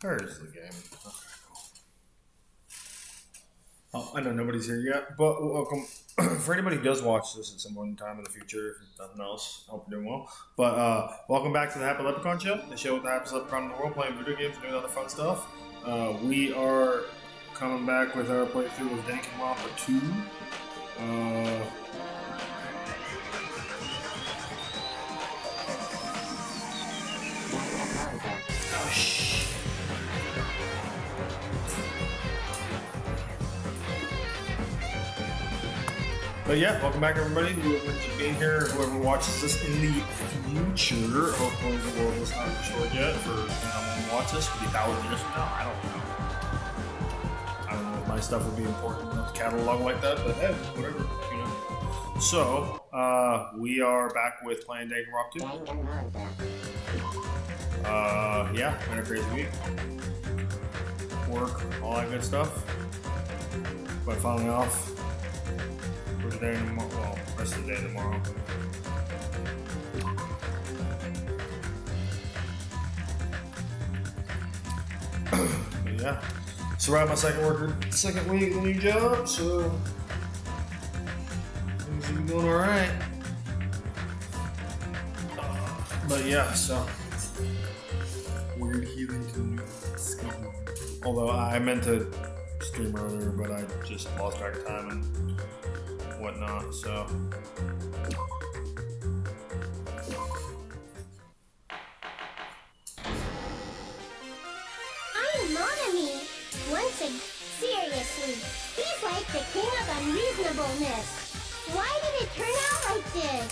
Where's the game? Okay. Oh, I know nobody's here yet, but welcome. For anybody who does watch this at some point in time in the future, if nothing else, I hope you're doing well. But welcome back to the Happy Leprechaun Show, the show with the happiest leprechaun in the world, playing video games and doing other fun stuff. We are coming back with our playthrough of Danganronpa 2. But yeah, welcome back everybody, whoever's being here, whoever watches this in the future. Hopefully the world is not destroyed yet for when you watch this, 3,000 years from now. I don't know if my stuff would be important enough to catalog like that, but hey, whatever, you know. So, we are back with playing Danganronpa 2. Yeah, been a crazy week. Work, all that good stuff. But finally off. Today and tomorrow, well, rest of the day and tomorrow. But yeah, survived my second week of the new job, so things are going all right. But yeah, so weird healing to new schedule. Although I meant to stream earlier, but I just lost track of time and whatnot, so. I'm Monami. Seriously, he's like the king of unreasonableness. Why did it turn out like this?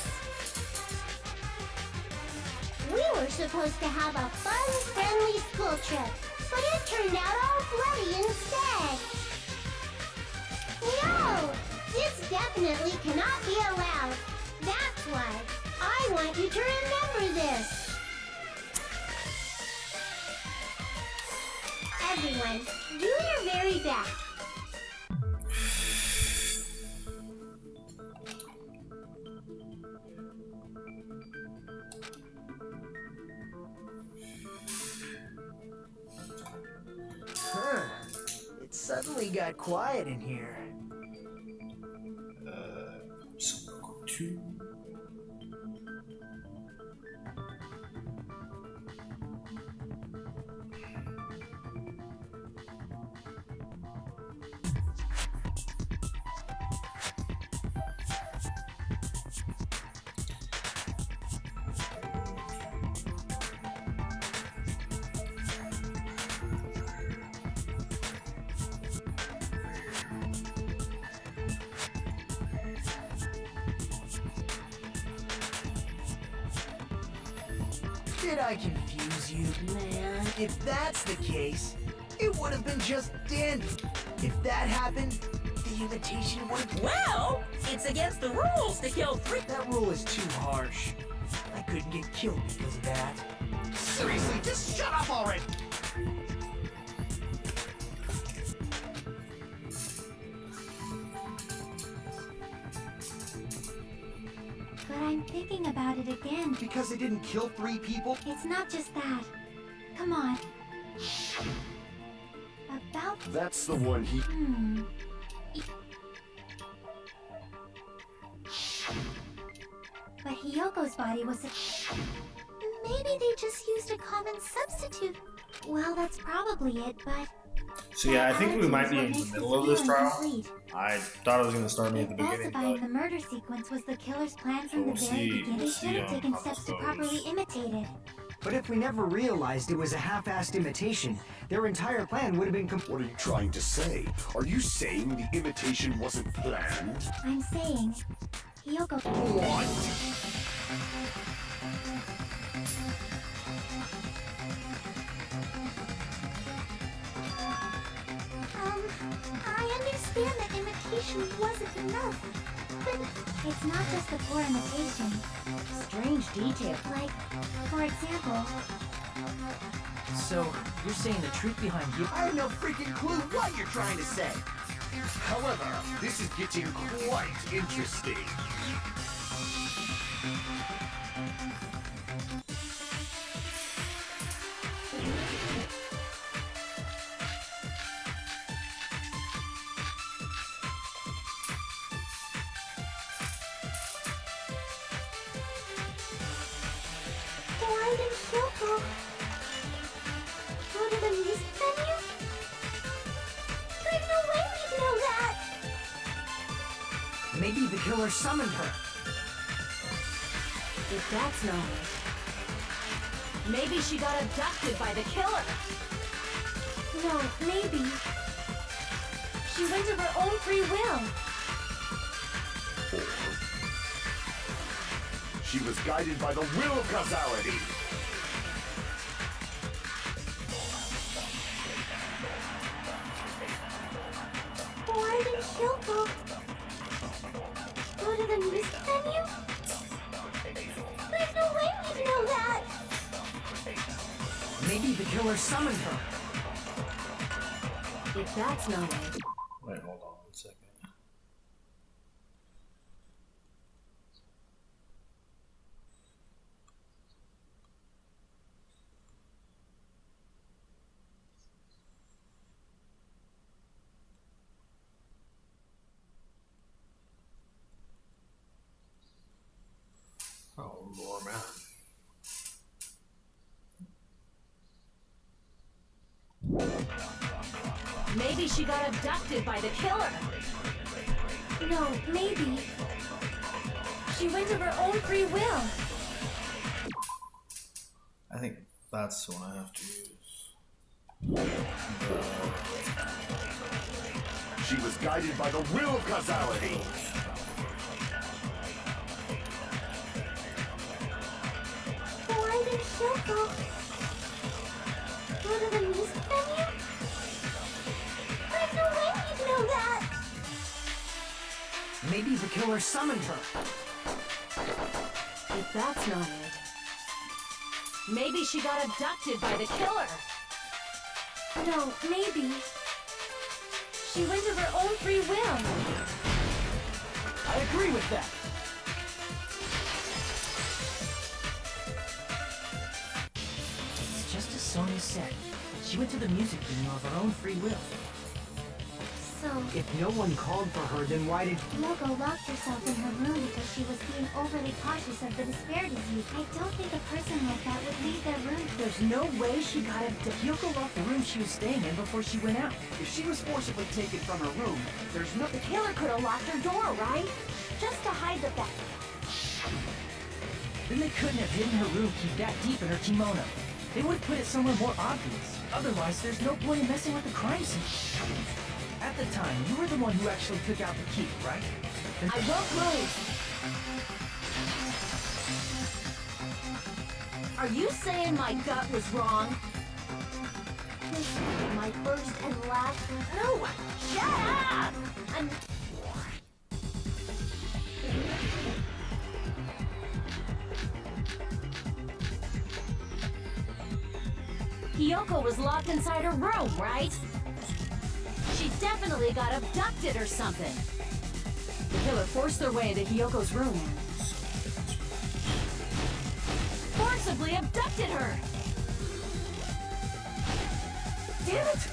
We were supposed to have a fun, friendly school trip, but it turned out all bloody instead. No! This definitely cannot be allowed. That's why I want you to remember this. Everyone, do your very best. It suddenly got quiet in here. Two. Did I confuse you? Man, if that's the case, it would have been just dandy. If that happened, the invitation would have... Well, it's against the rules to kill three... That rule is too harsh. I couldn't get killed because of that. Seriously, just shut up already! But I'm thinking about it again. Because it didn't kill 3 people? It's not just that. Come on. About... That's the one he... But Hiyoko's body was a... Maybe they just used a common substitute. Well, that's probably it, but... So yeah, I think we might be in the middle of this trial. I thought it was going to start me at the beginning, Falsifying but the murder sequence was the killer's plan from we'll the very see- beginning. we'll They should have see taken how steps this to goes. properly imitate it. But if we never realized it was a half-assed imitation, their entire plan would have been What are you trying to say? Are you saying the imitation wasn't planned? I'm saying... Hiyoko... What? I understand that imitation wasn't enough, but it's not just the poor imitation. Strange detail. Like, for example... So, you're saying the truth behind you... I have no freaking clue what you're trying to say. However, this is getting quite interesting. Maybe the killer summoned her. If that's not it, maybe she got abducted by the killer. No, maybe. She went of her own free will. Or she was guided by the will of causality. Why did Kyoko go to the music venue? There's no way we'd know that! Maybe the killer summoned her. If that's not it, Wait, hold on 1 second. Oh, more man. maybe she got abducted by the killer. No, maybe. She went of her own free will. I think that's the one I have to use. She was guided by the will of causality. Why did Kyoko go to the music venue? There's no way you'd know that! Maybe the killer summoned her. If that's not it, maybe she got abducted by the killer. No, maybe. She went of her own free will. I agree with that. Just as Sonia said, she went to the music venue of her own free will. So, If no one called for her, then why did... Kyoko locked herself in her room because she was being overly cautious of the disparities youth. I don't think a person like that would leave their room. There's no way she got abducted. Kyoko locked the room she was staying in before she went out. If she was forcibly taken from her room, there's no... The killer could have locked her door, right? Just to hide the fact. Then they couldn't have hidden her room key that deep in her kimono. They would have put it somewhere more obvious. Otherwise, there's no point in messing with the crime scene. At the time, you were the one who actually took out the key, right? Then I won't move. Are you saying my gut was wrong? This is my first and last. No! Shut up! I'm... Kyoko was locked inside her room, right? She definitely got abducted or something. The killer forced their way into Hyoko's room. Forcibly abducted her! Damn it!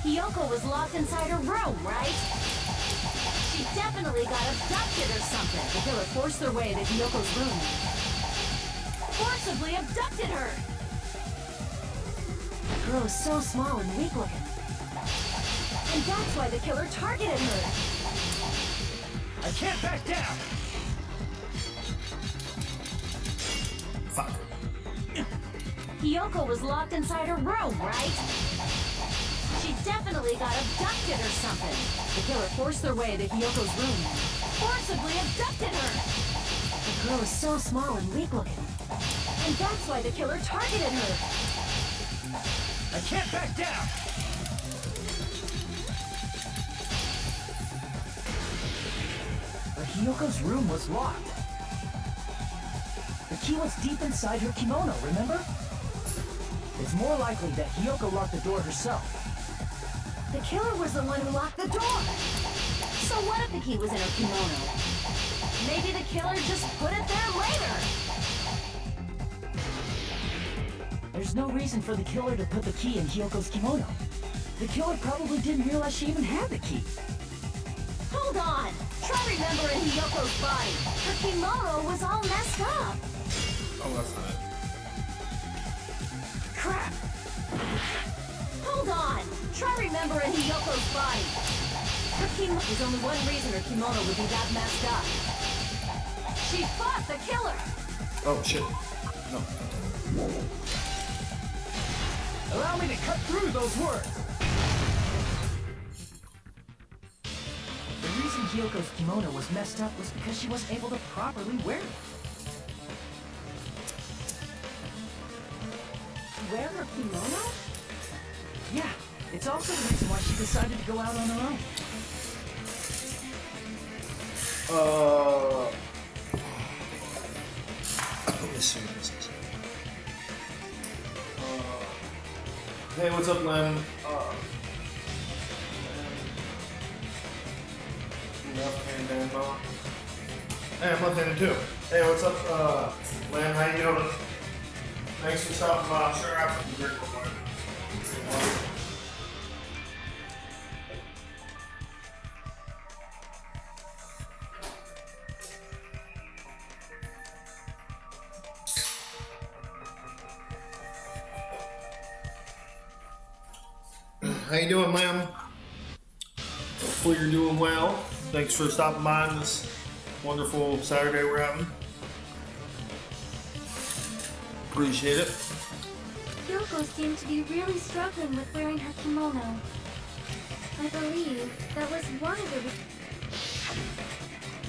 Hyoko was locked inside her room, right? She definitely got abducted or something. The killer forced their way into Hyoko's room. Forcibly abducted her! The girl is so small and weak looking. And that's why the killer targeted her. I can't back down! Fuck. Hyoko was locked inside her room, right? She definitely got abducted or something. The killer forced their way into Hyoko's room. Forcibly abducted her! The girl is so small and weak looking. And that's why the killer targeted her. I can't back down! But Hyoko's room was locked. The key was deep inside her kimono, remember? It's more likely that Hyoko locked the door herself. The killer was the one who locked the door. So what if the key was in her kimono? Maybe the killer just put it there later. There's no reason for the killer to put the key in Hyoko's kimono. The killer probably didn't realize she even had the key. Hold on. Try remembering Hyoko's body. Her kimono was all messed up. Oh, that's not it. Crap! Hold on! Try remembering Hyoko's body. There's only one reason her kimono would be that messed up. She fought the killer! Oh shit. No. Allow me to cut through those words. The reason Hyoko's kimono was messed up was because she wasn't able to properly wear it. Wear her kimono? Yeah, it's also the reason why she decided to go out on her own. Let me see what this is. Hey, what's up, Len? Left-hand Danbo. Hey, I'm left-handed too. Hey, what's up, Len? How you doing? Thanks for stopping by. Sure, absolutely great. How you doing, ma'am? Hopefully you're doing well. Thanks for stopping by on this wonderful Saturday we're having. Appreciate it. Yoko seemed to be really struggling with wearing her kimono. I believe that was one of the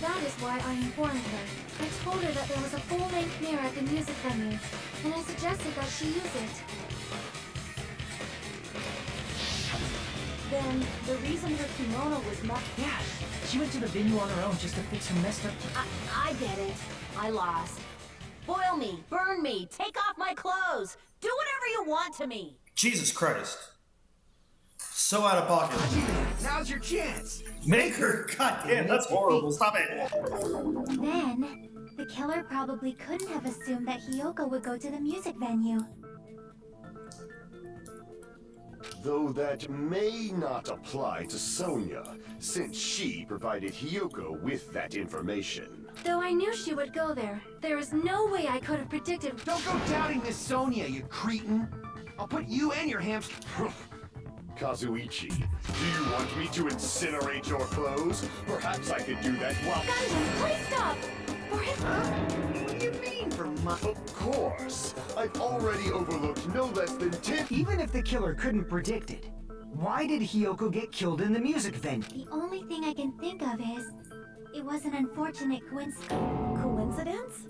That is why I informed her. I told her that there was a full-length mirror at the music venue, and I suggested that she use it. Then, the reason her kimono was not... Yeah, she went to the venue on her own just to fix her messed up I get it. I lost. Boil me, burn me, take off my clothes. Do whatever you want to me. Jesus Christ. So out of pocket. Now's your chance. Make her. God damn, that's horrible. Stop it. Then, the killer probably couldn't have assumed that Hiyoko would go to the music venue. Though that may not apply to Sonia, since she provided Hiyoko with that information. Though I knew she would go there, there is no way I could have predicted. Don't go doubting Miss Sonia, you cretin. I'll put you and your hamster... Kazuichi, do you want me to incinerate your clothes? Perhaps I could do that while... Gundam, please stop! What do you mean for my... Of course! I've already overlooked no less than 10... Even if the killer couldn't predict it, why did Hiyoko get killed in the music venue? The only thing I can think of is... it was an unfortunate coincidence. Coincidence?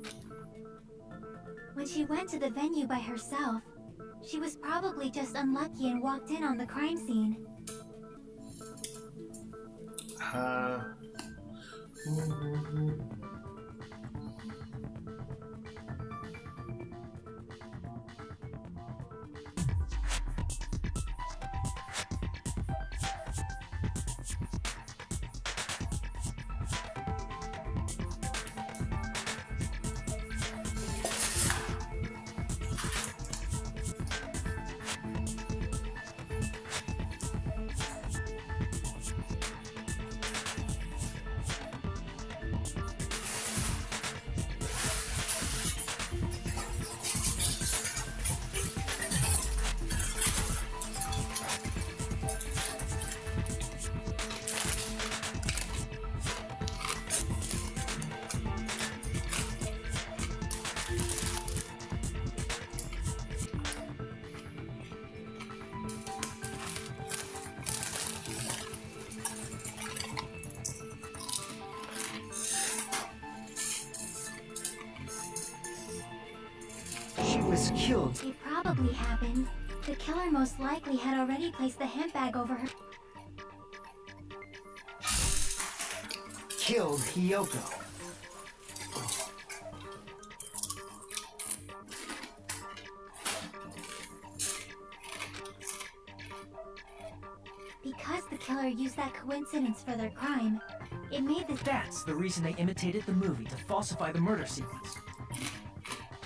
When she went to the venue by herself, she was probably just unlucky and walked in on the crime scene. She was killed. It probably happened. The killer most likely had already placed the handbag over her. Killed Hiyoko. Because the killer used that coincidence for their crime, it made the... That's the reason they imitated the movie to falsify the murder sequence.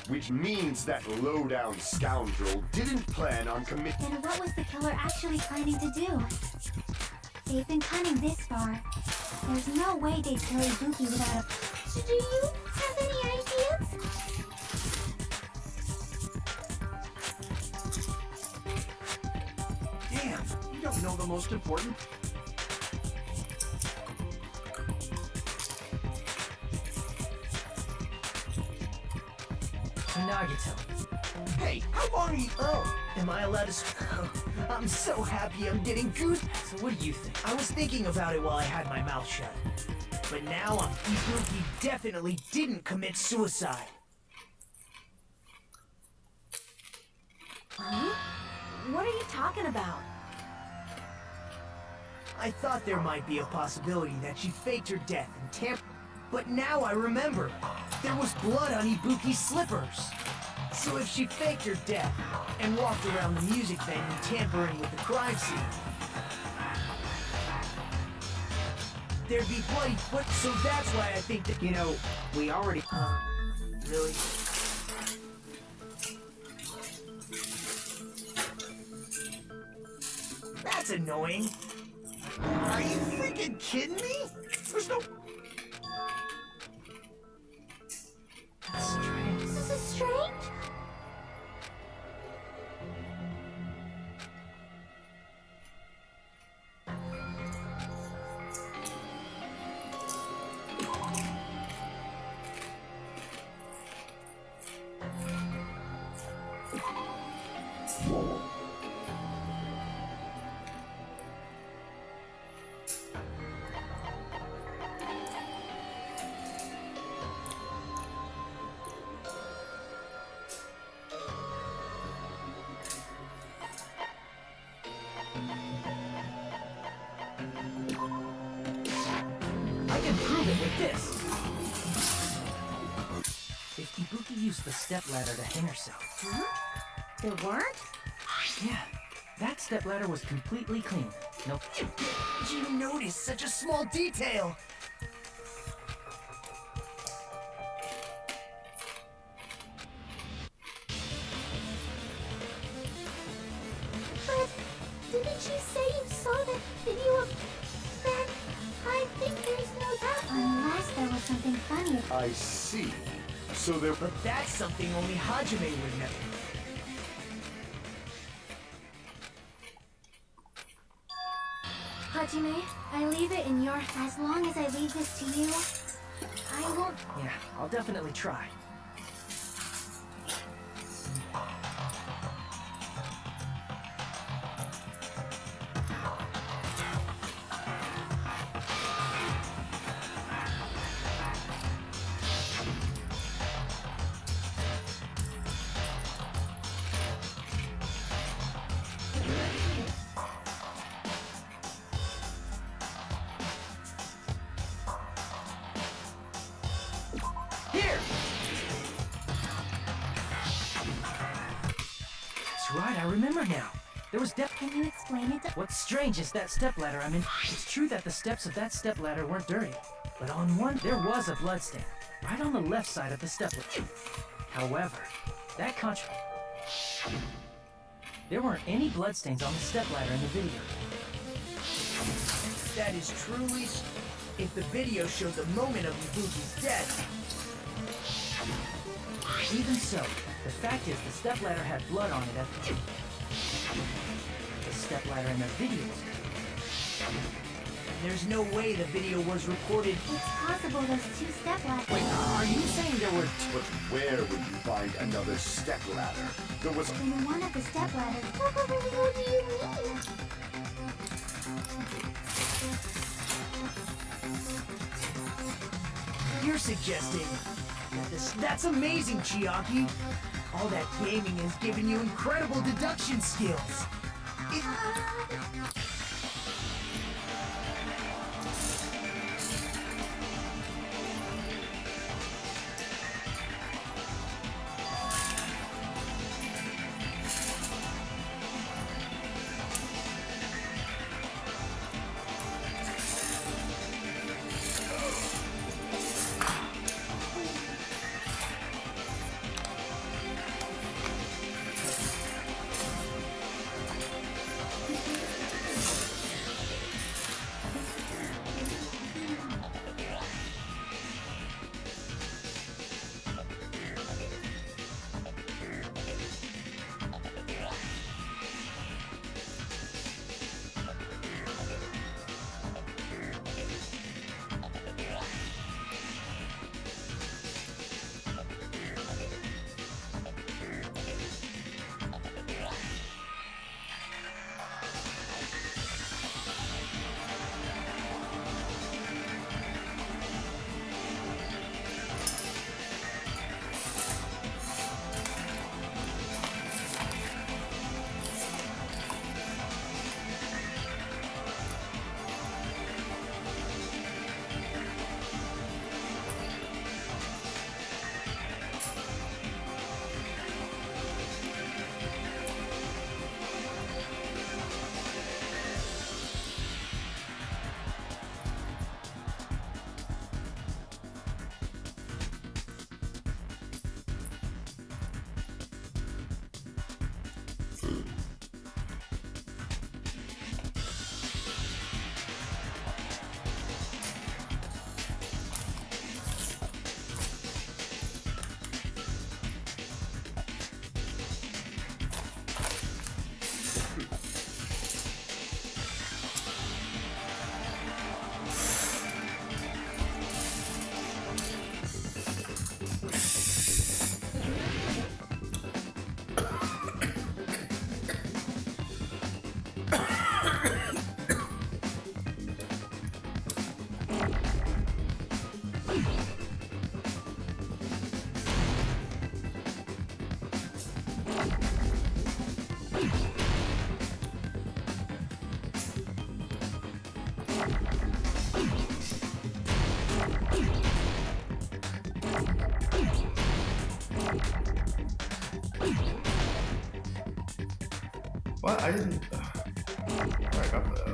Which means that low-down scoundrel didn't plan on committing... Then what was the killer actually planning to do? They've been cunning this far. There's no way they'd kill Ibuki without a... So do you have any ideas? Damn, you don't know the most important... So now you tell me. Hey, how long are you? Oh, am I allowed to? I'm so happy I'm getting goose. So what do you think? I was thinking about it while I had my mouth shut. But now Ibuki definitely didn't commit suicide. Huh? What are you talking about? I thought there might be a possibility that she faked her death and tampered. But now I remember. There was blood on Ibuki's slippers. So if she faked her death and walked around the music venue tampering with the crime scene, there'd be bloody foot. So that's why I think that. You know, we already... Really? That's annoying. Are you freaking kidding me? There's no... That's strange. This is strange. I can prove it with this. If Ibuki used the stepladder to hang herself. Huh? There weren't? Yeah, that stepladder was completely clean. Nope. You noticed such a small detail. But didn't you say you saw that video of that? I think there's no doubt. Unless there was something funny. I see. So there... But that's something only Hajime would know. Hajime, I leave it in your... As long as I leave this to you, I won't... Yeah, I'll definitely try. Here! That's right, I remember now. There was Can you explain it to... What's strange is that stepladder. I mean, it's true that the steps of that stepladder weren't dirty, but on one there was a bloodstain, right on the left side of the stepladder. However, that there weren't any bloodstains on the stepladder in the video. That is truly... If the video showed the moment of Ibuki's death... Even so, the fact is the stepladder had blood on it at the stepladder in the video. There's no way the video was recorded. It's possible those two step-ladders... Wait, are you saying there were... But where would you find another step ladder? There was... In one of the step-ladders... What do you mean? You're suggesting that that's amazing, Chiaki. All that gaming has given you incredible deduction skills. What? I didn't. I got that.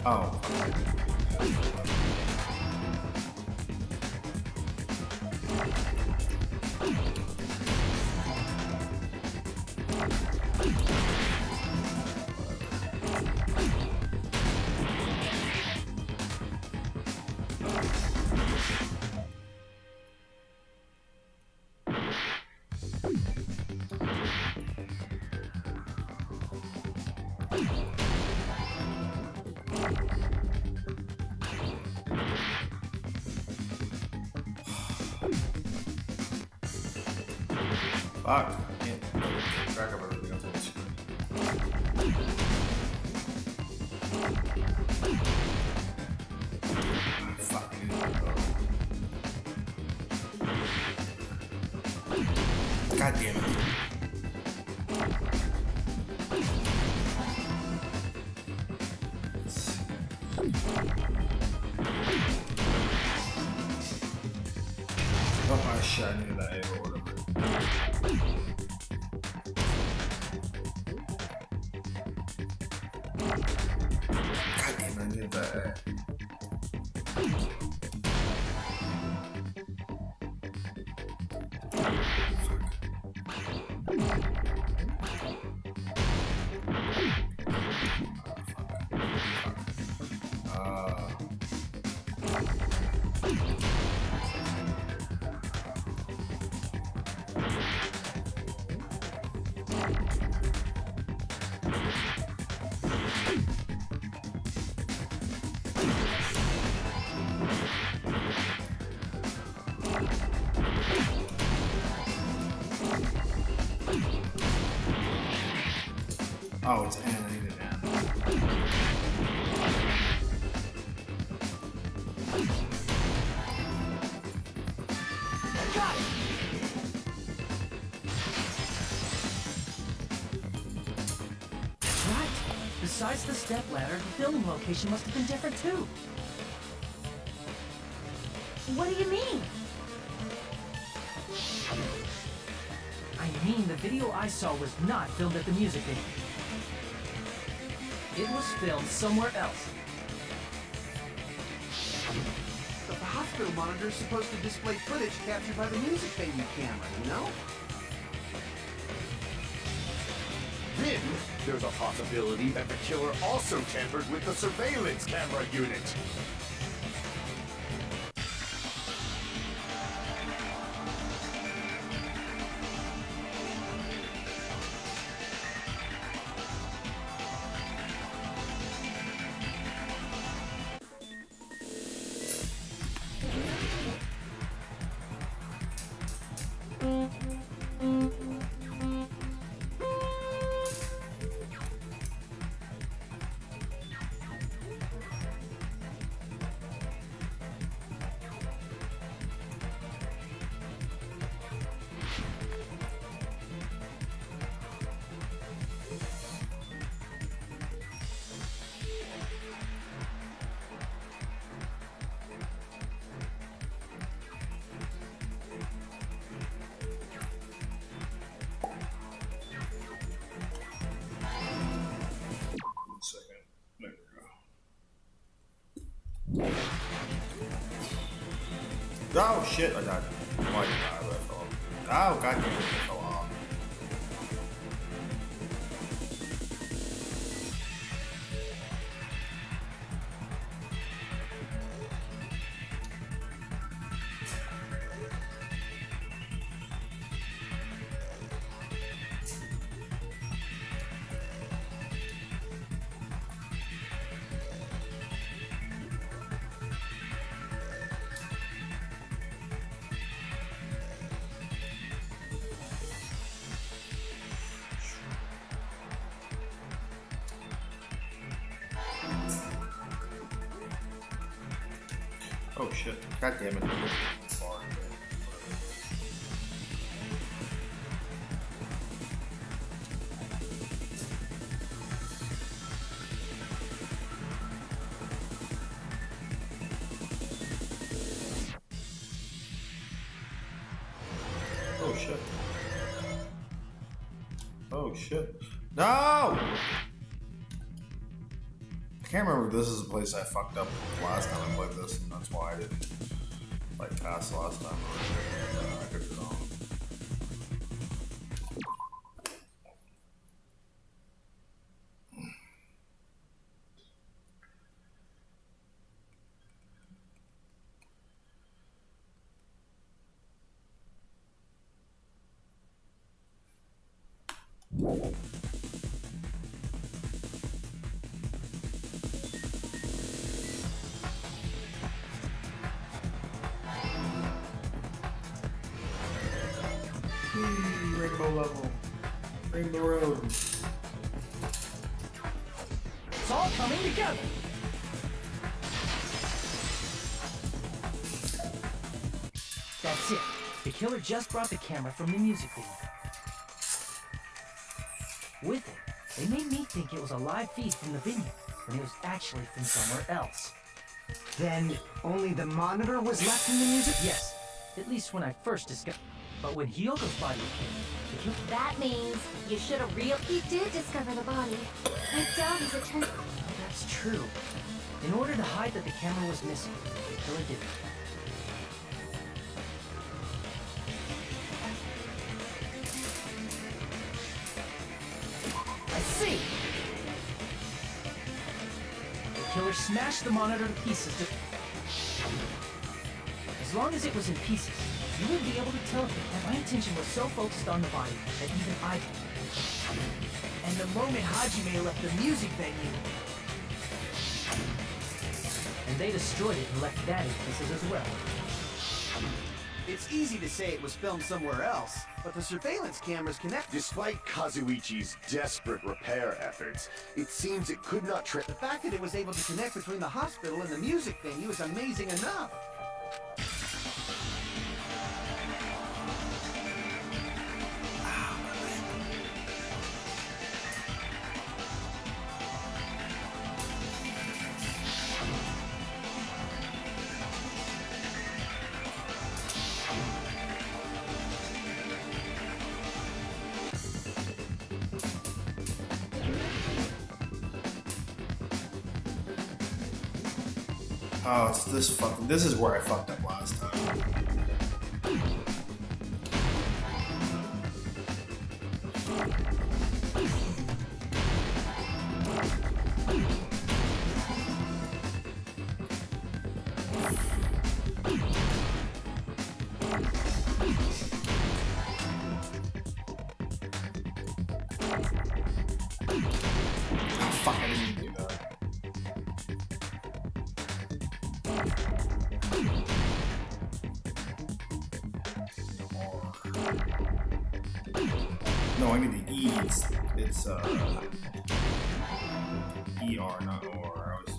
Oh. Fuck. I can't keep track of everything else on the screen. Fuck. I need to go. God damn it. Oh, shit. I needed that A or whatever. God damn, I need that. Oh, it's N. I need an N. Got it! Right. Besides the step ladder, the filming location must have been different too. What do you mean? I mean, the video I saw was not filmed at the music venue. It was filmed somewhere else. The hospital monitor is supposed to display footage captured by the music venue camera, you know? Then, there's a possibility that the killer also tampered with the surveillance camera unit. Oh shit, I died. Oh, I died, but I fell off. Oh, god damn it, I fell off. Oh shit. God damn it. Far. Oh shit. Oh shit. No! I can't remember if this is the place I fucked up last time I played this, and that's why I didn't like pass last time. I could be wrong. Rainbow level. Rainbow road. It's all coming together. That's it. The killer just brought the camera from the music video. With it, they made me think it was a live feed from the venue, when it was actually from somewhere else. Then only the monitor was left in the music? Yes, at least when I first discovered. But when Hyoko's body appeared, the killer... That means you should have He did discover the body. I doubt he's attempt. That's true. In order to hide that the camera was missing, the killer did it. I see! The killer smashed the monitor to pieces to... As long as it was in pieces, you wouldn't be able to tell if my attention was so focused on the body that even I did. And the moment Hajime left the music venue, And they destroyed it and left that in pieces as well. it's easy to say it was filmed somewhere else, but the surveillance cameras connect. Despite Kazuichi's desperate repair efforts, it seems it could not The fact that it was able to connect between the hospital and the music venue is amazing enough. Oh, it's this fucking. This is where I fucked up last time. Oh, fuck, I didn't do that. No, I need the E. It's ER, not OR. I was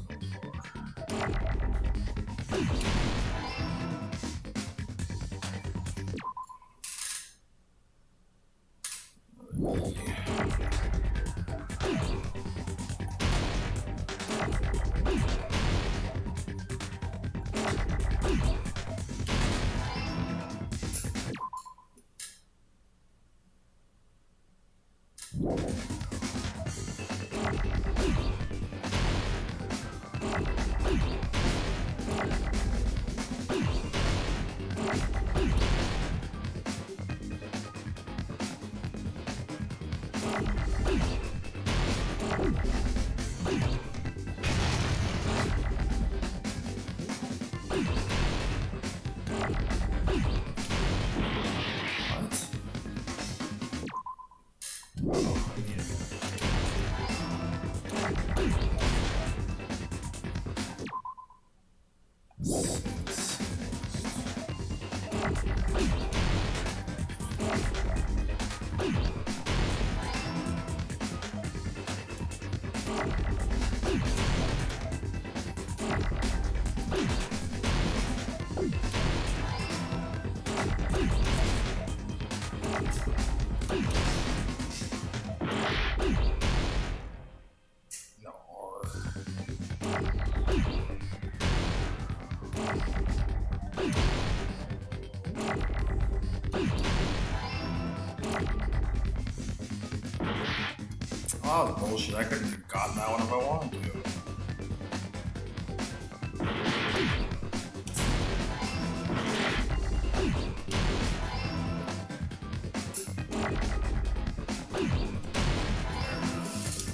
Oh, the bullshit. I couldn't have gotten that one if I wanted to.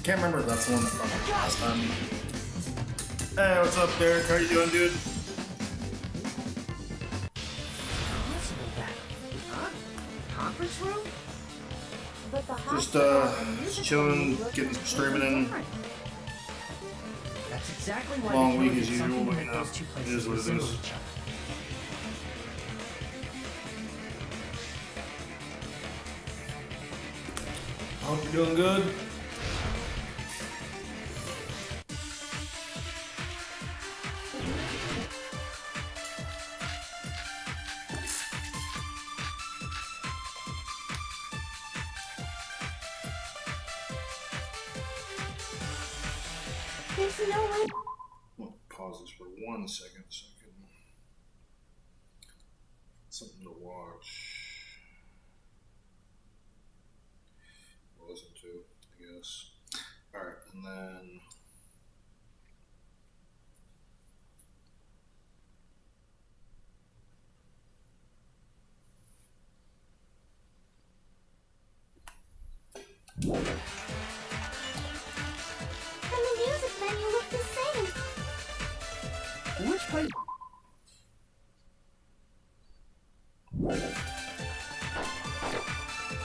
Can't remember if that's the one that fucked me last time. Hey, what's up, Derek? How you doing, dude? Possible that. Huh? Conference room? But the Just, hospital and the music chilling, venue getting look streaming in. different. That's exactly why Long the week killer as did usual, something but, to you make know, those two it places is what it resemble is. each other. I hope you're doing good. There's no way. I'll pause this for 1 second so I can something to watch. Or listen to, I guess. Alright, and then And the music venue looked the same. Which place?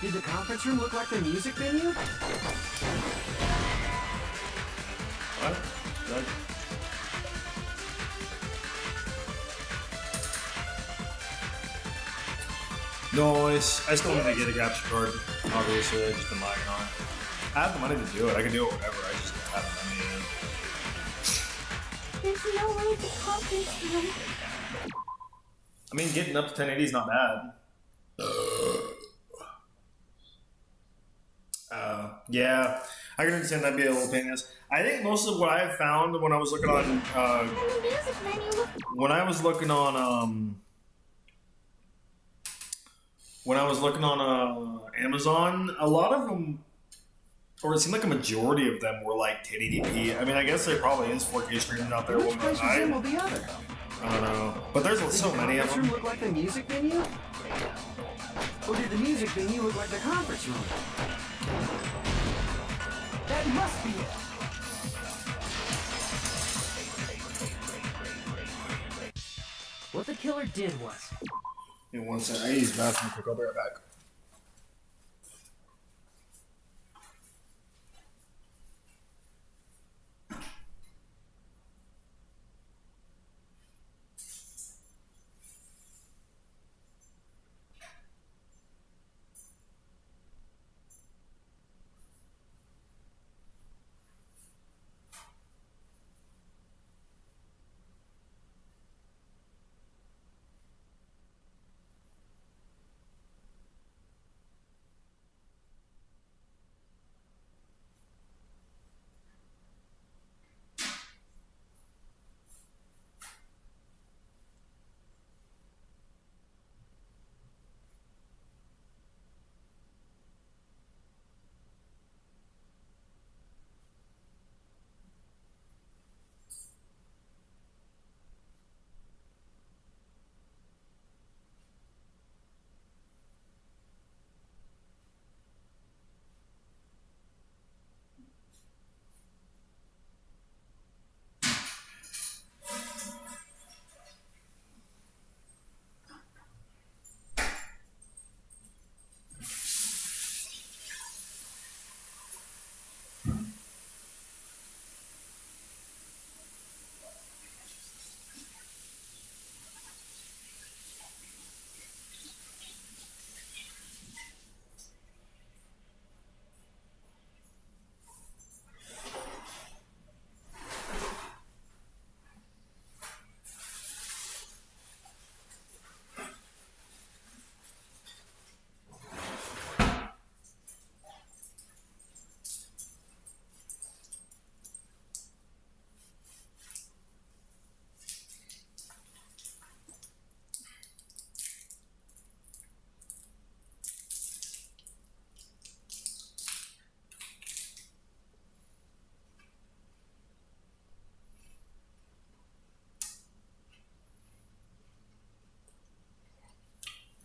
Did the conference room look like the music venue? what? Did Noise. I still need to get a capture card. Obviously, I've just been lagging on it. I have the money to do it. I can do it whatever. I just don't have the money. There's no way the conference room. I mean, getting up to 1080 is not bad. Yeah, I can understand that'd be a little pain in the ass. I think most of what I have found when I was looking on, And the music venue looked. when I was looking on, Amazon, a lot of them, or it seemed like a majority of them were like 1080p. I mean, I guess there probably is 4K streaming out there. Which One place I resembled the other? don't know, but there's so Did the many of conference room them. look like the music venue? Or did the music venue look like the conference room? That must be it. What the killer did was, In 1 second, I use the bathroom quick. I'll be right back.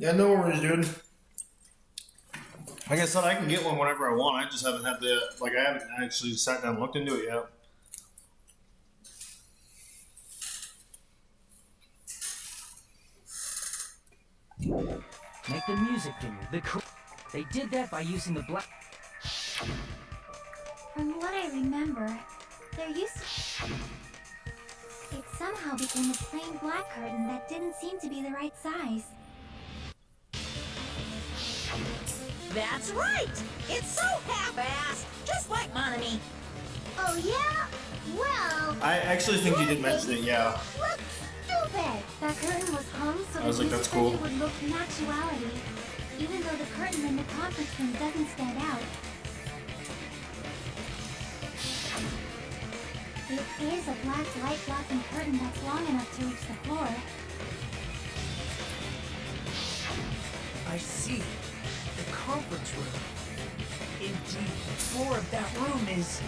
Yeah, no worries, dude. Like I said, I can get one whenever I want. I just haven't had the I haven't actually sat down and looked into it yet. Make the music thinner. They did that by using the black. From what I remember, there used to... It somehow became a plain black curtain that didn't seem to be the right size. That's right! It's so half-assed, just like Monami. Oh yeah? Well... I actually think you did mention it, yeah. Look stupid! That curtain was hung so I was the like, that's cool. music would look in actuality, even though the curtain in the conference room doesn't stand out. It is a black light blocking curtain that's long enough to reach the floor. I see. The conference room. Indeed, the floor of that room is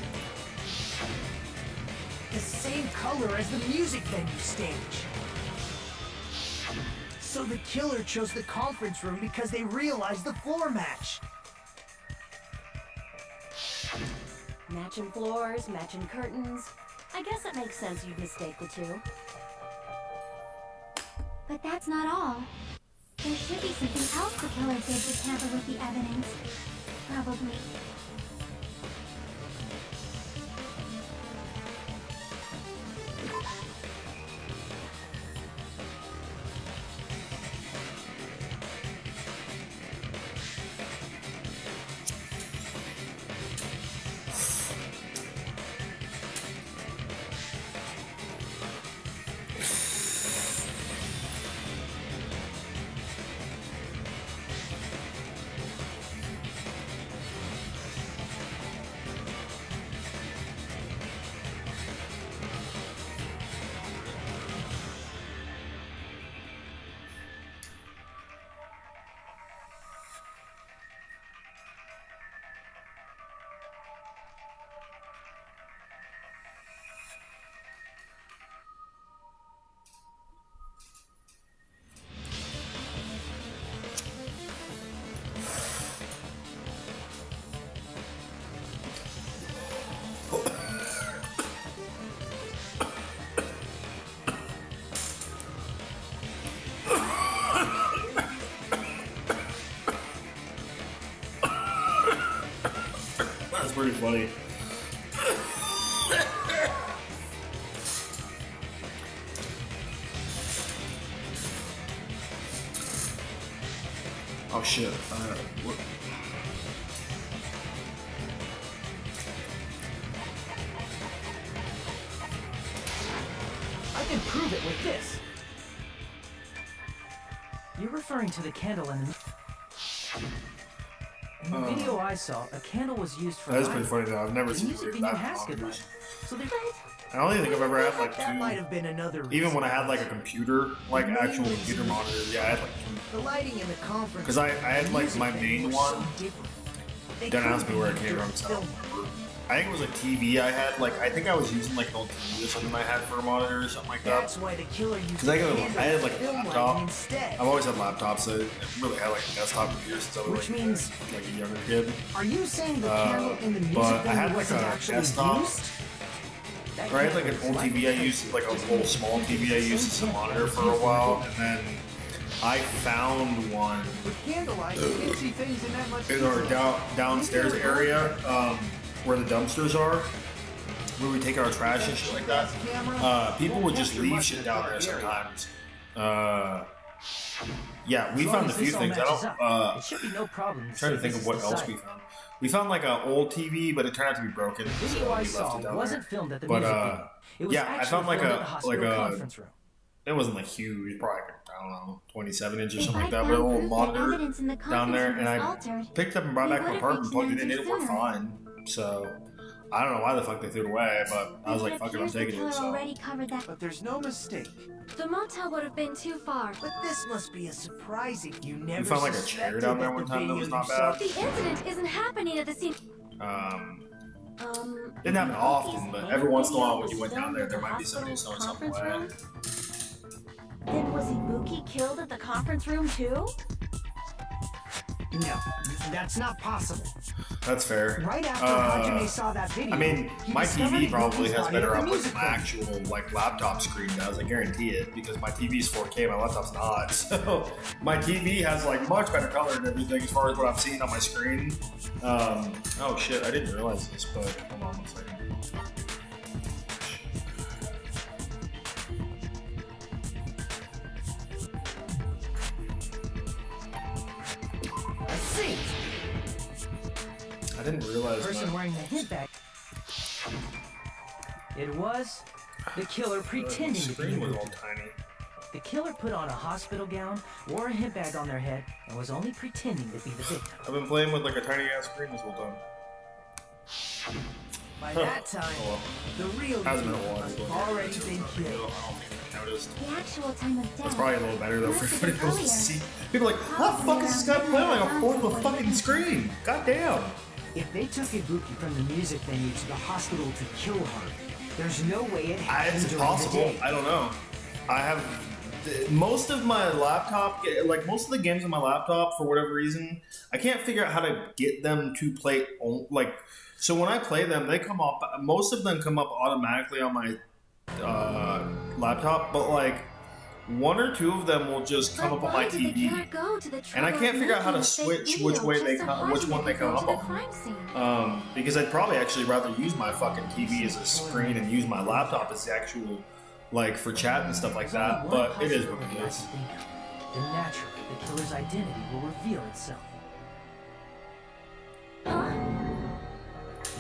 the same color as the music venue stage. So the killer chose the conference room because they realized the floor match. Matching floors, matching curtains. I guess it makes sense you'd mistake the two. But that's not all. There should be something else the killer did to tamper with the evidence. Probably. That's pretty funny. Oh shit. What? I can prove it with this. You're referring to the candle in the... In the video I saw, a candle was used for That's pretty lighting. funny though. I've never The seen music it in that you has good monitors. light. So they... I don't even think I've ever had like That might two. have been another reason. Even when I had like a computer, like The actual main computer reason- monitor, yeah, I had like two. The lighting in the conference. 'Cause I had, like, music my venue main was one. so different. They Don't ask couldn't me where it be came during from. So film. I think it was a TV I had. Like I think I was using like an old TV or something I had for a monitor or something like that. That's why the killer used 'Cause I the got- candle I had, for like, a film laptop. lighting instead. I've always had laptops. So I really had like a desktop computer since I was Which like, means- like a younger kid. Are you saying the candle in the music but I venue had, like, wasn't a actually desktop. used? That Or I had like candle an old was TV I used, like a little small TV I used as a monitor for a while, and then I found one With candlelight, you can see things in that much in our detail. downstairs area where the dumpsters are, where we take our trash and shit like that. People would just leave shit down there sometimes. Yeah, we As long found a as few this all things. I matches don't. up, it should be no problem. I'm trying to think of what else we found. We found like an old TV, but it turned out to be broken. The So video I we saw left it down wasn't there. filmed at the But, music venue. It was yeah, I actually found like filmed a- at the hospital like a- conference room. It wasn't like huge, probably like, I don't know, 27 inches or If something like I that. But a found little proof that monitor evidence in the down there, conference and room I was altered, picked up and brought we back to my would've apartment, reached plugged an it in, it answer worked sooner. fine. So I don't know why the fuck they threw it away, but I was It like, fuck it, I'm appears the taking killer it. So already covered that. But there's no mistake. The motel would have been too far. But this must be a surprising. You never we found like a chair suspected down there that one the time that video was not you saw- bad. The incident isn't happening at the scene. Didn't happen often, Buki's but main every once in a while video when you was went down filmed there, at there the might be somebody hospital's throwing something conference away. room? Then was Ibuki killed at the conference room too? No, that's not possible. That's fair. Right after Hajime saw that video, I mean, he my discovered TV probably Ibuki's has body at better the output music than my venue. actual like laptop screen does. I guarantee it because my TV's 4K, my laptop's not. So my TV has like much better color and everything as far as what I'm seeing on my screen. Oh shit, I didn't realize this, but hold on one second. Let's see. I didn't realize The person my wearing the hit bag. It was the killer pretending to be screen was all Ibuki. tiny. The killer put on a hospital gown, wore a hit bag on their head, and was only pretending to be the victim. I've been playing with like a tiny ass screen this whole time. By that time, Oh well. the real Hasn't been a Ibuki while. must but have already it's been no big deal. killed. I don't think I noticed. The actual time of death. That's probably a little better though for must have everybody else been to earlier. see. People are like, how the fuck is this guy playing like a fourth of the fucking screen? God damn. If they took Ibuki from the music venue to the hospital to kill her, there's no way it happened It's during the possible. day. I don't know. I have most of my laptop, like most of the games on my laptop, for whatever reason, I can't figure out how to get them to play. Like, so when I play them, they come up. Most of them come up automatically on my laptop, but like one or two of them will just come But up on why my did the TV. killer go to the And I trouble can't of figure out how to making a fake switch which video way they just so come, which one they Hajime come could go up to the on. crime scene? Because I'd probably actually rather use my fucking TV as a screen and use my laptop as the actual, like, for chat and stuff like There's that. only one But it is what possibility it I is. can think of. Then naturally, the killer's identity will reveal itself.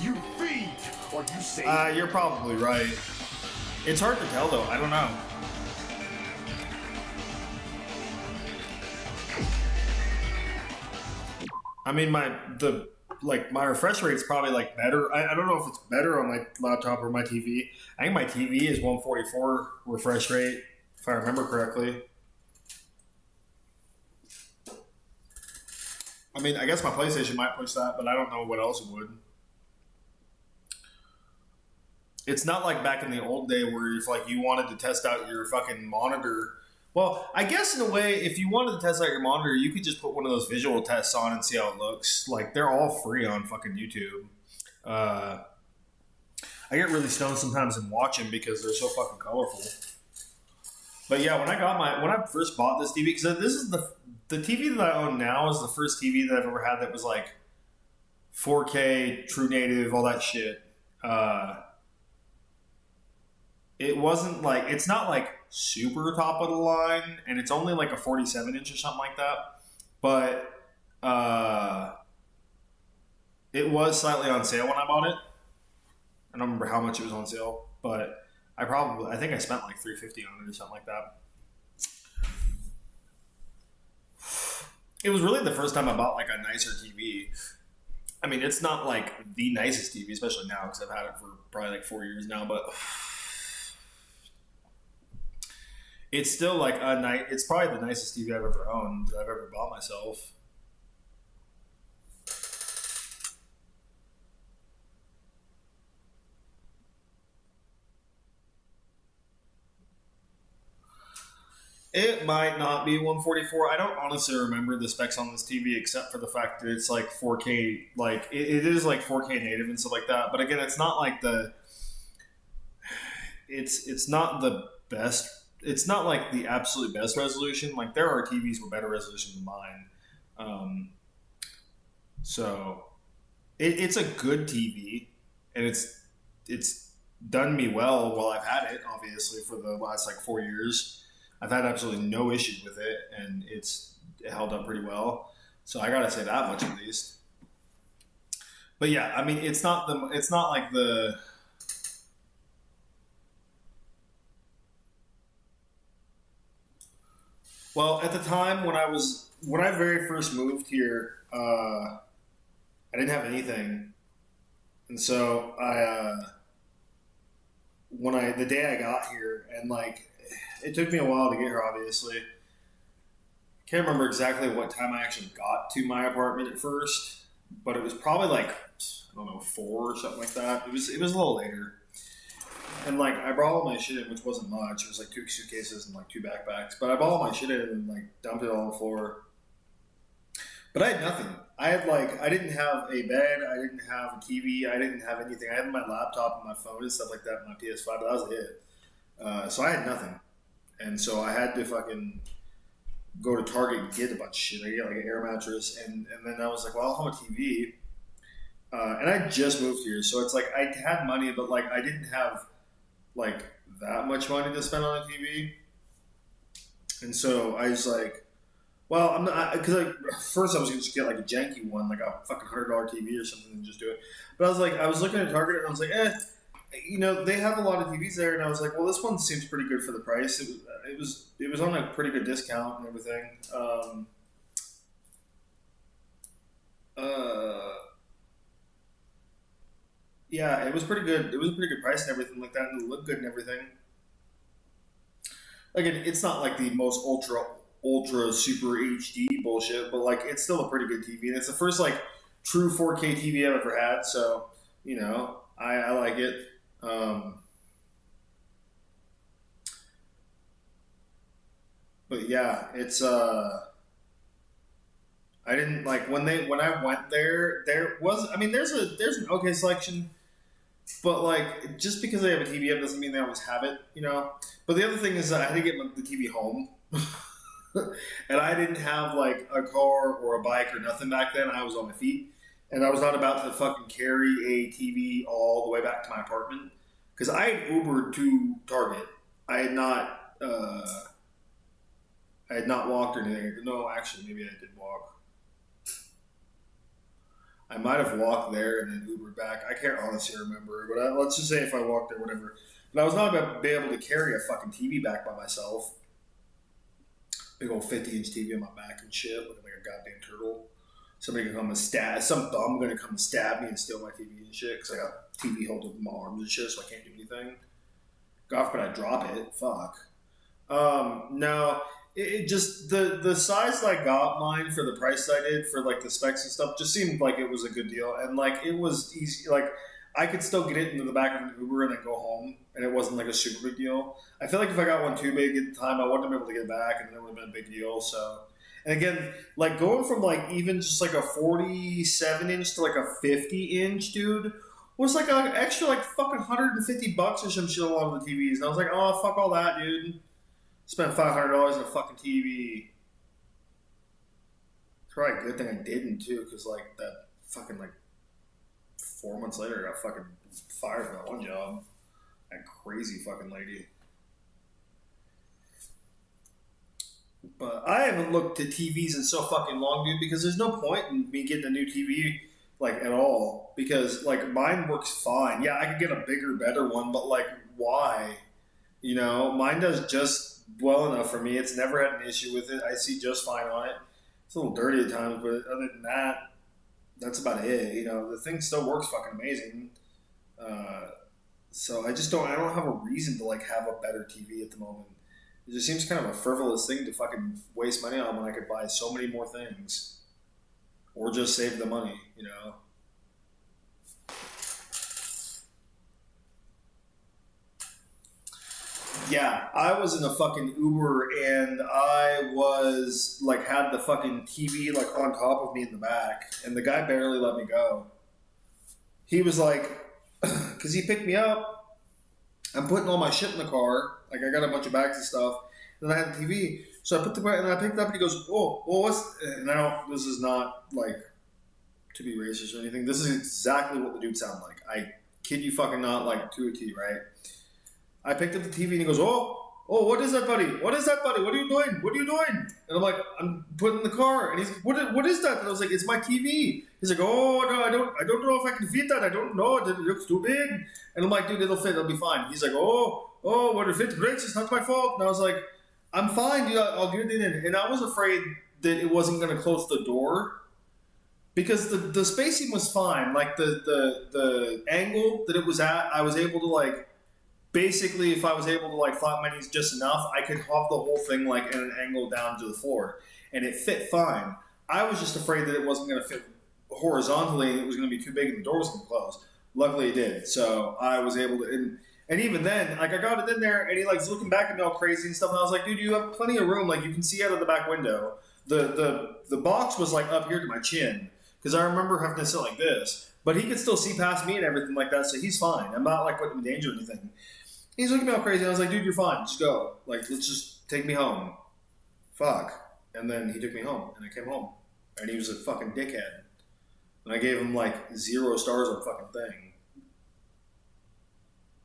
You feed or you say You're probably right. It's hard to tell though. I don't know. I mean, my refresh rate's probably like better. I don't know if it's better on my laptop or my TV. I think my TV is 144 refresh rate, if I remember correctly. I mean, I guess my PlayStation might push that, but I don't know what else it would. It's not like back in the old day where if like you wanted to test out your fucking monitor. Well, I guess in a way, if you wanted to test out your monitor, you could just put one of those visual tests on and see how it looks. Like they're all free on fucking YouTube. I get really stoned sometimes and watch them because they're so fucking colorful. But yeah, when I first bought this TV, because this is the TV that I own now is the first TV that I've ever had that was like 4K, true native, all that shit. It wasn't like, it's not like super top of the line, and it's only like a 47 inch or something like that. But it was slightly on sale when I bought it. I don't remember how much it was on sale, but I think I spent like $350 on it or something like that. It was really the first time I bought like a nicer TV. I mean, it's not like the nicest TV, especially now because I've had it for probably like 4 years now, but it's still like it's probably the nicest TV I've ever owned, that I've ever bought myself. It might not be 144. I don't honestly remember the specs on this TV except for the fact that it's like 4K, like it is like 4K native and stuff like that. But again, it's not like it's not the best. It's not like the absolute best resolution. Like there are TVs with better resolution than mine. So it's a good TV, and it's done me well while I've had it. Obviously, for the last like 4 years. I've had absolutely no issues with it, and it held up pretty well. So I gotta say that much at least. But yeah, I mean, it's not like the. Well, at the time when I very first moved here, I didn't have anything, and so the day I got here, and like. It took me a while to get here, obviously. Can't remember exactly what time I actually got to my apartment at first, but it was probably like, I don't know, 4 or something like that. It was a little later. And like, I brought all my shit in, which wasn't much. It was like 2 suitcases and like 2 backpacks. But I brought all my shit in and like dumped it on the floor. But I had nothing. I didn't have a bed, I didn't have a TV, I didn't have anything. I had my laptop and my phone and stuff like that, and my PS5, but that was it. So I had nothing. And so I had to fucking go to Target and get a bunch of shit. I get like an air mattress, and then I was like, well, I'll have a TV. And I just moved here, so it's like I had money, but like I didn't have like that much money to spend on a TV. And so I was like, well, I'm not, because like first I was gonna just get like a janky one, like a fucking $100 TV or something, and just do it. But I was looking at Target and I was like, they have a lot of TVs there, and I was like, well, this one seems pretty good for the price. It was on a pretty good discount and everything. Yeah, it was pretty good. It was a pretty good price and everything like that, and it looked good and everything. Again, it's not like the most ultra super HD bullshit, but like it's still a pretty good TV, and it's the first like true 4K TV I've ever had. So I like it. But yeah, it's I didn't like when I went there. There was there's an okay selection, but like just because they have a TV up doesn't mean they always have it, But the other thing is that I had to get the TV home, and I didn't have like a car or a bike or nothing back then. I was on my feet, and I was not about to fucking carry a TV all the way back to my apartment because I had Ubered to Target. I had not walked or anything. No, actually, maybe I did walk. I might have walked there and then Ubered back. I can't honestly remember, but let's just say if I walked there, whatever. But I was not about to be able to carry a fucking TV back by myself. Big old 50-inch TV on my back and shit, looking like a goddamn turtle. Somebody can come and some bum gonna come and stab me and steal my TV and shit because I got TV held up in my arms and shit, so I can't do anything. God forbid I drop it. Fuck. No. It just the size that I got mine for the price I did for like the specs and stuff just seemed like it was a good deal, and like it was easy. Like I could still get it into the back of an Uber and then go home, and it wasn't like a super big deal. I feel like if I got one too big at the time, I wouldn't have been able to get it back, and it would have been a big deal. So, and again, like going from like even just like a 47-inch to like a 50-inch, dude, was like an extra like fucking $150 or some shit on a lot of the TVs, and I was like, oh fuck all that, dude. Spent $500 on a fucking TV. It's probably a good thing I didn't too, because like that fucking like 4 months later, I got fucking fired from that one job. That crazy fucking lady. But I haven't looked at TVs in so fucking long, dude, because there's no point in me getting a new TV like at all, because like mine works fine. Yeah, I could get a bigger, better one, but like why? Mine does just well enough for me. It's never had an issue with it. I see just fine on it. It's a little dirty at times, but other than that, that's about it. The thing still works fucking amazing. So I don't have a reason to like have a better TV at the moment. It just seems kind of a frivolous thing to fucking waste money on when I could buy so many more things, or just save the money. Yeah, I was in a fucking Uber and I was like had the fucking TV like on top of me in the back, and the guy barely let me go. He was like, because he picked me up, I'm putting all my shit in the car, like I got a bunch of bags and stuff, and I had the TV, so I picked it up and he goes, oh, well, what's? And this is not like to be racist or anything. This is exactly what the dude sounded like. I kid you fucking not, like to a T, right? I picked up the TV and he goes, oh, what is that, buddy? What is that, buddy? What are you doing? What are you doing? And I'm like, I'm putting in the car. And he's like, what is that? And I was like, it's my TV. He's like, oh, no, I don't know if I can fit that. I don't know. It looks too big. And I'm like, dude, it'll fit. It'll be fine. He's like, what if it breaks? It's not my fault. And I was like, I'm fine, dude. I'll get it in. And I was afraid that it wasn't going to close the door because the spacing was fine. Like the angle that it was at, I was able to like, basically, if I was able to like flap my knees just enough, I could hop the whole thing like at an angle down to the floor, and it fit fine. I was just afraid that it wasn't going to fit horizontally, and it was going to be too big, and the door was going to close. Luckily, it did, so I was able to. And even then, like I got it in there, and he like was looking back at me all crazy and stuff, and I was like, dude, you have plenty of room, like you can see out of the back window. The box was like up here to my chin because I remember having to sit like this. But he could still see past me and everything like that, so he's fine. I'm not like putting him in danger or anything. He's looking at me all crazy. I was like, dude, you're fine. Just go. Like, let's just take me home. Fuck. And then he took me home, and I came home. And he was a fucking dickhead. And I gave him like 0 stars on fucking thing.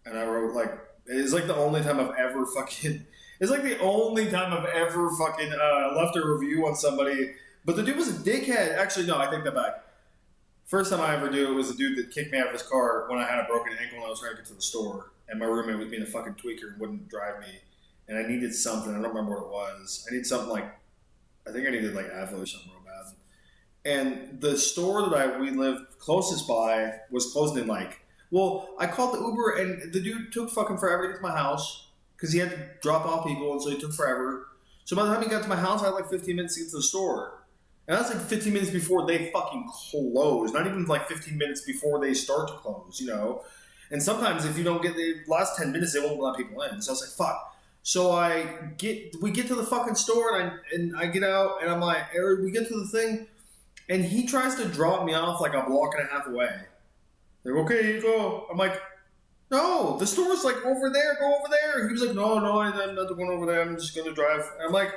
And I wrote like, it's like the only time I've ever fucking, it's like the only time I've ever fucking left a review on somebody. But the dude was a dickhead. Actually, no, I take that back. First time I ever do it was a dude that kicked me out of his car when I had a broken ankle and I was trying to get to the store. And my roommate was being a fucking tweaker and wouldn't drive me. And I needed something. I don't remember what it was. I need something like, I think I needed like Advil or something real bad. And the store that we lived closest by was closing in like, well, I called the Uber and the dude took fucking forever to get to my house because he had to drop off people and so he took forever. So by the time he got to my house, I had like 15 minutes to get to the store. And that's like 15 minutes before they fucking close. Not even like 15 minutes before they start to close, you know? And sometimes if you don't get the last 10 minutes, they won't let people in. So I was like, fuck. So we get to the fucking store and I get out and I'm like, we get to the thing and he tries to drop me off like a block and a half away. They're like, okay, you go. I'm like, no, the store's like over there, go over there. He was like, no, I'm not going over there. I'm just going to drive. And I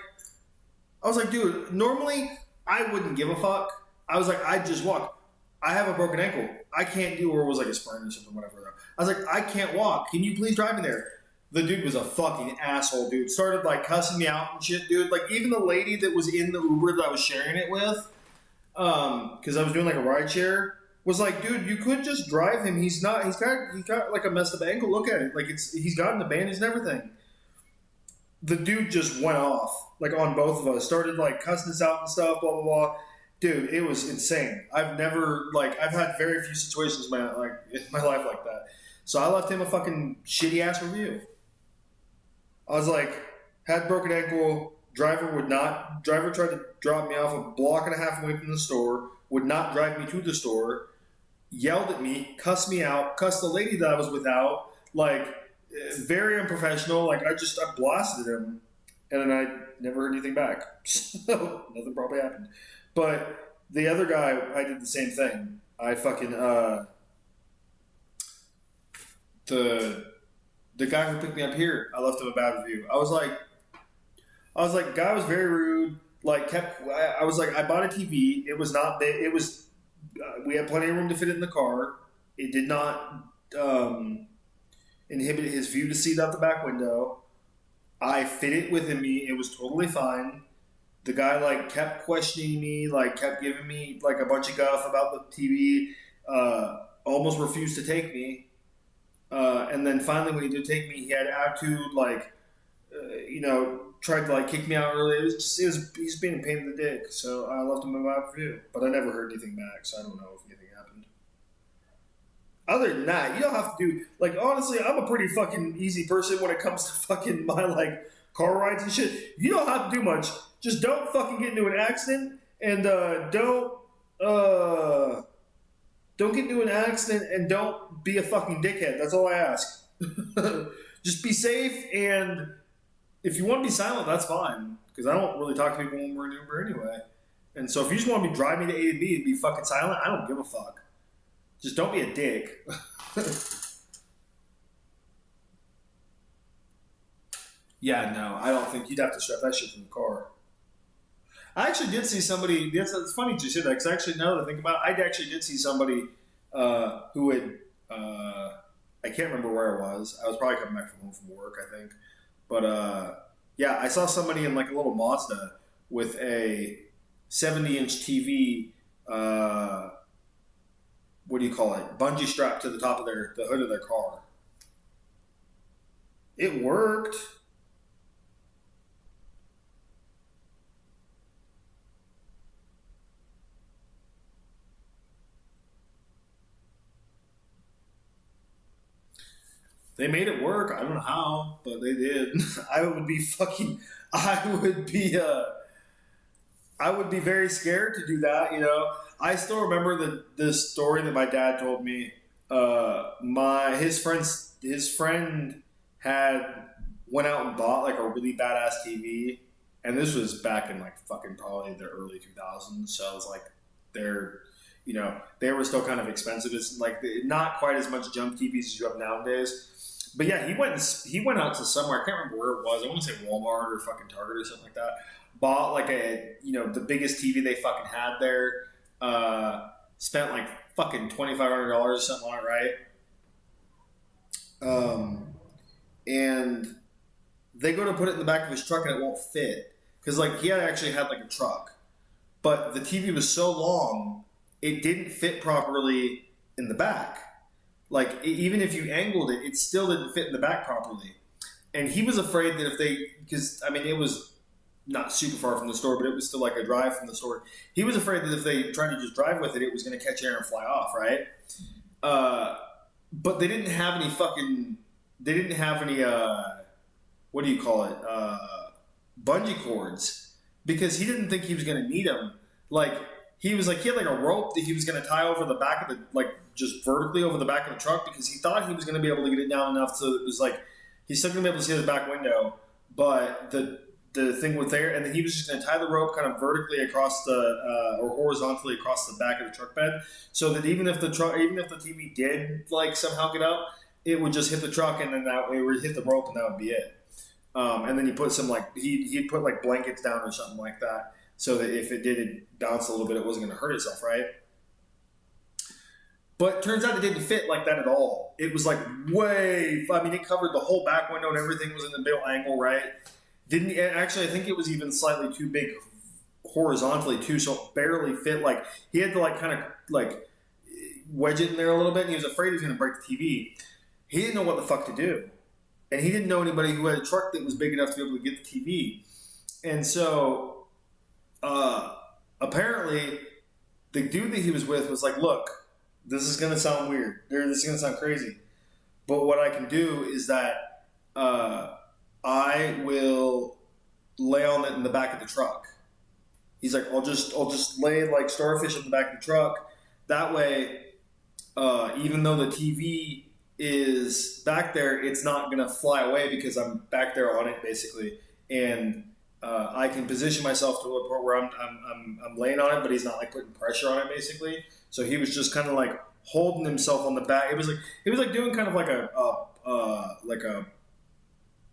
was like, dude, normally I wouldn't give a fuck. I was like, I'd just walk. I have a broken ankle. I can't do, or it was like a sprain or something, whatever. I was like, I can't walk. Can you please drive me there? The dude was a fucking asshole, dude. Started like cussing me out and shit, dude. Like even the lady that was in the Uber that I was sharing it with, because I was doing like a ride share, was like, dude, you could just drive him. He's got like a messed up ankle. Look at it. Like he's gotten the bandage and everything. The dude just went off, like on both of us. Started like cussing us out and stuff, blah, blah, blah. Dude, it was insane. I've had very few situations in my life like that. So I left him a fucking shitty ass review. I was like, had broken ankle, driver tried to drop me off a block and a half away from the store, would not drive me to the store, yelled at me, cussed me out, cussed the lady that I was with out, like, very unprofessional. Like, I blasted him, and then I never heard anything back. So, nothing probably happened. But the other guy, I did the same thing. I fucking, the guy who picked me up here, I left him a bad review. I was like, guy was very rude. Like, I was like, I bought a TV. It was not big. It was, we had plenty of room to fit it in the car. It did not inhibit his view to see out the back window. I fit it within me. It was totally fine. The guy, like, kept questioning me, like, kept giving me, like, a bunch of guff about the TV. Almost refused to take me. And then finally, when he did take me, he had attitude, like, tried to like kick me out early. He's being a pain in the dick. So I left him a bad review, but I never heard anything back, so I don't know if anything happened. Other than that, you don't have to do like honestly. I'm a pretty fucking easy person when it comes to fucking my like car rides and shit. You don't have to do much. Just don't fucking get into an accident and don't get into an accident and don't be a fucking dickhead. That's all I ask. Just be safe, and if you want to be silent, that's fine. Because I don't really talk to people when we're in Uber anyway. And so if you just want to drive me to A to B and be fucking silent, I don't give a fuck. Just don't be a dick. Yeah, no, I don't think you'd have to strap that shit from the car. I actually did see somebody. It's funny you said that because actually, now that I think about it, I actually did see somebody who had. I can't remember where I was. I was probably coming back from home from work, I think. But yeah, I saw somebody in like a little Mazda with a 70-inch TV. What do you call it? Bungee strap to the top of the hood of their car. It worked. They made it work. I don't know how, but they did. I would be very scared to do that, you know. I still remember the story that my dad told me. His friend had went out and bought like a really badass TV, and this was back in like fucking probably the early 2000s. So it was like they're, you know, they were still kind of expensive. It's like not quite as much jump TVs as you have nowadays. But yeah, he went out to somewhere. I can't remember where it was. I want to say Walmart or fucking Target or something like that. Bought like a, you know, the biggest TV they fucking had there. Spent like fucking $2,500 or something on it, right? And they go to put it in the back of his truck and it won't fit because like he actually had like a truck, but the TV was so long it didn't fit properly in the back. Like, even if you angled it, it still didn't fit in the back properly. And he was afraid that if they, because, I mean, it was not super far from the store, but it was still like a drive from the store. He was afraid that if they tried to just drive with it, it was going to catch air and fly off, right? But they didn't have any what do you call it? Bungee cords, because he didn't think he was going to need them. Like, he had like a rope that he was going to tie over the back of the, like, just vertically over the back of the truck, because he thought he was going to be able to get it down enough so it was like he's still going to be able to see the back window, but the thing with there, and then he was just going to tie the rope kind of vertically across the or horizontally across the back of the truck bed, so that even if the TV did like somehow get up, it would just hit the truck, and then it would hit the rope, and that would be it. And then he put some like he'd put like blankets down or something like that, so that if it did bounce a little bit, it wasn't going to hurt itself, right? But turns out it didn't fit like that at all. It was like it covered the whole back window and everything was in the middle angle, right? Actually, I think it was even slightly too big horizontally too, so it barely fit. Like, he had to like kind of like wedge it in there a little bit, and he was afraid he was going to break the TV. He didn't know what the fuck to do. And he didn't know anybody who had a truck that was big enough to be able to get the TV. And so, apparently, the dude that he was with was like, look, this is going to sound weird. This is going to sound crazy. But what I can do is that I will lay on it in the back of the truck. He's like, I'll just lay like starfish in the back of the truck. That way, even though the TV is back there, it's not going to fly away because I'm back there on it, basically. And I can position myself to a point where I'm laying on it, but he's not like putting pressure on it, basically. So he was just kind of like holding himself on the back. It was like doing kind of like a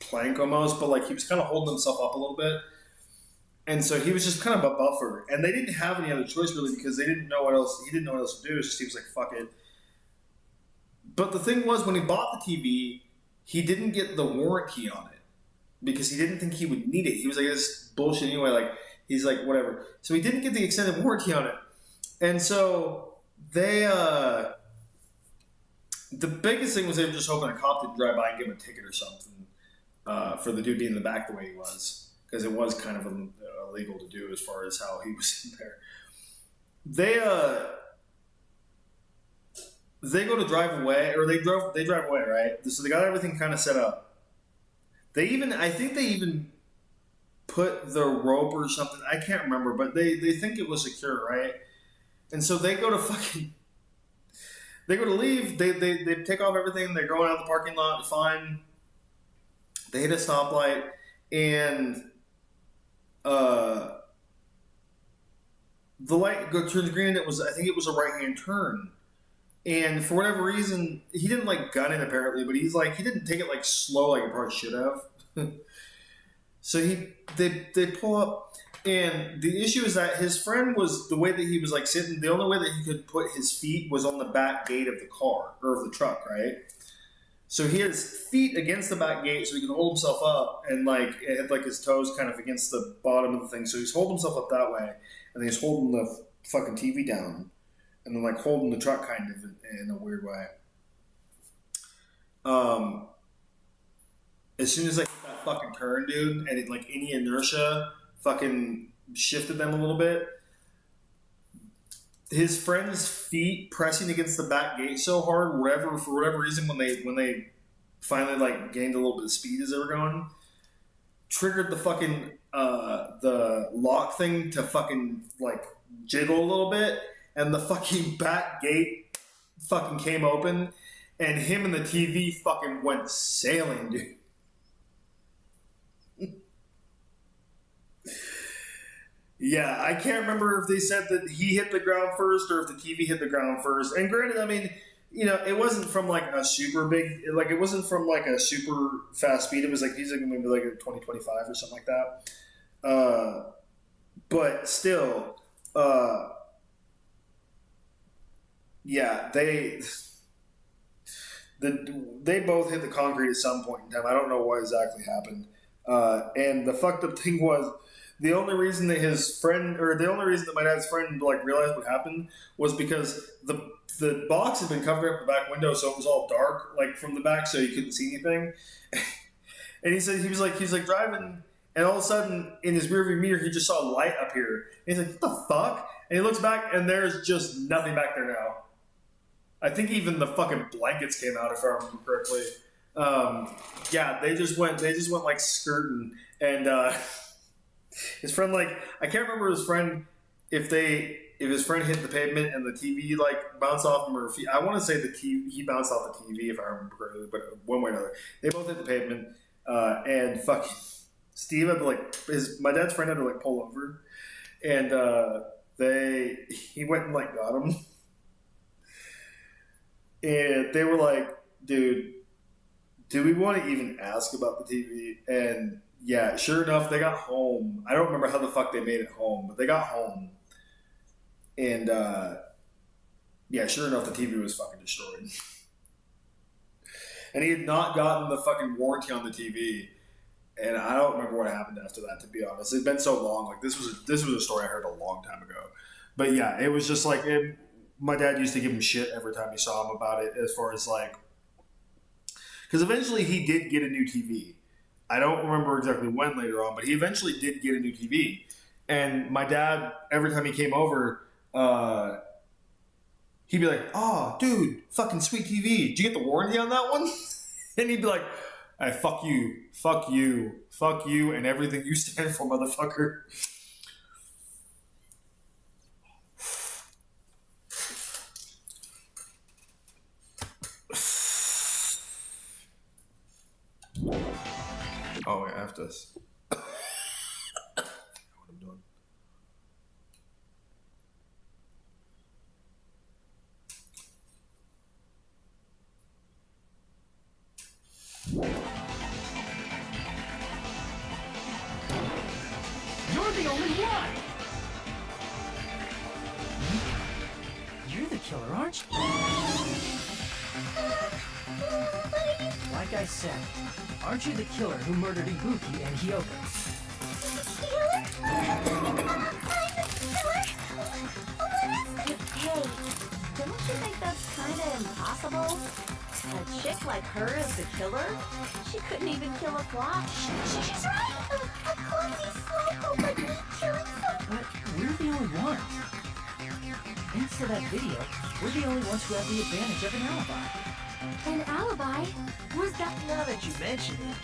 plank almost, but like he was kind of holding himself up a little bit. And so he was just kind of a buffer, and they didn't have any other choice really because they didn't know what else. He didn't know what else to do. It's just he was like, "Fuck it." But the thing was, when he bought the TV, he didn't get the warranty on it because he didn't think he would need it. He was like, "This bullshit anyway." Like, he's like, "Whatever." So he didn't get the extended warranty on it, and so they. The biggest thing was they were just hoping a cop didn't drive by and give him a ticket or something for the dude being in the back the way he was, because it was kind of illegal to do as far as how he was in there. They go to drive away, or they drive away, right? So they got everything kind of set up. I think they even put the rope or something. I can't remember, but they think it was secure, right? And so they go to leave. They take off everything. They're going out of the parking lot. Fine. They hit a stoplight, and the light turns green. I think it was a right-hand turn. And for whatever reason, he didn't like gun it apparently, but he didn't take it like slow like he probably should have. So they pull up, and the issue is that his friend was, the way that he was like sitting, the only way that he could put his feet was on the back gate of the car or of the truck, right? So he had his feet against the back gate so he could hold himself up, and like it had like his toes kind of against the bottom of the thing. So he's holding himself up that way, and then he's holding the fucking TV down, and then like holding the truck kind of in a weird way. As soon as I hit that fucking turn, dude, and it, like any inertia fucking shifted them a little bit, his friend's feet pressing against the back gate so hard, for whatever reason, when they finally like gained a little bit of speed as they were going, triggered the fucking the lock thing to fucking like jiggle a little bit, and the fucking back gate fucking came open, and him and the TV fucking went sailing, dude. Yeah, I can't remember if they said that he hit the ground first or if the TV hit the ground first. And granted, I mean, you know, it wasn't from like a super big, like it wasn't from like a super fast speed. It was like he's like maybe like a 2025 or something like that. But still, yeah, they both hit the concrete at some point in time. I don't know what exactly happened. And the fucked up thing was the only reason that his friend, or the only reason that my dad's friend like realized what happened was because the box had been covering up the back window, so it was all dark like from the back, so you couldn't see anything. And he said he was like driving, and all of a sudden in his rearview mirror he just saw a light appear. And he's like, "What the fuck?" And he looks back, and there's just nothing back there now. I think even the fucking blankets came out, if I remember correctly. Yeah, they just went like skirting, and his friend, like, I can't remember his friend if his friend hit the pavement and the TV like bounced off him, or if I want to say he bounced off the TV, if I remember correctly, but one way or another, they both hit the pavement, and fucking Steve had to like my dad's friend had to like pull over, and he went and like got him, and they were like, "Dude, do we want to even ask about the TV?" And yeah, sure enough, they got home. I don't remember how the fuck they made it home, but they got home. And, yeah, sure enough, the TV was fucking destroyed. And he had not gotten the fucking warranty on the TV. And I don't remember what happened after that, to be honest. It'd been so long. Like, this was a story I heard a long time ago. But yeah, it was just like, my dad used to give him shit every time he saw him about it, as far as like, because eventually he did get a new TV. I don't remember exactly when later on, but he eventually did get a new TV. And my dad, every time he came over, he'd be like, "Oh, dude, fucking sweet TV. Did you get the warranty on that one?" And he'd be like, "Hey, fuck you, and everything you stand for, motherfucker." Oh, wait, after this. What I'm doing. You're the only one! You're the killer, aren't you? Like I said, aren't you the killer who murdered Ibuki and Hyoko? Hey, don't you think that's kinda impossible? A chick like her is the killer? She couldn't even kill a fly. She's right! A clumsy slowpoke like me killing some... But we're the only ones. Thanks to that video, we're the only ones who have the advantage of an alibi. An alibi? Was that... Now that you mention it,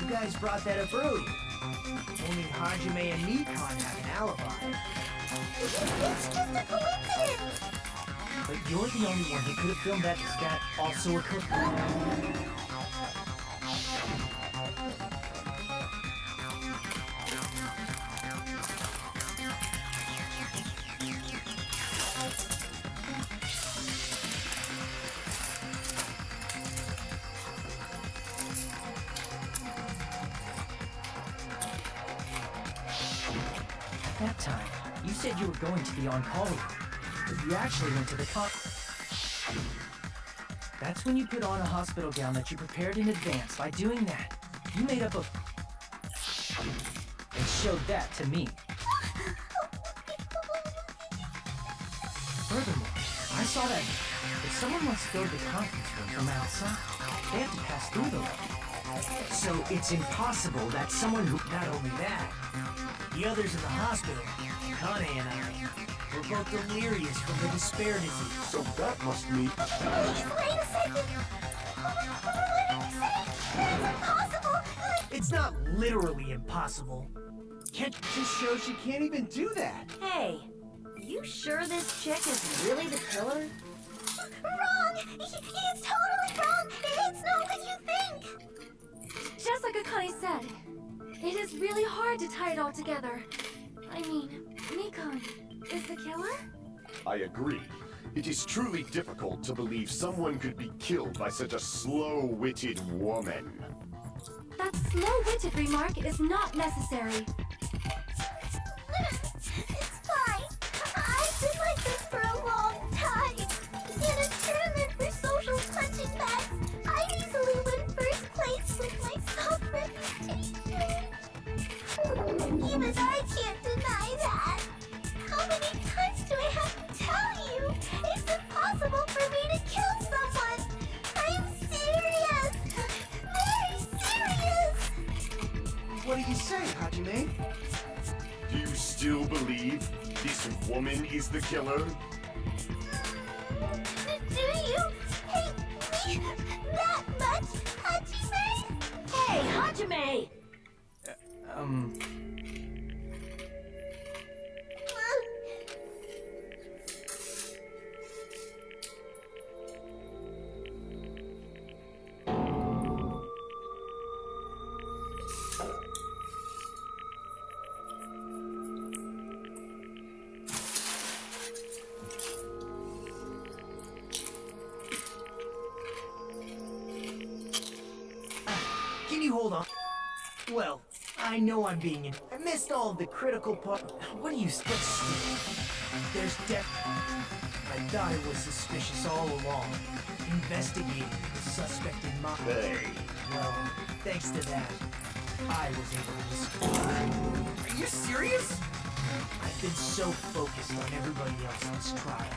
you guys brought that up earlier. Only Hajime and Nikon have an alibi. It's just a coincidence! But you're the only one who could have filmed that. Is that also a cook? That time, you said you were going to the on-call room, but you actually went to the That's when you put on a hospital gown that you prepared in advance. By doing that, you made up a... and showed that to me. Furthermore, I saw that if someone wants to go to the conference room from outside, they have to pass through the room. So it's impossible that someone who... Not only that, the others in the hospital, Kane and I, were both delirious from the despair disease. So that must mean... Wait a second! What did you say? That's impossible! It's not literally impossible. Can't just show she can't even do that. Hey, you sure this chick is really the killer? Wrong! It's totally wrong! It's not what you think! Just like Akane said, it is really hard to tie it all together. I mean, Nikon is the killer? I agree. It is truly difficult to believe someone could be killed by such a slow-witted woman. That slow-witted remark is not necessary. It's fine. I've been like this for a long time. In a tournament for social punching bags, I easily win first place with my self-reputation. Even I can't deny that. How many times do I have to tell you? It's impossible for me to kill someone. I'm serious. Very serious. What do you say, Hajime? Do you still believe this woman is the killer? Do you hate me that much, Hajime? Hey, Hajime! Can you hold on? Well, I know I'm being in. I missed all of the critical part. What do you still see? There's I thought it was suspicious all along. Investigating the suspect in my. Hey. Well, thanks to that, I was able to discover. Are you serious? I've been so focused on everybody else in this trial.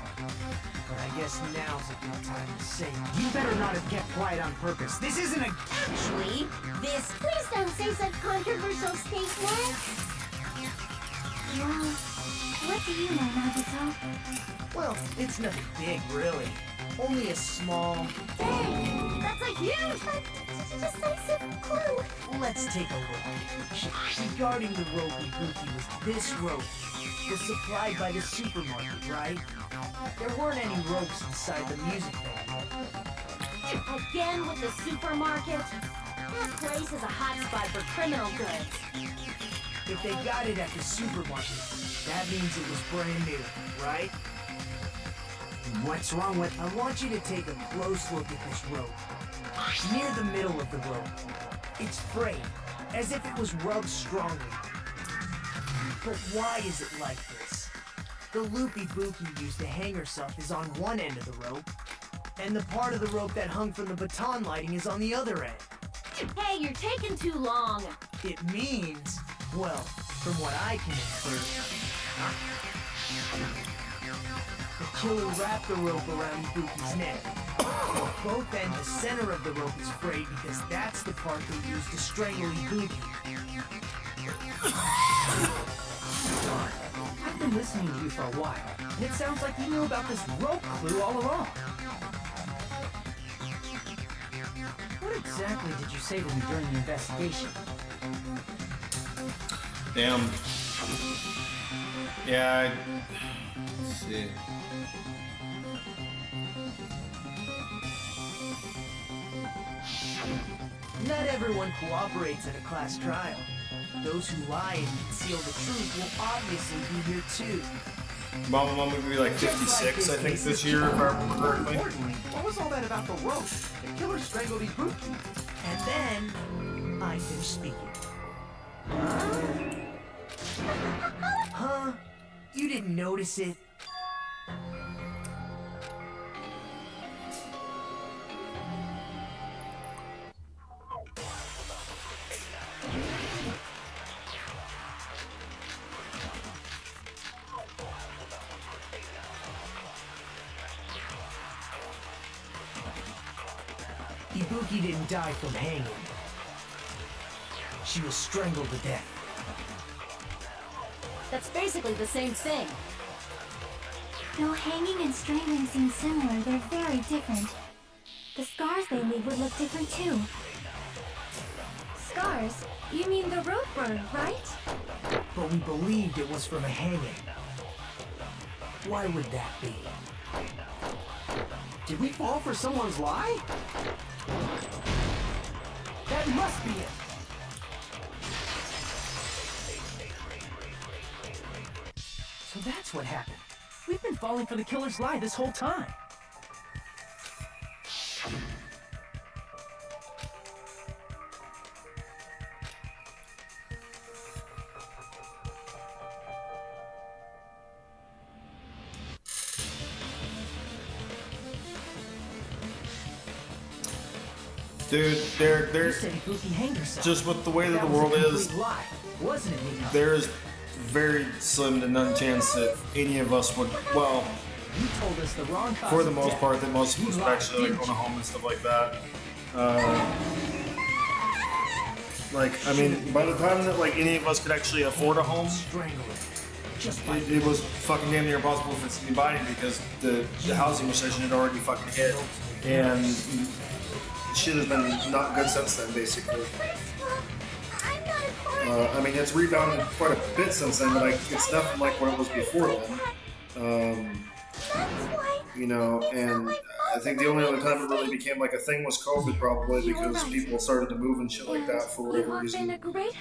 But I guess now's a good time to say You better not have kept quiet on purpose. This isn't a... Actually, this... Please don't say such controversial statements. Well, what do you know, Nagito? well, it's nothing big, really. Only a small... Dang, that's a huge, decisive clue. Let's take a look. Regarding the rope Ibuki was this rope. Was supplied by the supermarket, right? There weren't any ropes inside the music venue. Again with the supermarket? That place is a hotspot for criminal goods. If they got it at the supermarket, that means it was brand new, right? What's wrong with... I want you to take a close look at this rope. Near the middle of the rope. It's frayed, as if it was rubbed strongly. But why is it like this? The loop Ibuki used to hang herself is on one end of the rope, and the part of the rope that hung from the baton lighting is on the other end. Hey, you're taking too long. It means, well, from what I can infer, the killer wrapped the rope around Ibuki's neck. Both ends, the center of the rope is frayed because that's the part they used to strangle Ibuki. I've been listening to you for a while, and it sounds like you knew about this rope clue all along. What exactly did you say to me during the investigation? Damn. Yeah, let's see. Not everyone cooperates at a class trial. Those who lie and conceal the truth will obviously be here too. Mama would be like 56, I think, this year, if I remember correctly. Importantly, what was all that about the rope? The killer strangled Ibuki. And then, I finished speaking. Huh? You didn't notice it? Ibuki didn't die from hanging. She was strangled to death. That's basically the same thing. Though hanging and strangling seem similar, they're very different. The scars they leave would look different too. Scars? You mean the rope burn, right? But we believed it was from a hanging. Why would that be? Did we fall for someone's lie? That must be it. So that's what happened. We've been falling for the killer's lie this whole time. Dude, You they're said Ibuki hanged herself. just with the way that the was a world is. complete lie, wasn't it, Mika? There's very slim to none chance that any of us would. Well, You told us the wrong cause for the of most death. part, that most of You us would lied, actually like didn't own a you? home and stuff like that. Like, I mean, by the time that like any of us could actually afford a home, Strangle it. Just like it was fucking damn near impossible for us to be buying because the housing recession had already fucking hit, and shit has been not good since then, basically. I'm not important. I mean, it's rebounded quite a bit since then, but it's nothing like what it was before then. That's why. You know, and I think the only other time it really became like a thing was COVID, probably because people started to move and shit like that for whatever reason,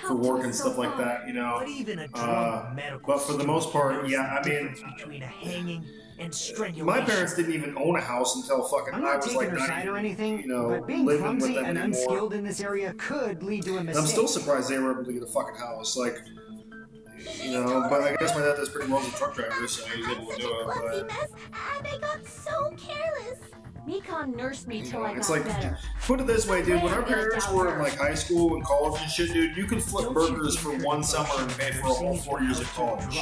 for work and stuff like that. You know, But even a drunk medical but for the most part, student yeah, knows I the mean, difference between a hanging and strangulation. my parents didn't even own a house until fucking I'm I not was taking like her not side even, or anything, you know, but being living with clumsy them and anymore. unskilled in this area could lead to a And mistake. I'm still surprised they were able to get a fucking house, like, you know. But I guess my dad does pretty well as a truck driver, so he's able to do it. But Clumsiness, and they got so careless. Mekon nursed me till I it's got like, better. put it this way, dude. When our parents were in like high school and college and shit, dude, you could flip Don't you burgers think for you're one gonna summer and pay for a whole 4 years of college.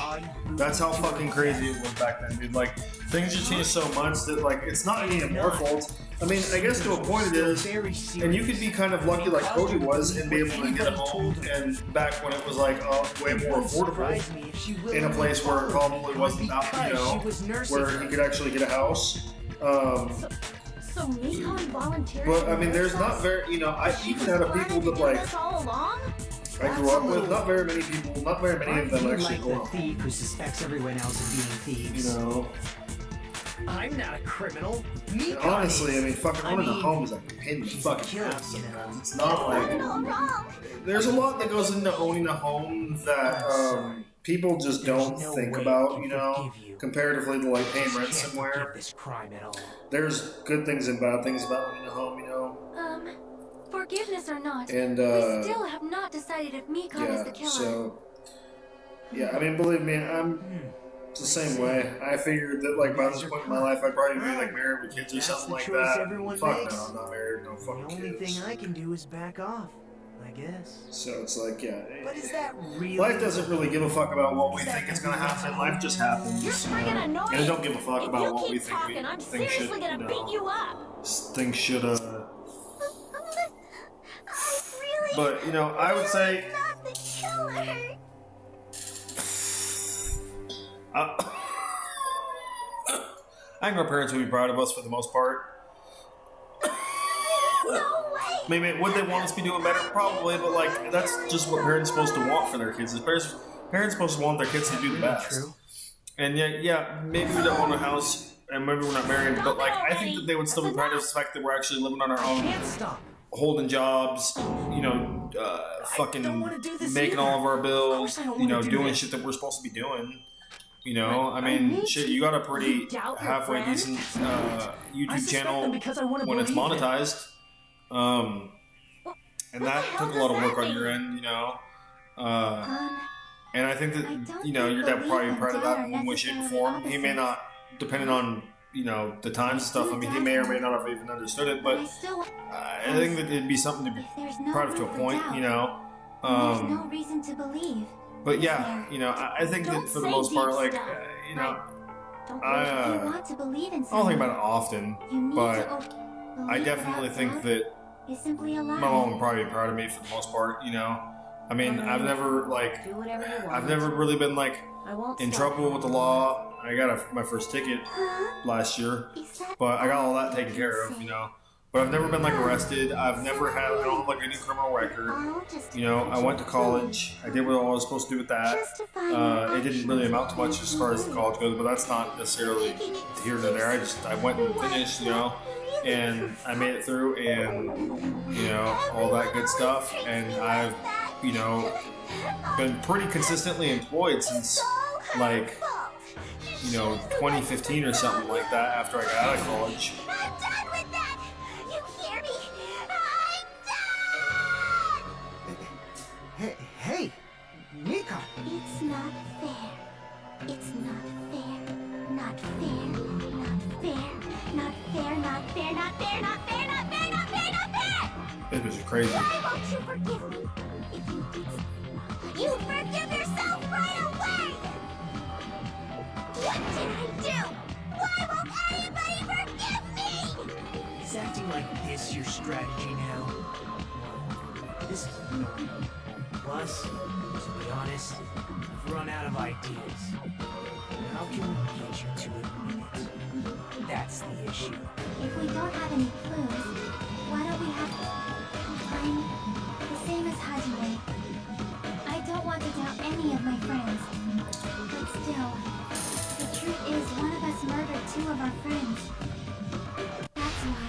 That's how fucking crazy it was back then, dude. Like, things just changed so much that like it's not any of our fault. I mean, I guess to a point it is, and you could be kind of lucky like Cody was and be able to get a home and back when it was like way more affordable in a place where it probably wasn't that, you know, where he could actually get a house. So Mekon volunteered. But I mean, there's not very, you know, I even out of people that like This all along? I grew up with, not very many people, not very many of them Aren't you actually like go the on. thief who suspects everyone else of being You thieves. know, I'm not a criminal. Mika honestly, I is. mean, fucking I owning a mean, home is like a pain in the she's fucking a killer, ass you know. sometimes. It's not like All wrong. there's a lot that goes into owning a home that people just don't no think way about, I you can know, forgive you. comparatively to like paying rent Can't somewhere. forgive this crime at all. There's good things and bad things about owning a home, you know, Forgiveness or not, and we still have not decided if Mekon is the yeah, killer. so yeah, I mean, believe me, I'm the same way. I figured that like by this point in my life, I'd probably be like married with kids or That's something the like choice that. everyone Fuck makes. no, I'm not married, no The fucking only kids. thing I can do is back off, I guess. So it's like, yeah. But is that really? Life doesn't really give a fuck about what we think is gonna happen. Life just happens. You're friggin' annoying. And it don't give a fuck If about you what keep we think. talking, I'm Think should, seriously gonna you beat know, you up. think should. I really. But you know, I would say. Not the killer. I think our parents would be proud of us for the most part. No way. Maybe would they want us to be doing better? Probably, but like that's just what parents are supposed to want for their kids. Parents are supposed to want their kids to do the best. True. And yeah, maybe we don't own a house, and maybe we're not married, but like I think that they would still be proud of the fact that we're actually living on our I own, can't stop. holding jobs, you know, fucking don't wanna do this making either. all of our Of bills, course I don't you wanna know, do doing this. shit that we're supposed to be doing. You know, I mean, need shit, to. you got a pretty You doubt your halfway friend? decent I YouTube suspect channel them because I want to when it's believe them. monetized. And that took a lot of work on your end, you know. And I think that, you know, your dad would probably be proud of that in one way, shape, or form. He may not, depending on, you know, the times and stuff, I mean, he may or may not have even understood it, but I still. I think that it'd be something to be There's no proud of to a room for point, doubt. you know. There's no reason to believe. But yeah, you know, I think that Don't for the say most part, deep like, stuff. you know, Don't I, if you want to believe in I don't something. think about it often, You need but to I believe definitely without think doubt that is simply a lie. my mom would probably be proud of me for the most part, you know. I mean, I've never, like, Do whatever you want. I've never really been, like, I won't in stop trouble you. with the law. I got my first ticket last year, but I got all that taken care of, you know. But I've never been like arrested. I don't have like any criminal record. You know, I went to college. I did what I was supposed to do with that. It didn't really amount to much as far as the college goes, but that's not necessarily here to there. I went and finished, you know, and I made it through, and you know, all that good stuff. And I've, you know, been pretty consistently employed since like 2015 or something like that after I got out of college. I'm done with that! You hear me? I'm done! Hey, Mika. It's not fair. It's not fair. Not fair. Not fair. Not fair. Not fair. Not fair. Not fair. Not fair. Not fair. Not fair. These bitches are crazy. Why won't you forgive me? If you did, you forgive yourself right away. What did I do? Why won't anybody forgive me? Is acting like this your strategy now? This is annoying. Plus, to be honest, I've run out of ideas. How can we get you to admit it? That's the issue. If we don't have any clues, why don't we have... I'm the same as Hajime. I don't want to doubt any of my friends. But still, the truth is one of us murdered two of our friends. That's why.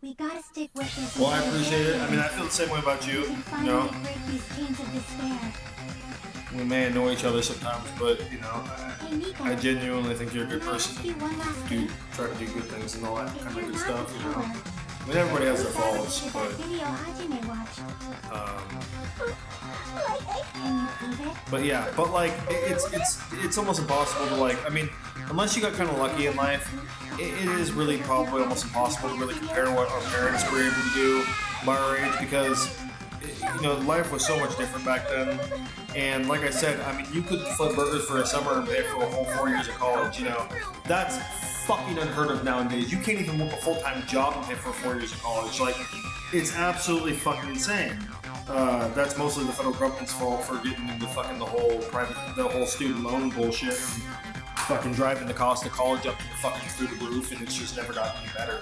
We gotta stick with this. Well, I appreciate it. I mean, I feel the same way about you. We can You finally know, break these chains of despair. we may annoy each other sometimes, but Hey, Mika. I genuinely think you're a good Can I ask person. you one last Do thing? try to do good things and all that If kind of you're good not stuff. the You know, killer, I mean, everybody has their who faults, fabricated but that video Hajime watched? Can you prove it? But yeah, but like it's almost impossible to like. I mean, unless you got kind of lucky in life, it is really probably almost impossible to really compare what our parents were able to do by our age because life was so much different back then. And like I said, I mean, you could flip burgers for a summer and pay for a whole 4 years of college. That's fucking unheard of nowadays. You can't even work a full-time job and pay for 4 years of college. Like, it's absolutely fucking insane. That's mostly the federal government's fault for getting into fucking the whole student loan bullshit and fucking driving the cost of college up to the fucking through the roof, and it's just never gotten any better.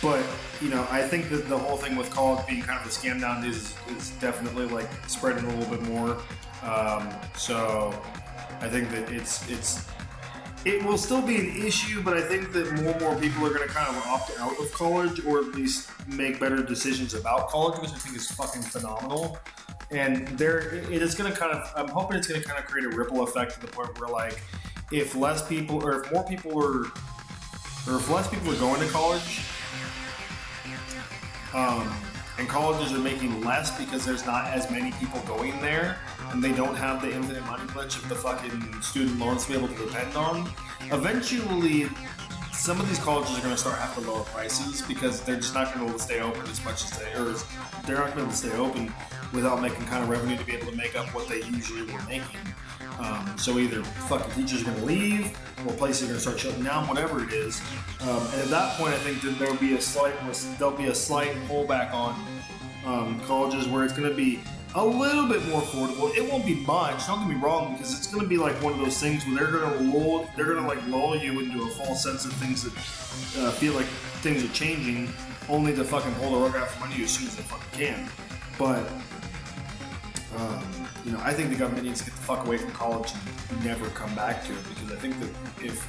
But I think that the whole thing with college being kind of a scam nowadays is definitely like spreading a little bit more. So I think that it will still be an issue, but I think that more and more people are going to kind of opt out of college, or at least make better decisions about college, which I think is fucking phenomenal. And it is going to kind of, I'm hoping it's going to kind of create a ripple effect to the point where, like, if less people, or if more people are, or if less people are going to college, and colleges are making less because there's not as many people going there, and they don't have the infinite money glitch of the fucking student loans to be able to depend on, eventually some of these colleges are going to start having to lower prices because they're just not going to be able to stay open as much as they're not going to be able to stay open without making kind of revenue to be able to make up what they usually were making. So either fucking teachers are going to leave, or places are going to start shutting down, whatever it is. And at that point, I think that there'll be a slight pullback on colleges where it's going to be a little bit more affordable. It won't be much. Don't get me wrong, because it's going to be like one of those things where they're going to lull you into a false sense of things that feel like things are changing, only to fucking pull the rug out from under you as soon as they fucking can. But I think the government needs to get the fuck away from college and never come back to it, because I think that if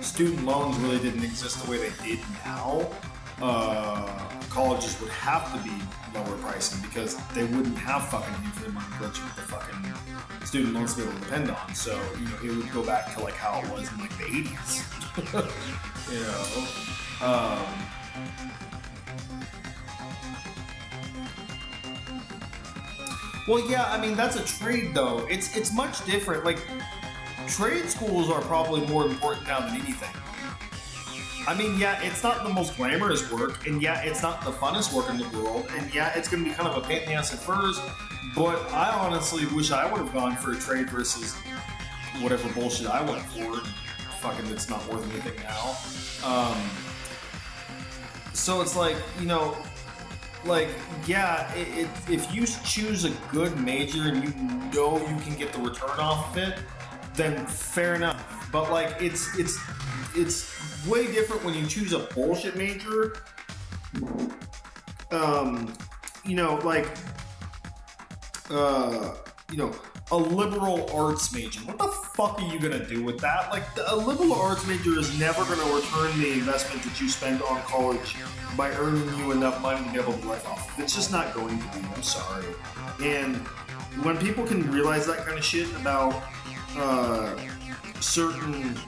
student loans really didn't exist the way they did now, colleges would have to be lower pricing because they wouldn't have fucking infinite money glitch with the fucking student loans to be able to depend on. So, it would go back to like how it was in like the 80s. Well, yeah, I mean, that's a trade, though. It's much different. Like, trade schools are probably more important now than anything. I mean, yeah, it's not the most glamorous work, and yeah, it's not the funnest work in the world, and yeah, it's going to be kind of a pain in the ass at first, but I honestly wish I would have gone for a trade versus whatever bullshit I went for. Fucking, it's not worth anything now. So it's like, if you choose a good major and you can get the return off of it, then fair enough. But like, it's way different when you choose a bullshit major. A liberal arts major. What the fuck are you gonna do with that? Like, a liberal arts major is never gonna return the investment that you spend on college by earning you enough money to be able to live off. It's just not going to be. I'm sorry. And when people can realize that kind of shit about certain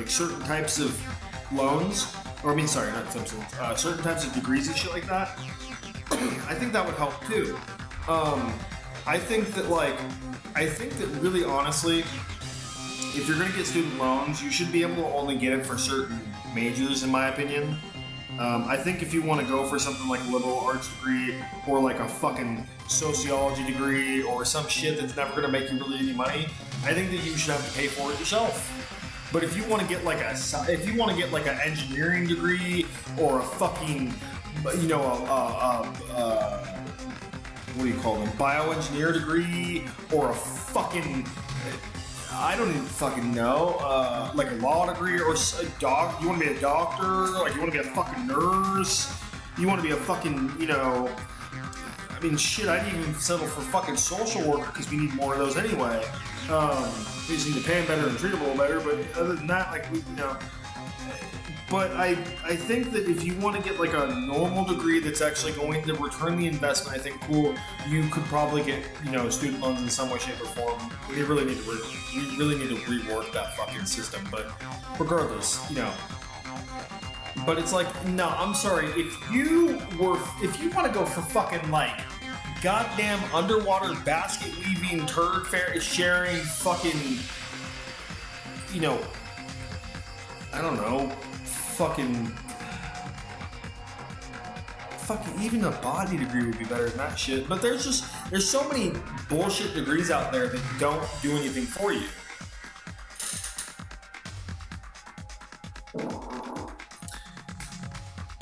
certain types of loans, or I mean, sorry, not types of certain types of degrees and shit like that. I think that would help too. I think that really honestly, if you're gonna get student loans, you should be able to only get it for certain majors, in my opinion. I think if you want to go for something like a liberal arts degree or like a fucking sociology degree or some shit that's never gonna make you really any money, I think that you should have to pay for it yourself. But if you want to get like an engineering degree or a fucking, you know, what do you call them, bioengineer degree or a fucking, I don't even fucking know, like a law degree or a you want to be a doctor, like you want to be a fucking nurse, you want to be a fucking, you know, I mean, shit, I'd even settle for fucking social worker because we need more of those anyway. We just need to pay them better and treat them a little better, but other than that, like, you know. But I think that if you want to get like a normal degree that's actually going to return the investment, I think cool, you could probably get, you know, student loans in some way, shape, or form. We really need to rework that fucking system. But regardless, you know. But it's like, no, I'm sorry. If you want to go for fucking like goddamn underwater basket weaving, turd sharing, fucking, you know, I don't know, fucking even a body degree would be better than that shit. But there's so many bullshit degrees out there that don't do anything for you.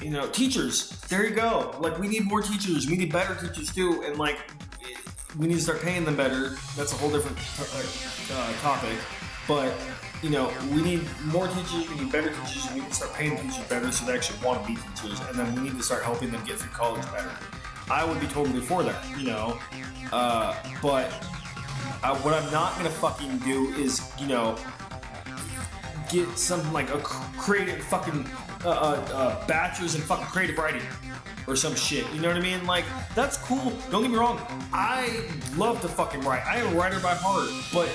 You know, teachers, there you go. Like, we need more teachers. We need better teachers too. And like, we need to start paying them better. That's a whole different topic. But, you know, we need more teachers, we need better teachers, we need to start paying teachers better so they actually want to be teachers, and then we need to start helping them get through college better. I would be totally for that, you know, but what I'm not going to fucking do is, you know, get something like a creative fucking bachelor's in fucking creative writing or some shit, you know what I mean? Like, that's cool, don't get me wrong, I love to fucking write, I am a writer by heart, but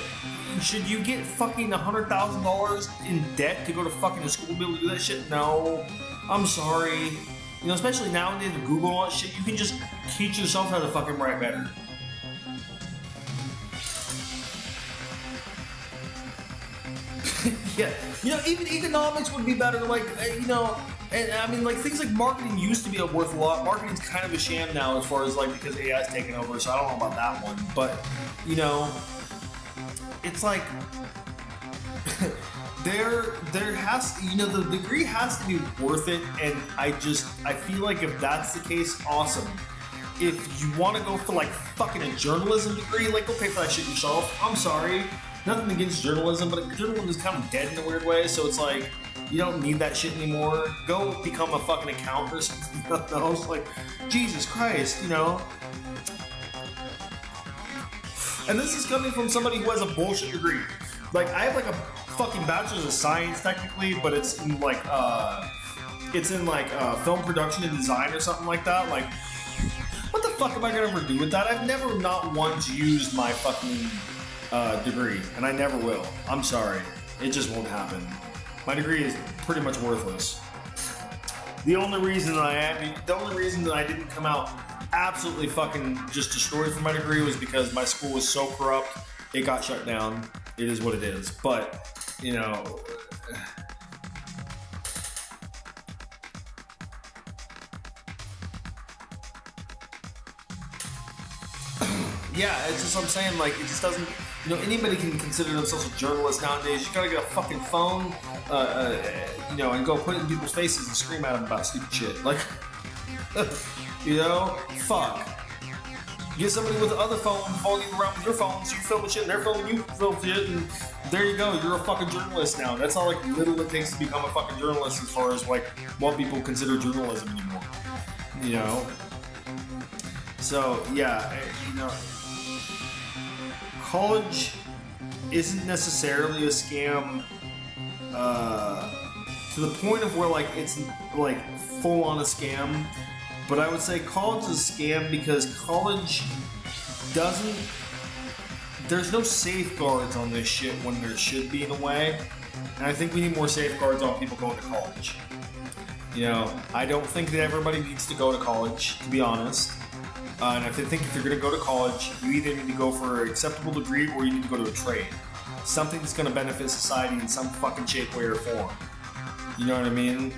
should you get fucking $100,000 in debt to go to fucking school to be able to do that shit? No, I'm sorry. You know, especially nowadays with Google and all that shit, you can just teach yourself how to fucking write better. Yeah, you know, even economics would be better, like, you know, and I mean, like, things like marketing used to be worth a lot. Marketing's kind of a sham now as far as, like, because AI's taken over, so I don't know about that one. But, you know, it's like, there has to, you know, the degree has to be worth it, and I feel like if that's the case, awesome. If you want to go for, like, fucking a journalism degree, like, go pay for that shit yourself. I'm sorry. Nothing against journalism, but journalism is kind of dead in a weird way, so it's like, you don't need that shit anymore. Go become a fucking accountant or something else. Like, Jesus Christ, you know? And this is coming from somebody who has a bullshit degree. Like, I have like a fucking bachelor's of science technically, but it's in like film production and design or something like that. Like, what the fuck am I gonna ever do with that? I've never not once used my fucking degree, and I never will. I'm sorry, it just won't happen. My degree is pretty much worthless. The only reason that I didn't come out absolutely fucking just destroyed for my degree was because my school was so corrupt, it got shut down. It is what it is. But, you know, yeah, it's just what I'm saying, like, it just doesn't, you know, anybody can consider themselves a journalist nowadays. You gotta get a fucking phone, you know, and go put it in people's faces and scream at them about stupid shit. Like, you know, fuck. Get somebody with the other phone following you around with your phone, so you film shit, and they're filming you film shit, and there you go, you're a fucking journalist now. That's not like little it takes to become a fucking journalist as far as like what people consider journalism anymore. You know? So, yeah, you know, college isn't necessarily a scam to the point of where like it's like full on a scam, but I would say college is a scam because college doesn't there's no safeguards on this shit when there should be in a way. And I think we need more safeguards on people going to college. You know, I don't think that everybody needs to go to college, to be honest. And I think if you're going to go to college, you either need to go for an acceptable degree or you need to go to a trade. Something that's going to benefit society in some fucking shape, way, or form. You know what I mean?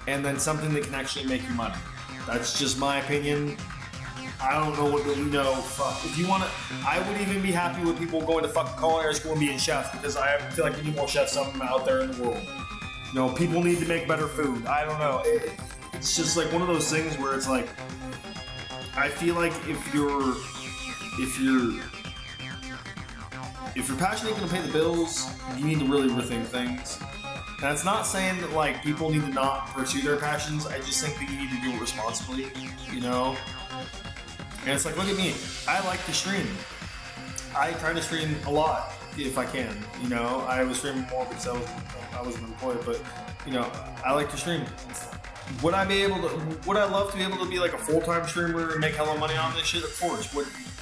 And then something that can actually make you money. That's just my opinion. I don't know what you know. Fuck. If you want to, I would even be happy with people going to fucking culinary school and being chefs because I feel like we need more chefs out there in the world. You know, people need to make better food. I don't know. It's just like one of those things where it's like, I feel like if you're passionate and gonna pay the bills, you need to really rethink things. And that's not saying that like people need to not pursue their passions. I just think that you need to do it responsibly, you know? And it's like, look at me. I like to stream. I try to stream a lot if I can, you know? I was streaming more because I was unemployed, but you know, I like to stream. Would I love to be able to be like a full-time streamer and make hella money on this shit? Of course.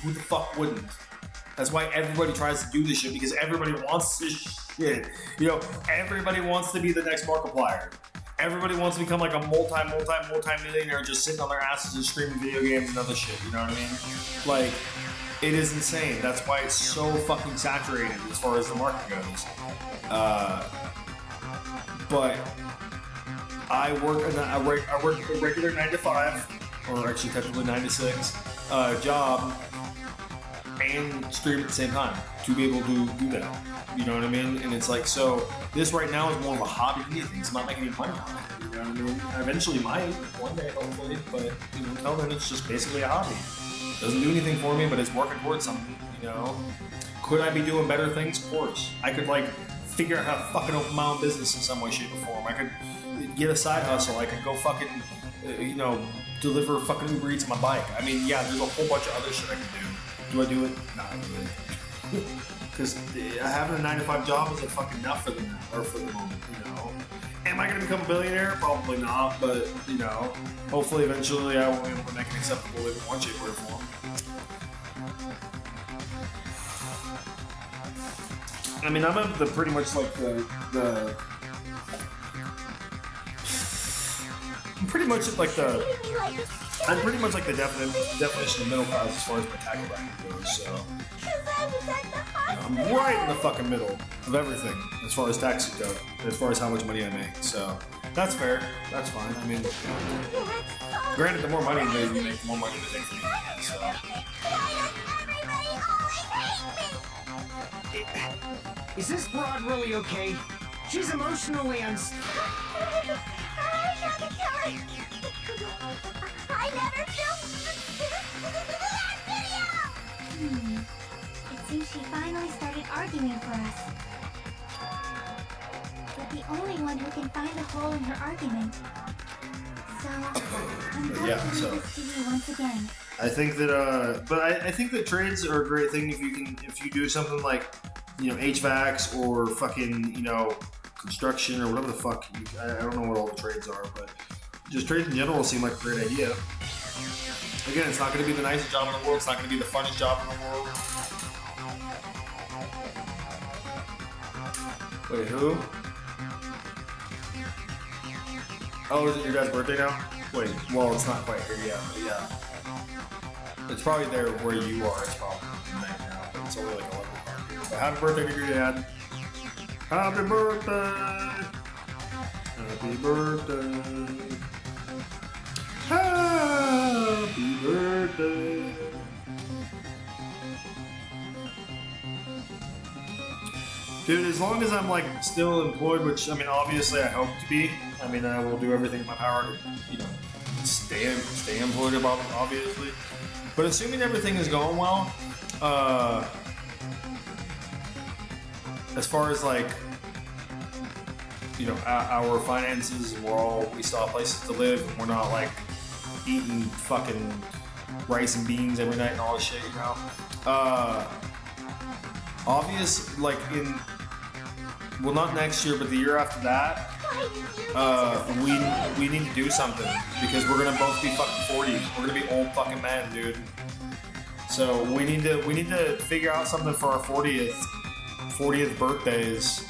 Who the fuck wouldn't? That's why everybody tries to do this shit, because everybody wants this shit. You know, everybody wants to be the next Markiplier. Everybody wants to become like a multi-millionaire just sitting on their asses and streaming video games and other shit, you know what I mean? Like, it is insane. That's why it's so fucking saturated as far as the market goes. But I work a regular 9 to 5, or actually technically 9 to 6 job, and stream at the same time to be able to do that. You know what I mean? And it's like, so this right now is more of a hobby to me. It's not making any money on it. You know what I mean? I eventually might, one day hopefully, but you know, until then it's just basically a hobby. Doesn't do anything for me, but it's working towards something, you know? Could I be doing better things? Of course. I could like figure out how to fucking open my own business in some way, shape, or form. I could get a side hustle. I could go fucking, you know, deliver fucking Uber Eats on my bike. I mean, yeah, there's a whole bunch of other shit I could do. Do I do it? Not really. Because having a 9 to 5 job isn't fucking enough for the moment, you know. Am I going to become a billionaire? Probably not, but, you know, hopefully eventually I will be able to make an acceptable living in one shape or form. I mean, I'm at the pretty much like the I'm pretty much like the definition of middle class as far as my tax bracket goes, so I'm right in the fucking middle of everything as far as taxes go, as far as how much money I make, so that's fair, that's fine. I mean, granted, the more money you make, the more money they take from you, so. Is this broad really okay? She's emotionally unstable. I never filmed that video! It seems she finally started arguing for us. But the only one who can find a hole in her argument. So, I'm going to read this to you once again. I think that, but I think that trades are a great thing if you do something like, you know, HVACs or fucking, you know, construction or whatever the fuck. I don't know what all the trades are, but just trades in general seem like a great idea. Again, it's not going to be the nicest job in the world. It's not going to be the funnest job in the world. Wait, who? Oh, is it your guys' birthday now? Wait, well, it's not quite here yet, but yeah. It's probably there where you are. It's probably midnight now, but it's only like 11 o'clock here. But happy birthday to your dad. Happy birthday! Happy birthday! Happy birthday! Dude, as long as I'm like still employed, which I mean, obviously I hope to be. I mean, I will do everything in my power to, you know, stay employed, obviously. But assuming everything is going well, as far as like, you know, our finances, we still have places to live, and we're not like eating fucking rice and beans every night and all this shit, you know. Obvious, like well, not next year, but the year after that, we need to do something because we're gonna both be fucking 40. We're gonna be old fucking men, dude. So we need to figure out something for our 40th birthdays.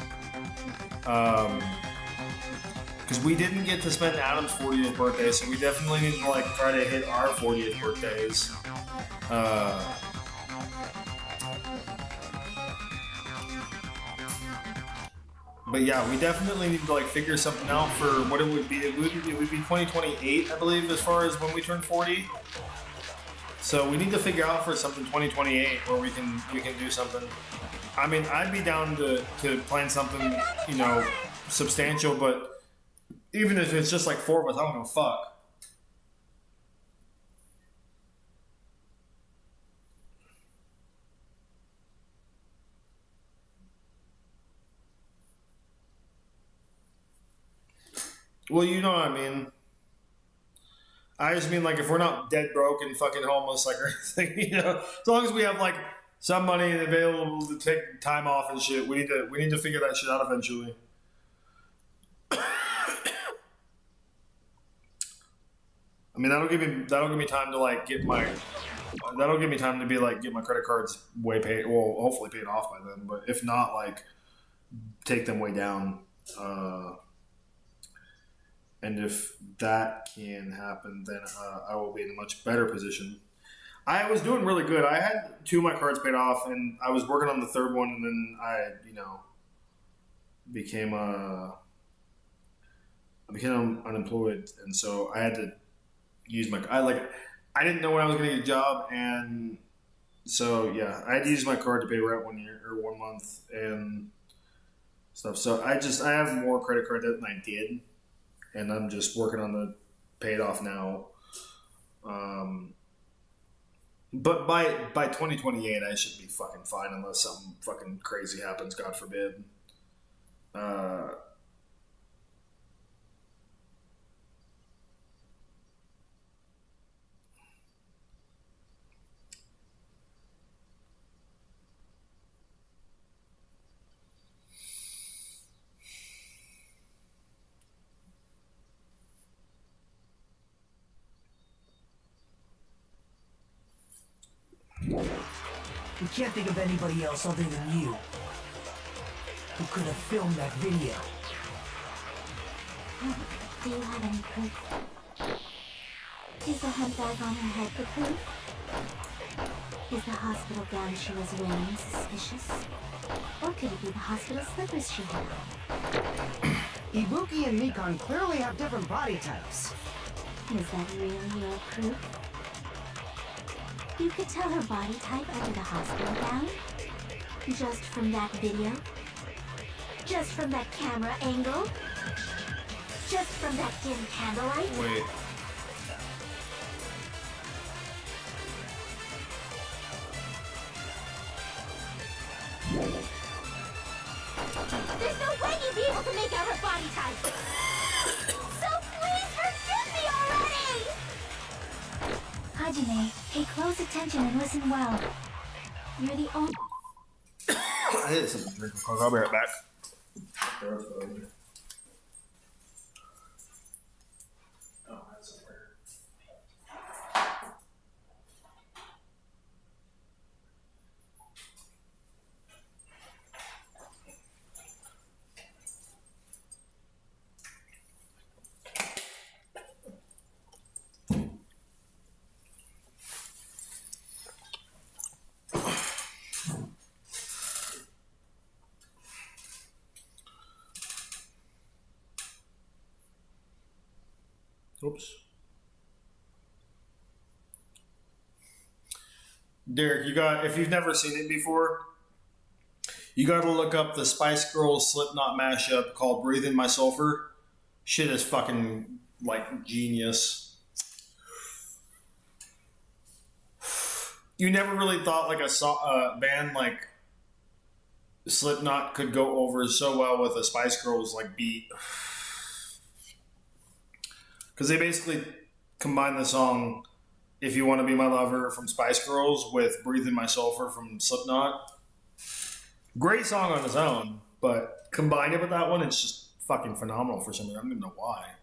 Because we didn't get to spend Adam's 40th birthday, so we definitely need to like try to hit our 40th birthdays. But yeah, we definitely need to like figure something out for what it would be. It would be 2028, I believe, as far as when we turn 40. So we need to figure out for something 2028 where we can do something. I mean, I'd be down to plan something, you know, substantial, but even if it's just like 4 of us, I don't give a fuck. Well, you know what I mean. I just mean like if we're not dead broke and fucking homeless like or anything, you know, as long as we have like some money available to take time off and shit, we need to figure that shit out eventually. I mean that'll give me time to like get my credit cards way paid, well hopefully paid off by then, but if not, like take them way down. And if that can happen, then I will be in a much better position. I was doing really good. I had 2 of my cards paid off, and I was working on the 3rd one, and then I, you know, became unemployed, and so I had to use my. I didn't know when I was going to get a job, and so yeah, I had to use my card to pay rent 1 year or 1 month and stuff. So I have more credit card debt than I did. And I'm just working on the paid off now. But by 2028, I should be fucking fine unless something fucking crazy happens, God forbid. We can't think of anybody else other than you who could have filmed that video. Do you have any proof? Is the handbag on her head the proof? Is the hospital gown she was wearing suspicious? Or could it be the hospital slippers she had on? Ibuki and Nikon clearly have different body types. Is that really your proof? You could tell her body type under the hospital gown? Just from that video? Just from that camera angle? Just from that dim candlelight? Wait. There's no way you'd be able to make out her body type! So please forgive me already! Hajime, pay close attention and listen well. You're the only... I hit something to drink real quick. I'll be right back. Oh, that's somewhere. Oops. Derek, if you've never seen it before, you got to look up the Spice Girls Slipknot mashup called "Breathe In My Sulfur." Shit is fucking like genius. You never really thought like a band like Slipknot could go over so well with a Spice Girls like beat. Because they basically combine the song "If You Want to Be My Lover" from Spice Girls with "Breathe In My Sulfur" from Slipknot. Great song on its own, but combine it with that one, it's just fucking phenomenal for some reason. I don't even know why.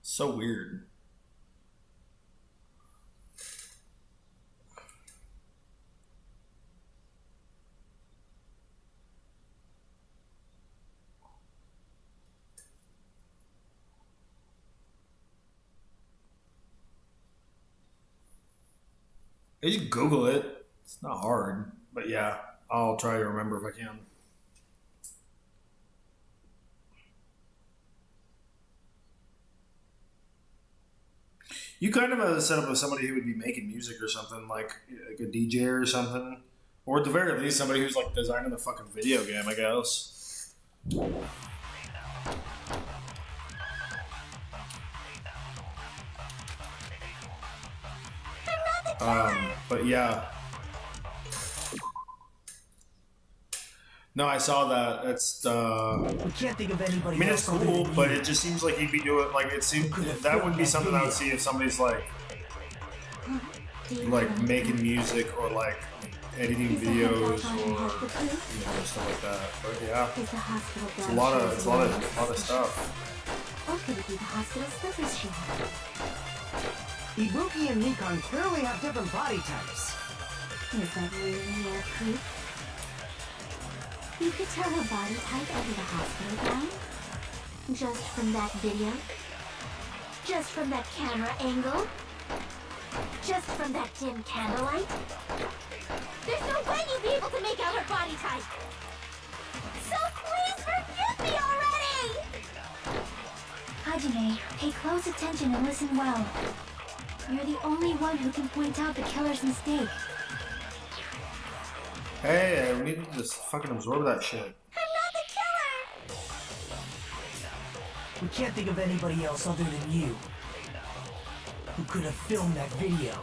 So weird. You just Google it. It's not hard. But yeah, I'll try to remember if I can. You kind of have a setup of somebody who would be making music or something, like a DJ or something. Or at the very least, somebody who's like designing the fucking video game, I guess. But yeah. No, I saw that. It's We can't think of anybody I mean, else it's other cool, than but you. it just seems like he'd be doing like it seems that would be something I would see if somebody's like making music or like editing videos or stuff like that. But yeah, it's a lot of stuff. Or could it be the hospital slippers she had? Ibuki and Nikon clearly have different body types. Is that really your proof? You could tell her body type under the hospital gown? Just from that video? Just from that camera angle? Just from that dim candlelight? There's no way you'd be able to make out her body type. So please forgive me already! Hajime, pay close attention and listen well. You're the only one who can point out the killer's mistake. Hey, we need to just fucking absorb that shit. I'm not the killer! We can't think of anybody else other than you who could have filmed that video.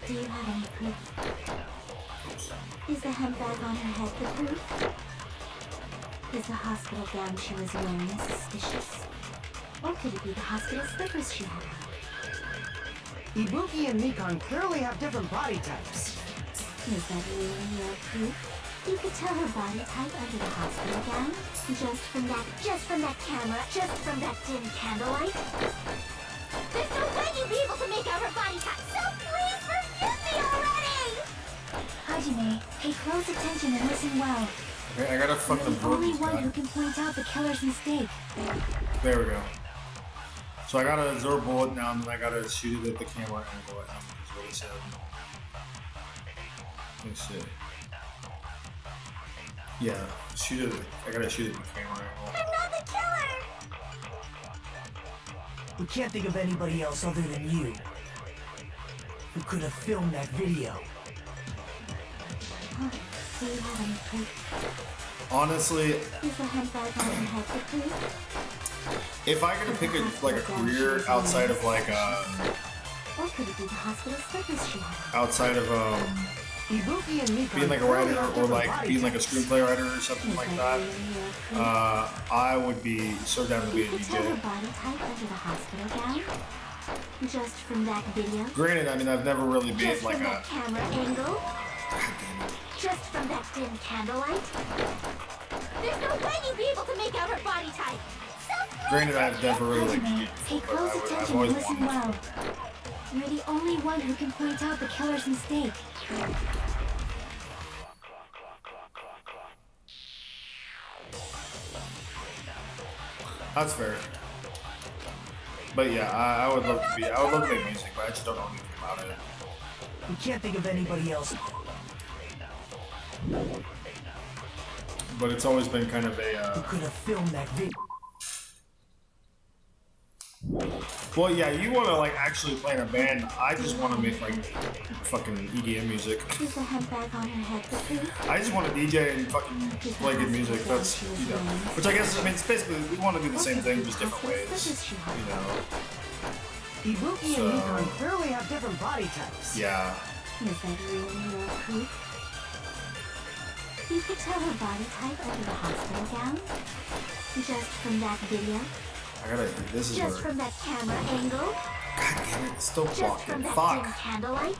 Do you have any proof? Is the handbag on her head the proof? Is the hospital gown she was wearing suspicious? Or could it be the hospital slippers she had on? Ibuki and Nikon clearly have different body types. Is that really your proof? You could tell her body type under the hospital gown? Just from that camera, just from that dim candlelight? There's no way you'd be able to make out her body type, so please forgive me already! Hajime, pay close attention and listen well. Okay, I gotta fucking You're the absorb only this one guy. who can point out the killer's mistake. There we go. So I gotta absorb bullet now, and then I gotta shoot it at the camera angle. I think is what it said. Let me see. Yeah, shoot it. I gotta shoot it at the camera angle. I'm not the killer! We can't think of anybody else other than you who could have filmed that video. Do you have any proof? Honestly, Is the handbag on her head the proof? if I could pick a career outside of like Or could it be the hospital slippers she had? outside of Ibuki and Nikon being like a clearly writer have or different like body being like a types. screenplay writer or something like that, I would be so down to be a You could tell her DJ. body type under the hospital gown? Just from that video? Granted, I mean I've never really been Just like from a. that camera angle? God damn it. Just from that dim candlelight? There's no way you'd be able to make out her body type. So please Granted, I've never really like Hajime, DJed pay before, close but I've attention always and listen wanted. well. You're the only one who can point out the killer's mistake. That's fair. But yeah, I would love to be. I would love to make music, but I just don't know anything about it. We can't think of anybody else. But it's always been kind of Who a. could have filmed that video? Well, yeah, you want to like actually play in a band. I just want to make like fucking EDM music. Is the handbag on her head the proof? I just want to DJ and fucking play good music. That's which I guess I mean it's basically we want to do the same thing, just different ways. You know. Ibuki So- and Nikon clearly have different body types. Yeah. Is that really your proof? You could tell her body type under the hospital gown? Just from that video? I gotta. This is Just where. from that camera angle? God damn it! It's still Just blocking. from that dim Fuck. candlelight?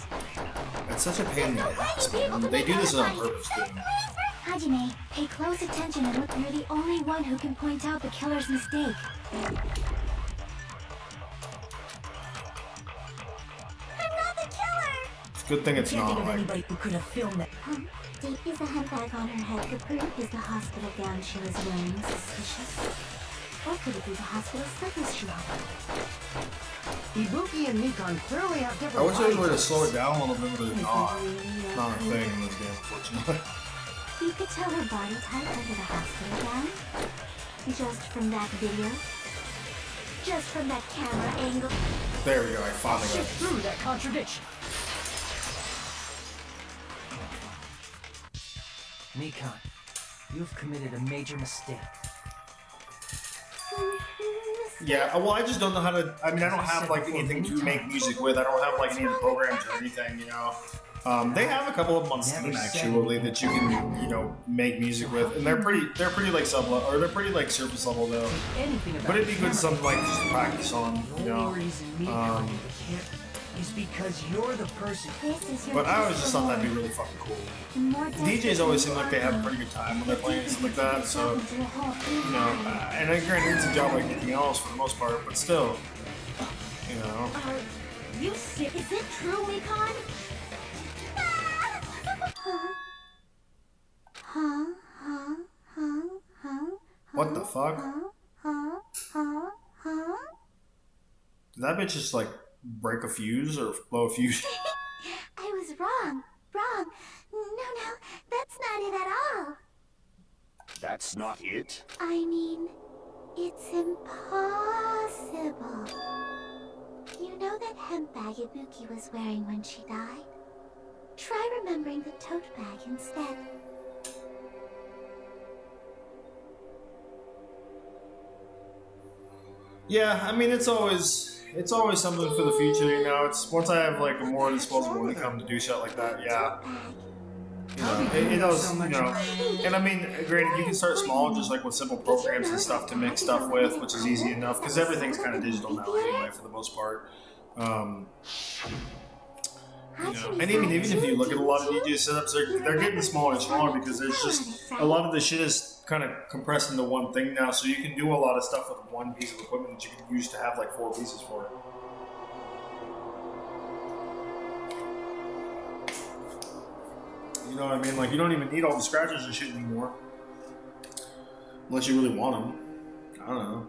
It's such a pain in the ass, man. They do this on purpose, too. Hajime, pay close attention and look. You're the only one who can point out the killer's mistake. I'm not the killer! It's a good thing it's Can't think not of like. anybody who could have filmed that. Is the handbag on her head the proof? Is the hospital gown she was wearing suspicious? Or could it be the hospital slippers she had? Ibuki and Mikan clearly have different I wish there was a way to body slow it types. down a little bit, but it's not. Not a thing in this game, unfortunately. You could tell her body type under the hospital gown. Just from that video. Just from that camera angle. There we go, I finally got Shift it. through that contradiction. Mikan, you've committed a major mistake. Yeah, well, I just don't know how to. I mean, I don't have like anything to make music with. I don't have like any of the programs or anything, you know. They have a couple of them on Steam actually that you can, you know, make music with, and they're pretty like sub level, or they're pretty like surface level though. Anything about But it'd be camera good something like just to practice on, you The know. only reason Mikan can't is because you're the person. This is your But I always just thought that'd be really fucking cool. more DJs always seem like they have a pretty good time when they're playing and stuff like that, so, you know, and I granted it's a job like anything else for the most part, but still, you know. Are you sick? Is it true, Mikan? What the fuck? Did that bitch just like break a fuse or blow a fuse? I was wrong. Wrong. No, that's not it at all. That's not it? I mean, it's impossible. You know that hemp bag Ibuki was wearing when she died? Try remembering the tote bag instead. Yeah, I mean it's always something for the future, you know. It's once I have like a more disposable income to do shit like that, yeah. You know, it does, you know. And I mean, granted, you can start small, just like with simple programs and stuff to make stuff with, which is easy enough because everything's kind of digital now anyway, for the most part. You know, and even if you look at a lot of DJ setups, they're getting smaller and smaller because there's just a lot of the shit is kind of compressed into one thing now, so you can do a lot of stuff with one piece of equipment that you can use to have like 4 pieces for it. You know what I mean? Like, you don't even need all the scratchers and shit anymore. Unless you really want them. I don't know.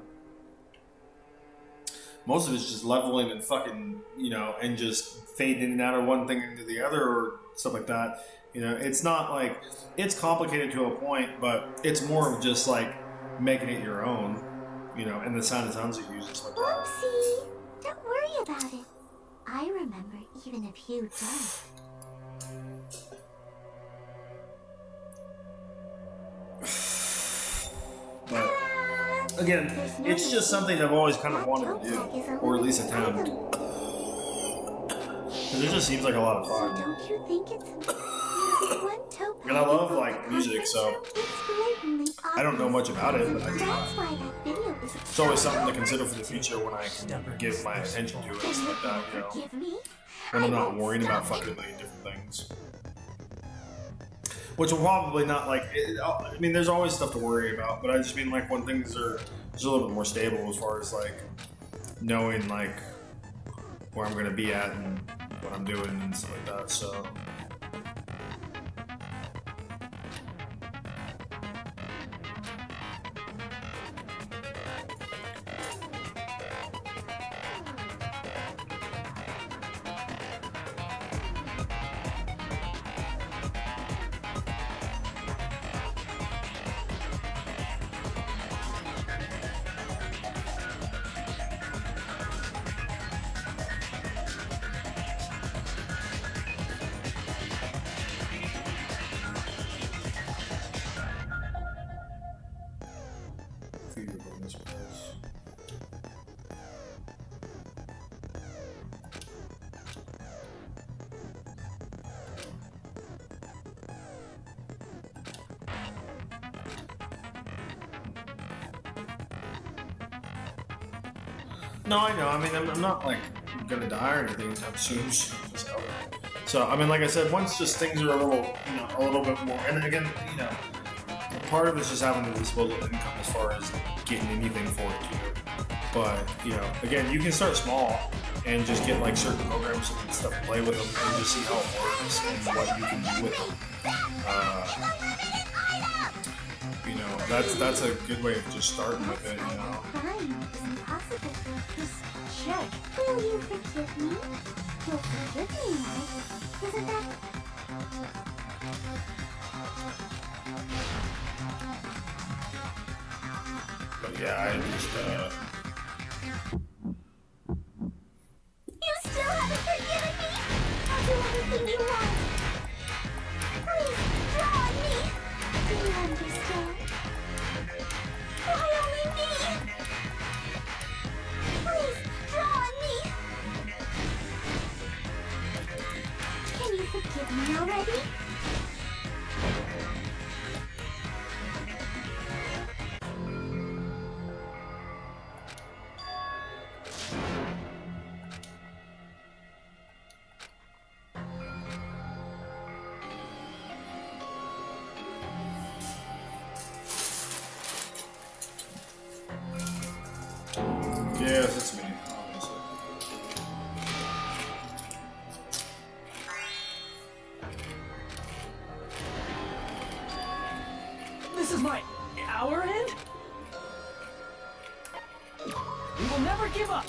Most of it's just leveling and fucking, you know, and just fading in and out of one thing into the other or stuff like that. You know, it's not like, it's complicated to a point, but it's more of just like making it your own, you know, and the sounds it uses like that. Oopsie! Don't worry about it. I remember even if you don't. But again, it's just something I've always kind of wanted to do, or at least attempt. Because it just seems like a lot of fun. Don't you think it's one tote And I love like music, so I don't know much about it, but I That's why that video is it's always something to consider for the future when I can give my attention to it and stuff like that, you know. Forgive me? When I'm not worrying about fucking a million different things. Which will probably not like, I mean, there's always stuff to worry about, but I just mean like when things are just a little bit more stable as far as like knowing like where I'm going to be at and what I'm doing and stuff like that, so. No, I know. I mean, I'm not like gonna die or anything anytime soon. So, I mean, like I said, once just things are a little bit more, and again, you know, part of it's just having the disposable income as far as getting anything for it too. But you know, again, you can start small and just get like certain programs and stuff to play with them, and just see how it works and what you can do with them. You know, that's a good way of just starting with it. You know. Crying is impossible for a piece of check. Will you forgive me? You'll forgive me, right? Isn't that... But yeah, I just You still haven't forgiven me? I'll do anything you want. Please, draw on me. Do you understand? Why only me? Please, draw on me. Can you forgive me already? yes, it's me. Obviously. This is our end? We will never give up!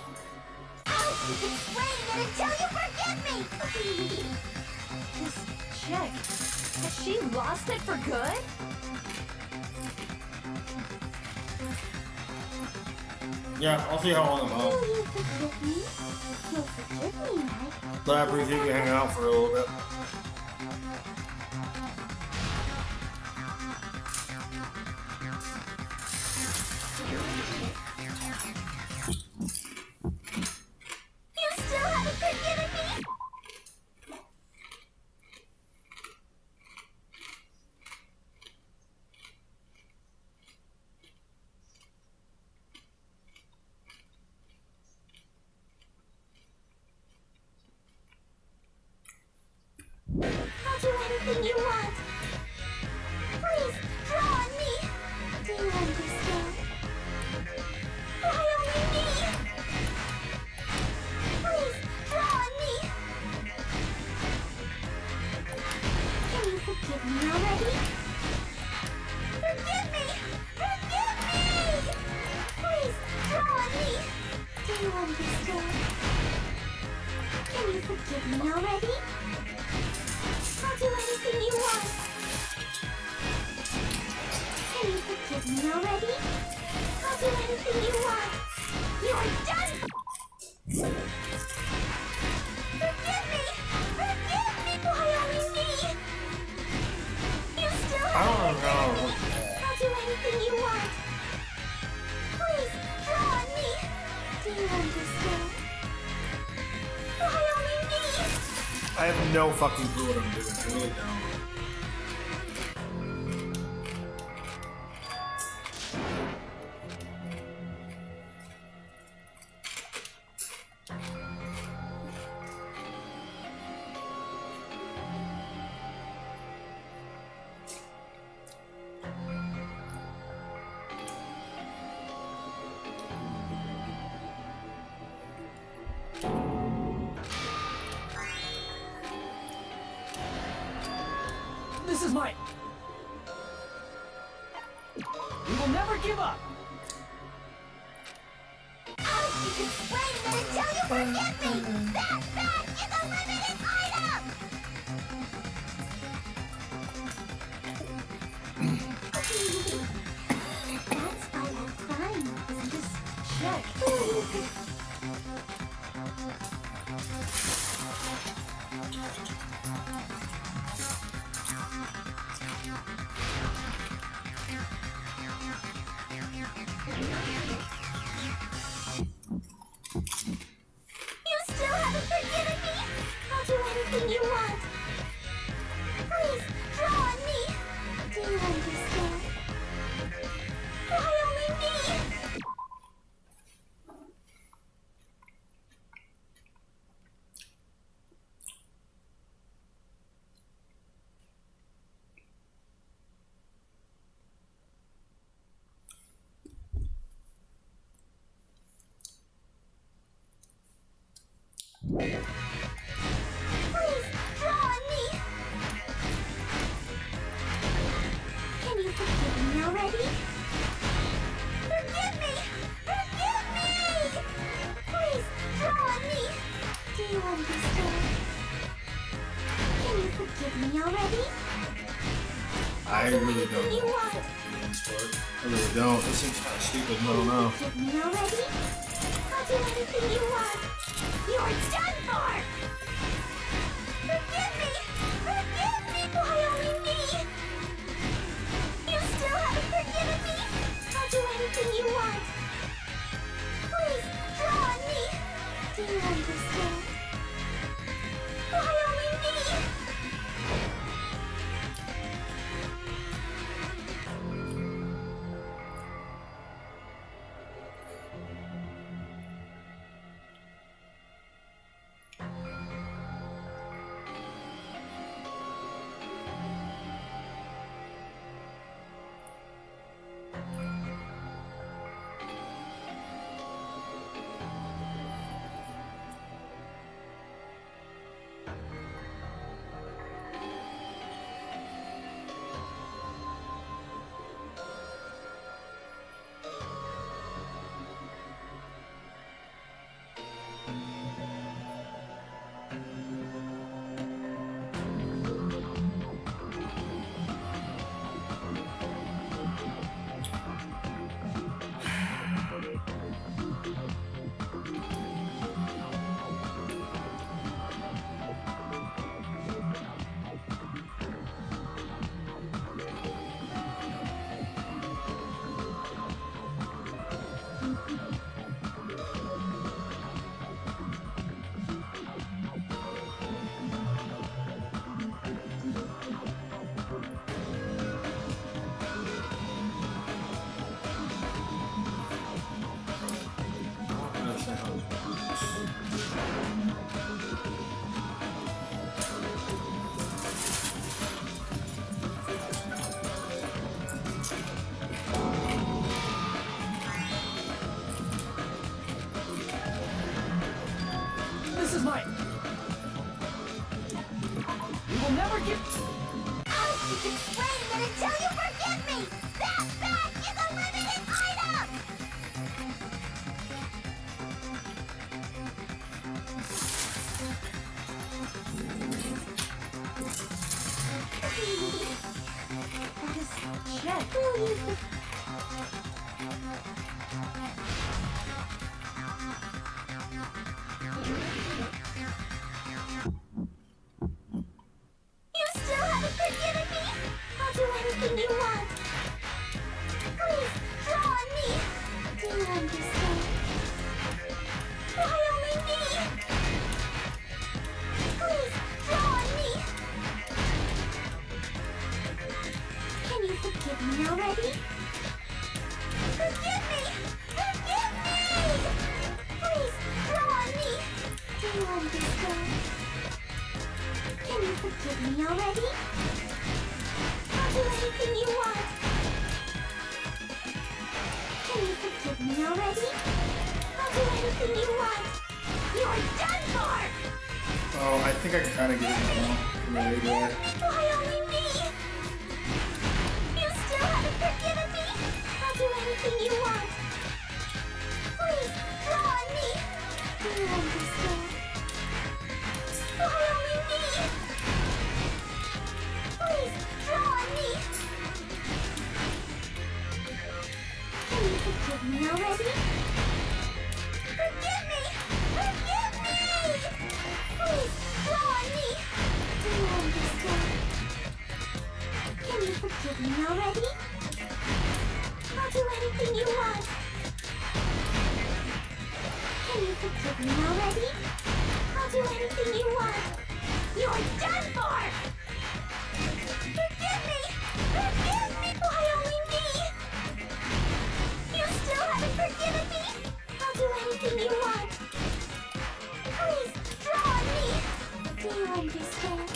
I'll keep explaining it until you forgive me. Just check. Has she lost it for good? Yeah, I'll see how long I'm Will out. you forgive me? You'll forgive me, right? So I appreciate you hanging out for a little bit. You still haven't forgiven me? I'll do anything you want. Please, draw on me. Do you understand? Why only me? Please, draw on me. Can you forgive me already? Forgive me! Forgive me! Please, draw on me. Do you understand? Can you forgive me already? I'll do anything you want. Can you forgive me already? I'll do anything you want. You're done! Forgive me! Forgive me! Why only me? You still I have don't know. I'll do anything you want. Please, draw on me. Do you understand? Why only me? I have no fucking clue what I'm doing. I really don't. This is my... We will never give up! I'll keep explaining it until you forgive me! That bag is a limited item! That's why I'm crying, isn't it? Check. You still haven't forgiven me? I'll do anything you want. Please, draw on me. Do you understand? Why only me? forgive me already? I really don't Anything you know. want. I really don't. This seems kind of stupid. I don't know. Forgive me already? I'll do anything you want. You're done for! Forgive me! Forgive me! Why only me? You still haven't forgiven me? I'll do anything you want. Please, draw on me. Do you understand? Why only me? I don't understand how this works. This is my... We will never get... I'll keep explaining it until you forgive me! That bag is a limited item! That is check. Will you You still haven't forgiven me? I'll do anything you want. Please, draw on me. Do you understand? Why only me? Please, draw on me. Can you forgive me already? Forgive me! Forgive me! Please, draw on me. Do you understand? Can you forgive me already? I'll do anything you want. Can you forgive me already? I'll do anything you want. You're done for! Oh, I think I can kind of get it now. Really good. Why only me? You still haven't forgiven me? I'll do anything you want. Please, draw on me. Do you understand? Why only me? Please, draw on me. Can you forgive me already? Forgive me! Forgive me! Please, draw on me. Do you understand? Can you forgive me already? I'll do anything you want. Can you forgive me already? I'll do anything you want. You're done for! Forgive me! Forgive me! Why only me? You still haven't forgiven me? I'll do anything you want. Please, draw on me. Do you understand?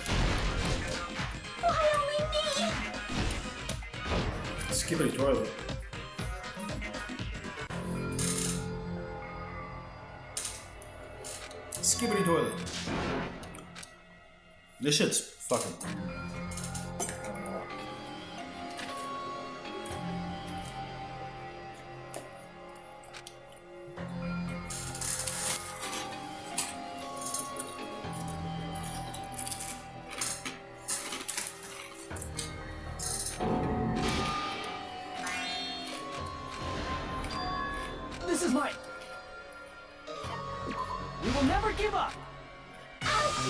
Why only me? Skibbity toilet. Skibbity toilet. This shit's fucking.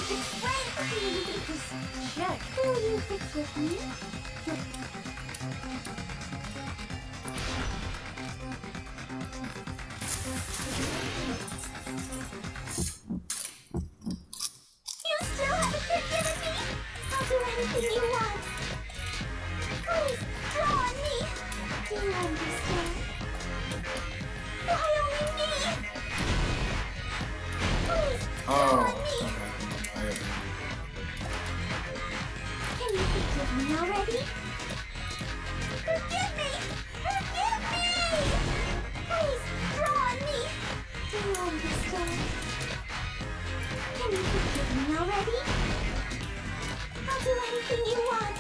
explain it to me? Just check. Will you forgive me? You still haven't forgiven me? I'll do anything you want. Please, draw on me. Do you understand? Why only me? Please, draw Oh, on me. okay. I get it. Can you forgive me already? Forgive me! Forgive me! Please, draw on me. Do you understand? Can you forgive me already? I'll do anything you want.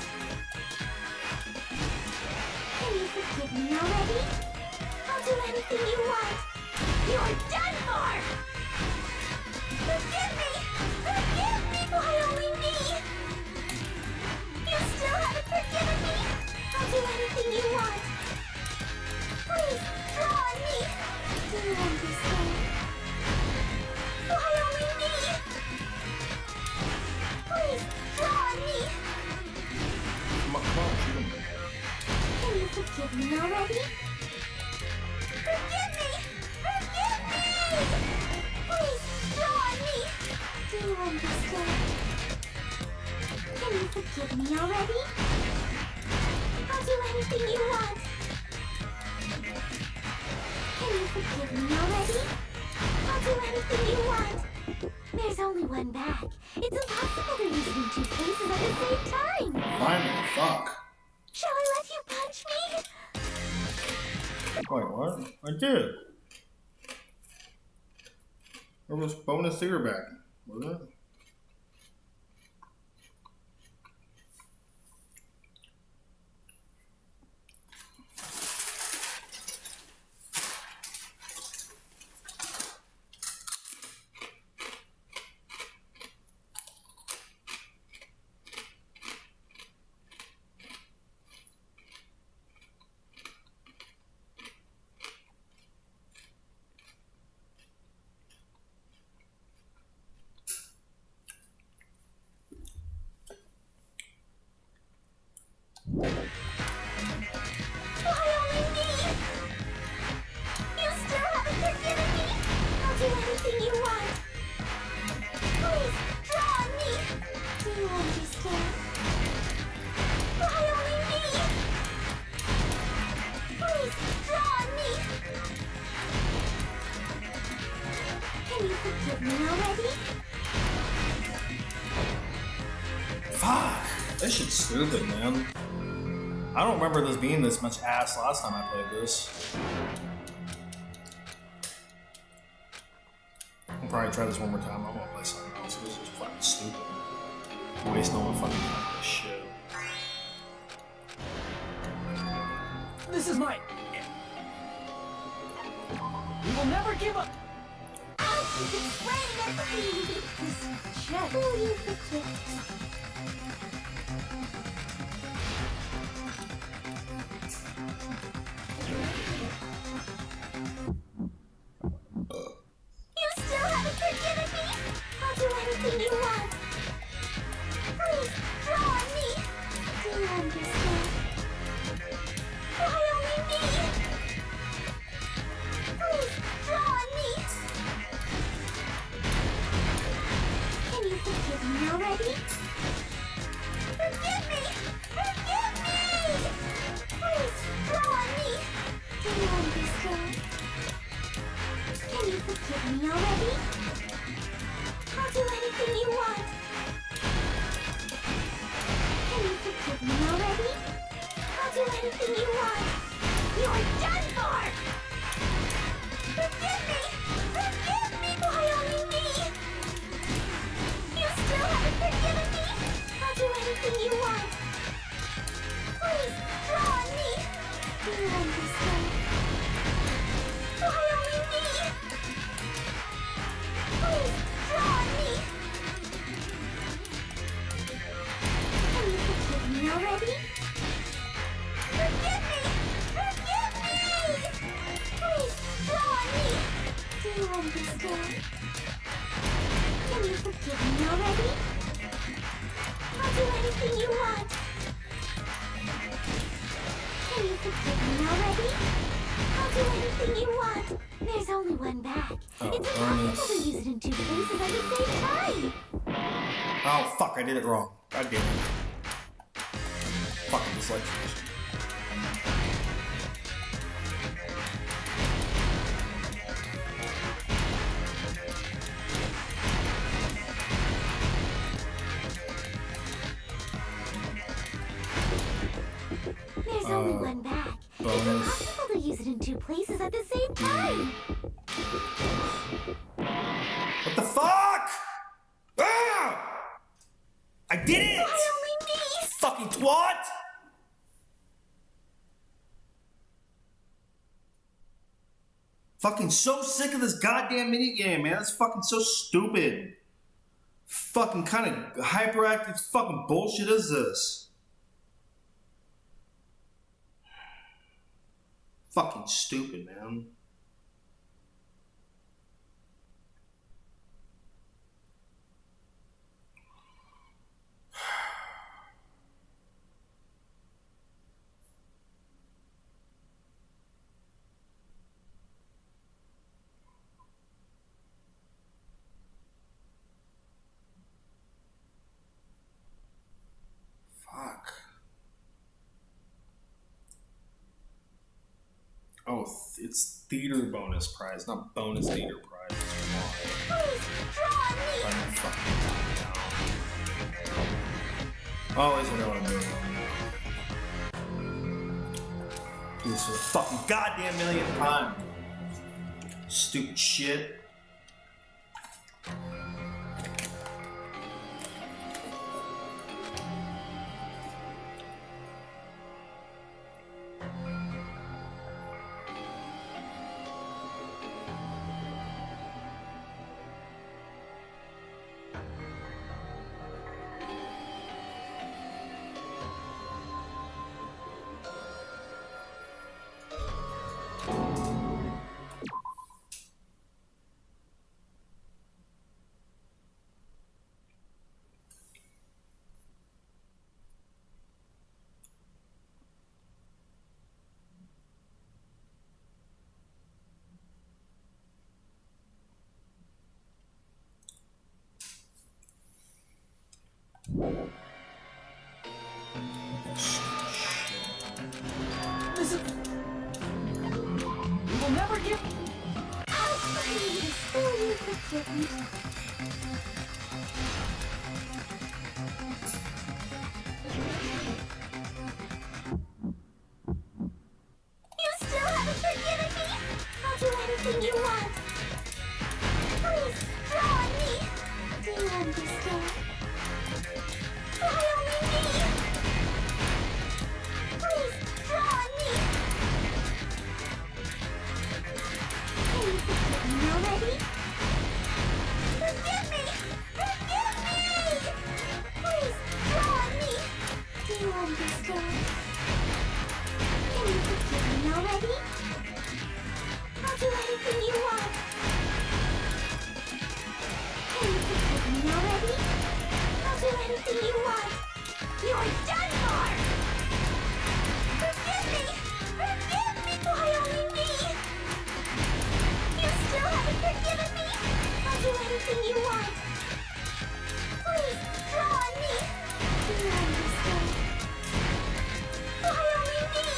Can you forgive me already? I'll do anything you want. You're done for! Forgive me! Forgive me! Why only me? You still haven't forgiven me? I'll do anything you want. Please, draw on me. Do you understand? Why only me? Please, draw on me. Come on, shoot him. Can you forgive me already? Forgive me! Forgive me! Please, draw on me. Do you understand? Can you forgive me already? I'll do anything you want. Can you forgive me already? I'll do anything you want. There's only one bag. It's impossible to use it in two places at the same time. Finally, fuck. Shall I let you punch me? Wait, what? I did. There was bonus theater back, wasn't it? Why only me? You still haven't forgiven me? I'll do anything you want. Please, draw on me. Do you understand? Why only me? Please, draw on me. Can you forgive me already? Fuck. This shit's stupid, man. I don't remember this being this much ass last time I played this. I'll probably try this one more time. I'm gonna play something else. This is fucking stupid. I'm wasting all my fucking time on this shit. This is my... We will never give up! I'll keep explaining it to you. Just check. Will you forgive me? You still haven't forgiven me? I'll do anything you want. Please, draw on me. Do you understand? Why only me? Please, draw on me. Can you forgive me already? Forgive me! Forgive me! Please, draw on me. Do you understand? Can you forgive me already? I'll do anything you want. Can you forgive me already? I'll do anything you want. You're done for! Forgive me! Forgive me! Why only me? You still haven't forgiven me? I'll do anything you want. Please, draw on me. Do you understand? Why only me? Please, draw on me. Oh, fuck, I did it wrong. God damn it. Fucking dyslexia. There's only one bag. It's impossible to use it in two places at the same time. What the fuck? Ah! I did it! Why only me? Fucking twat! Fucking so sick of this goddamn minigame, man. That's fucking so stupid. Fucking kind of hyperactive fucking bullshit is this? Fucking stupid, man. Fuck. Oh, it's theater bonus prize, not bonus theater prize. Please, draw me! I'm fucking down. Oh, at least I know what I'm doing. Do this for the fucking goddamn millionth time. Stupid shit. Listen. We will never give. Oh, please, will you forgive me? You still haven't forgiven me? I'll do anything you want. Please, draw on me. Do you understand? Why only me? Please, draw on me. Can you forgive me already? Forgive me! Forgive me! Please, draw on me. Do you understand? Can you forgive me already? I'll do anything you want. Can you forgive me already? I'll do anything you want. You're done for! Forgive me! Forgive me! Why only me? You still haven't forgiven me? I'll do anything you want. Please, draw on me. Do you understand? Why only me?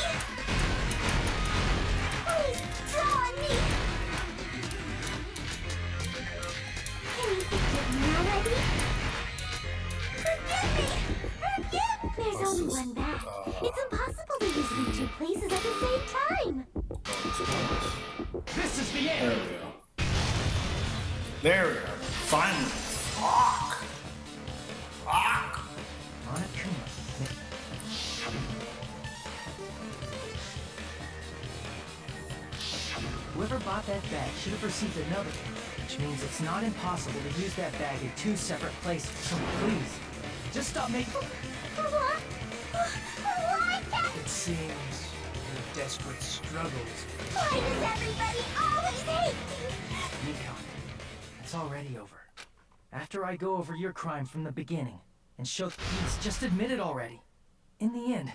Please, draw on me. Can you forgive me already? Forgive me! Forgive! There's only one bag. It's impossible to use it in two places at the same time. This is the There end. we go. There we go. Finally. Fuck. Fuck. Monokuma. Whoever bought that bag should have received another one, which means it's not impossible to use that bag in two separate places. So please, just stop making. Why can't... It seems your desperate struggles, Why does everybody always hate me? Nikon. It's already over. After I go over your crime from the beginning and show please just admit it already. In the end,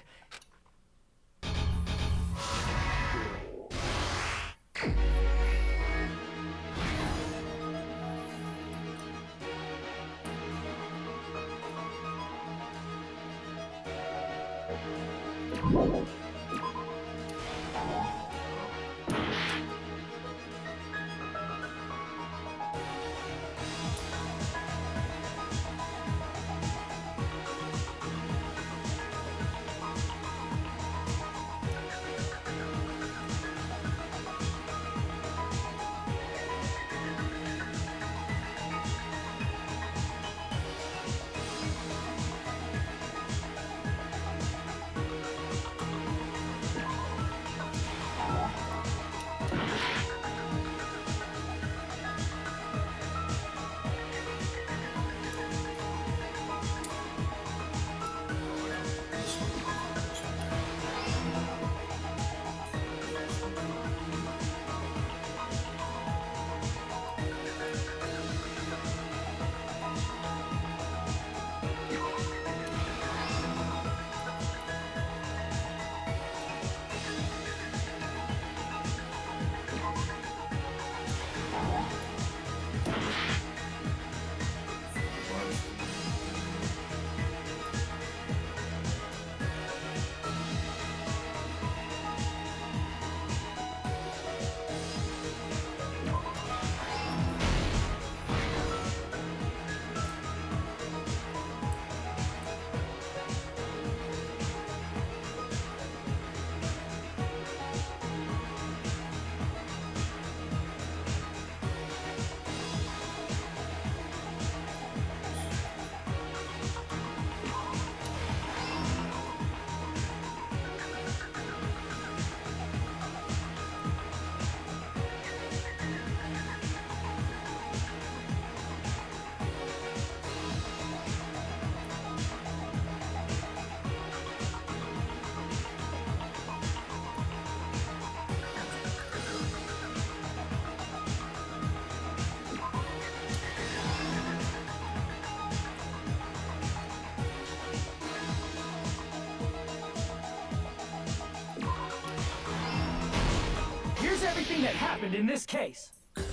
Here's everything that happened in this case. The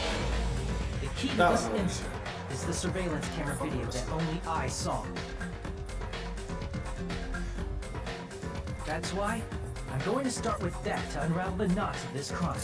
key to That this was- incident is the surveillance camera video that only I saw. That's why I'm going to start with that to unravel the knots of this crime.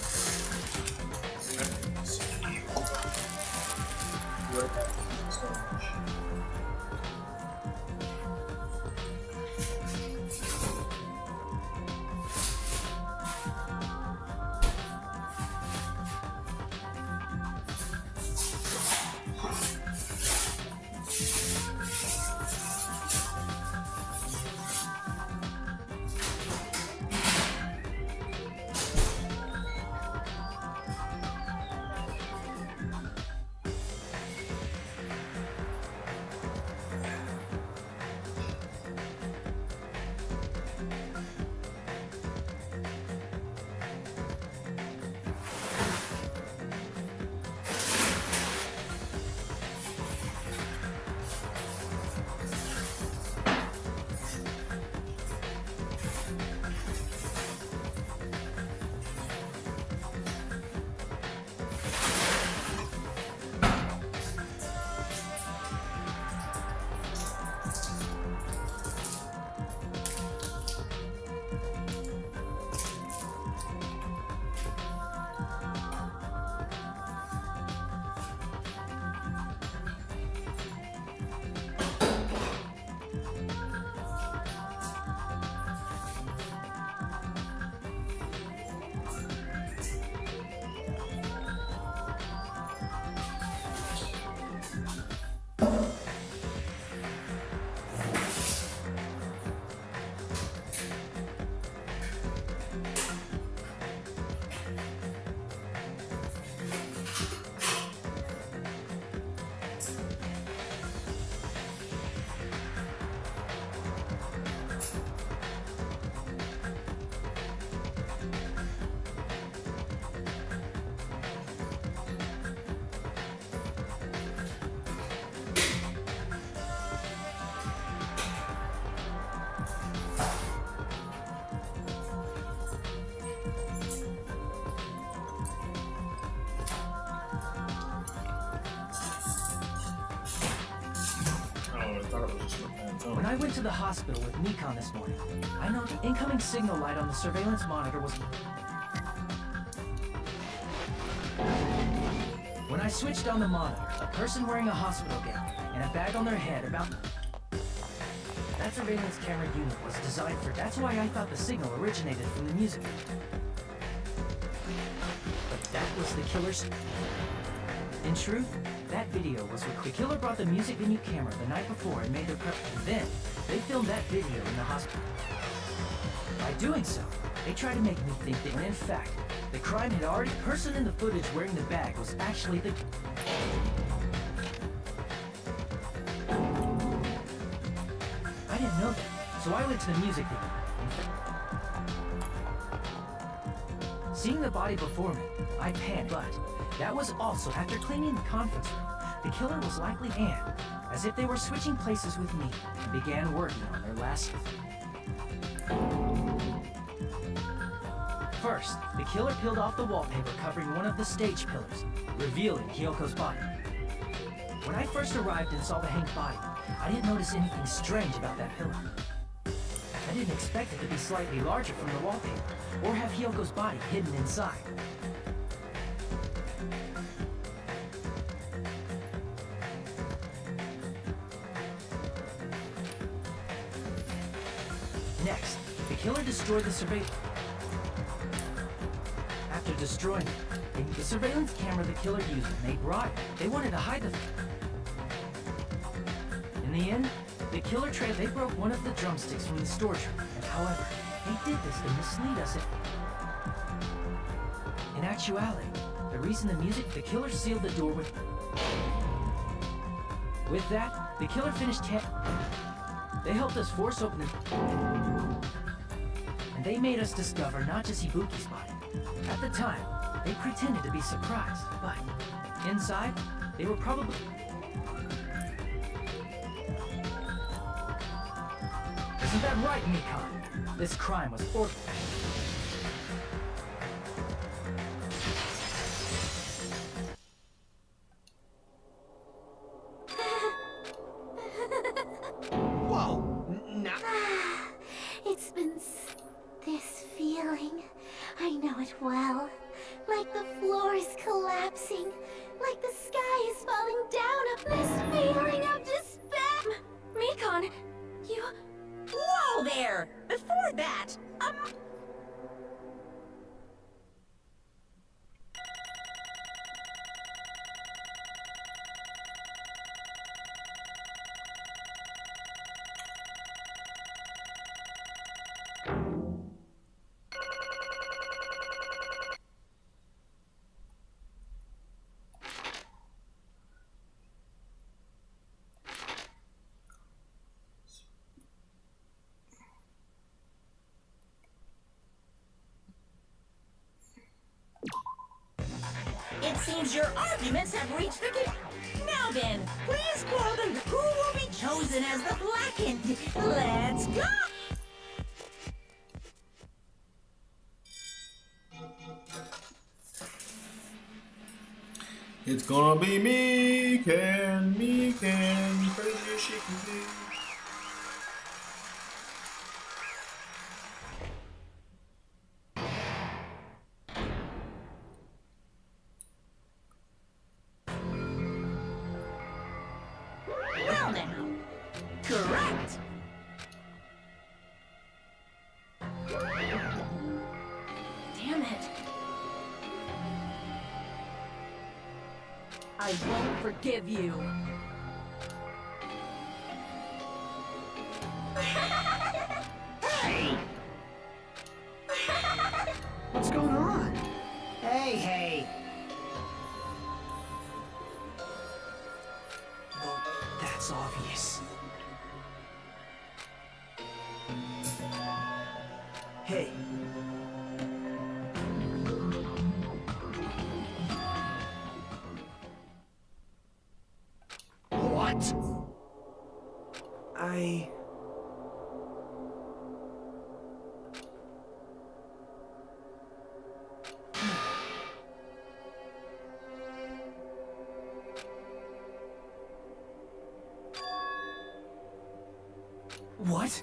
thought it was just my pants on. When I went to the hospital with Nikon this morning, I know the incoming signal light on the surveillance monitor was... When I switched on the monitor, a person wearing a hospital gown and a bag on their head about... That surveillance camera unit was designed for... That's why I thought the signal originated from the music. But that was the killer's... In truth, that video was what the killer brought the music venue camera the night before and made their prep. Then, they filmed that video in the hospital. By doing so, they tried to make me think that, in fact, the crime had already... The person in the footage wearing the bag was actually the... I didn't know that, so I went to the music venue. Seeing the body before me, I panicked, but that was also after cleaning the conference room. The killer was likely Anne, as if they were switching places with me, and began working on their last... First, the killer peeled off the wallpaper covering one of the stage pillars, revealing Kyoko's body. When I first arrived and saw the hanged body, I didn't notice anything strange about that pillar. I didn't expect it to be slightly larger from the wallpaper, or have Hyoko's body hidden inside. Next, the killer destroyed the surveillance. After destroying it, the surveillance camera the killer used when they brought it, they wanted to hide the... In the end, the killer they broke one of the drumsticks from the storage room, and however, they did this to mislead us. In actuality, the reason the killer sealed the door with... With that, the killer finished They helped us force open the... And they made us discover not just Ibuki's body. At the time, they pretended to be surprised, but inside, they were probably... Isn't that right, Nikon? This crime was ordered. It's been this feeling. I know it well. Like the floor is collapsing. Like the sky is falling down. This feeling of despair. Mikon, you... Whoa there! Before that, it seems your arguments have reached the... Now then, please call them who will be chosen as the Blackened. Let's go! It's gonna be me, can, crazy as she can be. Well now, correct! Damn it. I won't forgive you. Hey! What's going on? Hey! Well, that's obvious. Hey. What? What?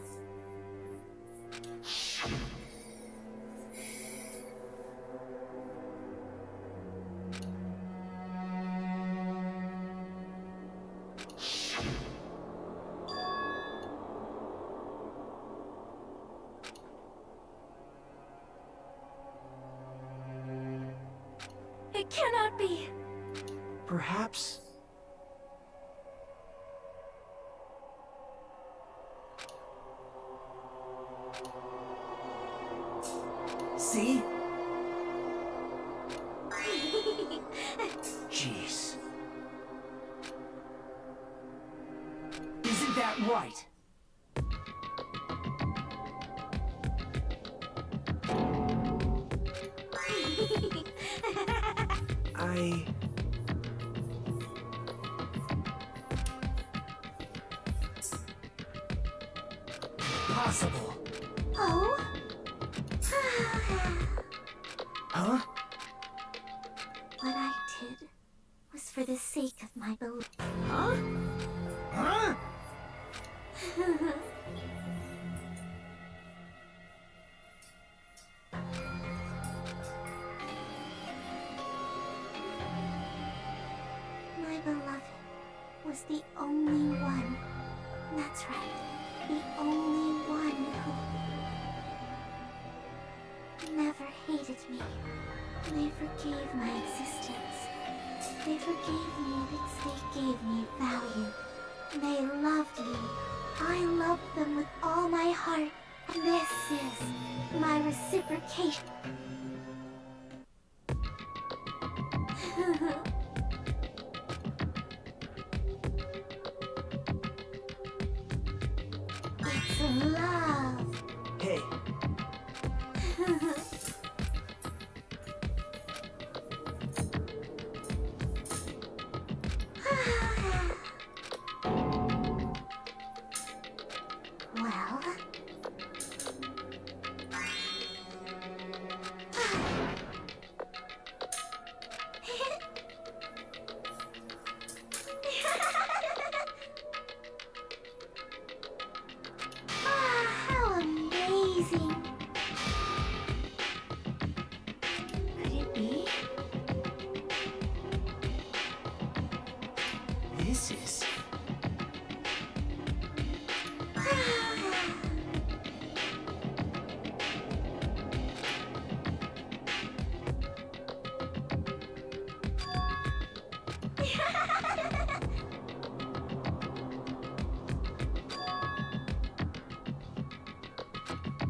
It cannot be. Perhaps... See? Jeez. Isn't that right? Possible. Oh? Huh? What I did was for the sake of my belief. Huh? Huh? My beloved was the only one. That's right. The only one who never hated me. They forgave my existence. They forgave me because they gave me value. They loved me. I loved them with all my heart. And this is my reciprocation. It's love. Hey, Well... how amazing! Could it be? this is...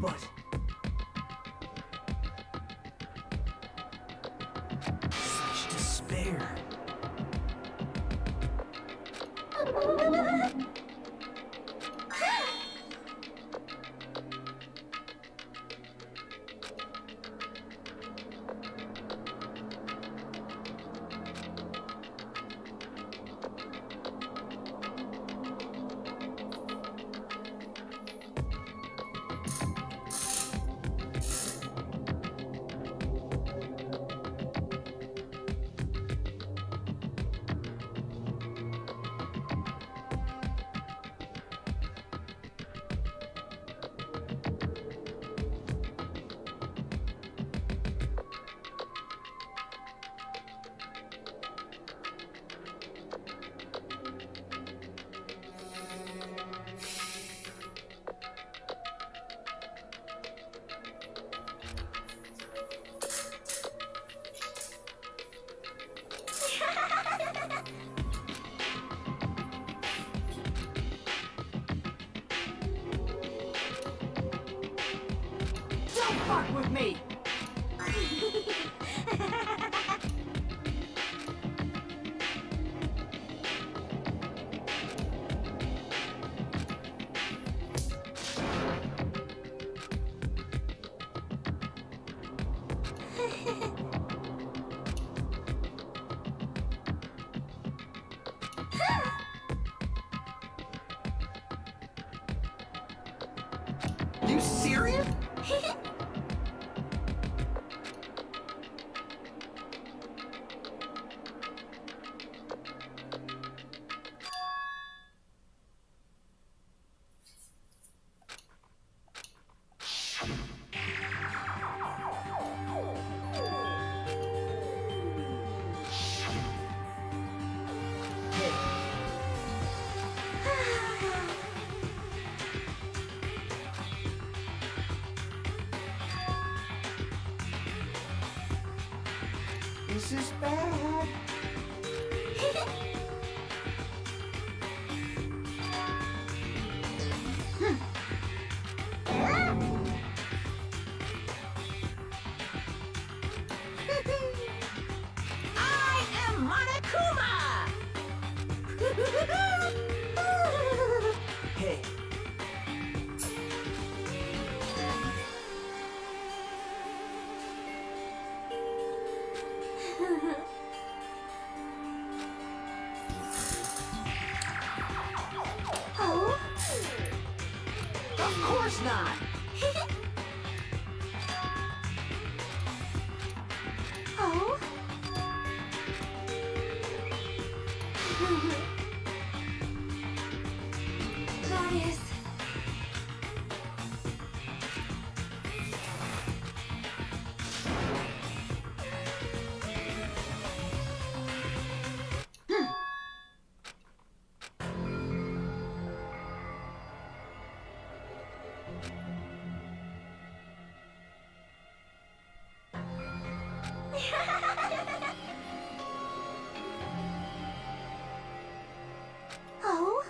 But... such despair. Don't fuck with me! You serious? This is bad. I am Monokuma! Hey, Oh? Of course not! Oh? That is... Oh?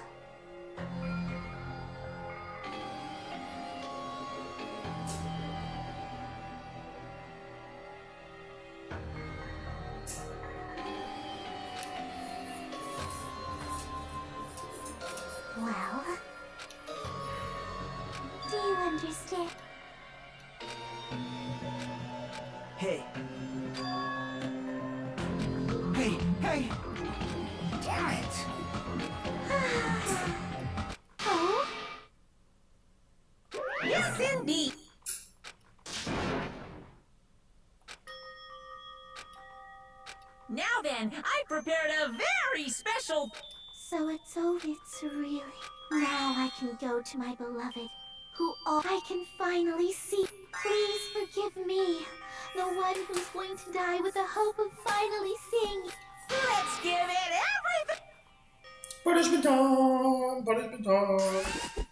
Well... Do you understand? hey. Hey, hey! Damn it! Oh? Yes, indeed! Now then, I prepared a very special... So it's over, it's really. Now I can go to my beloved, who all I can finally see. Please forgive me, the one who's going to die with the hope of finally seeing. Let's give it everything! Punishment time! Punishment time!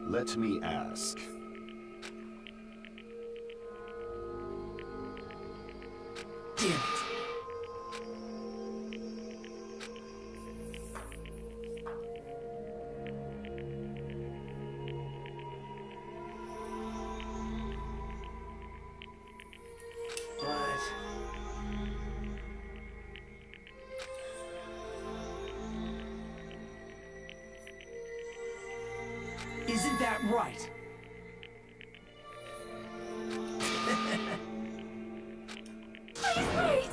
Let me ask. Damn it! But... Isn't that right? Please wait!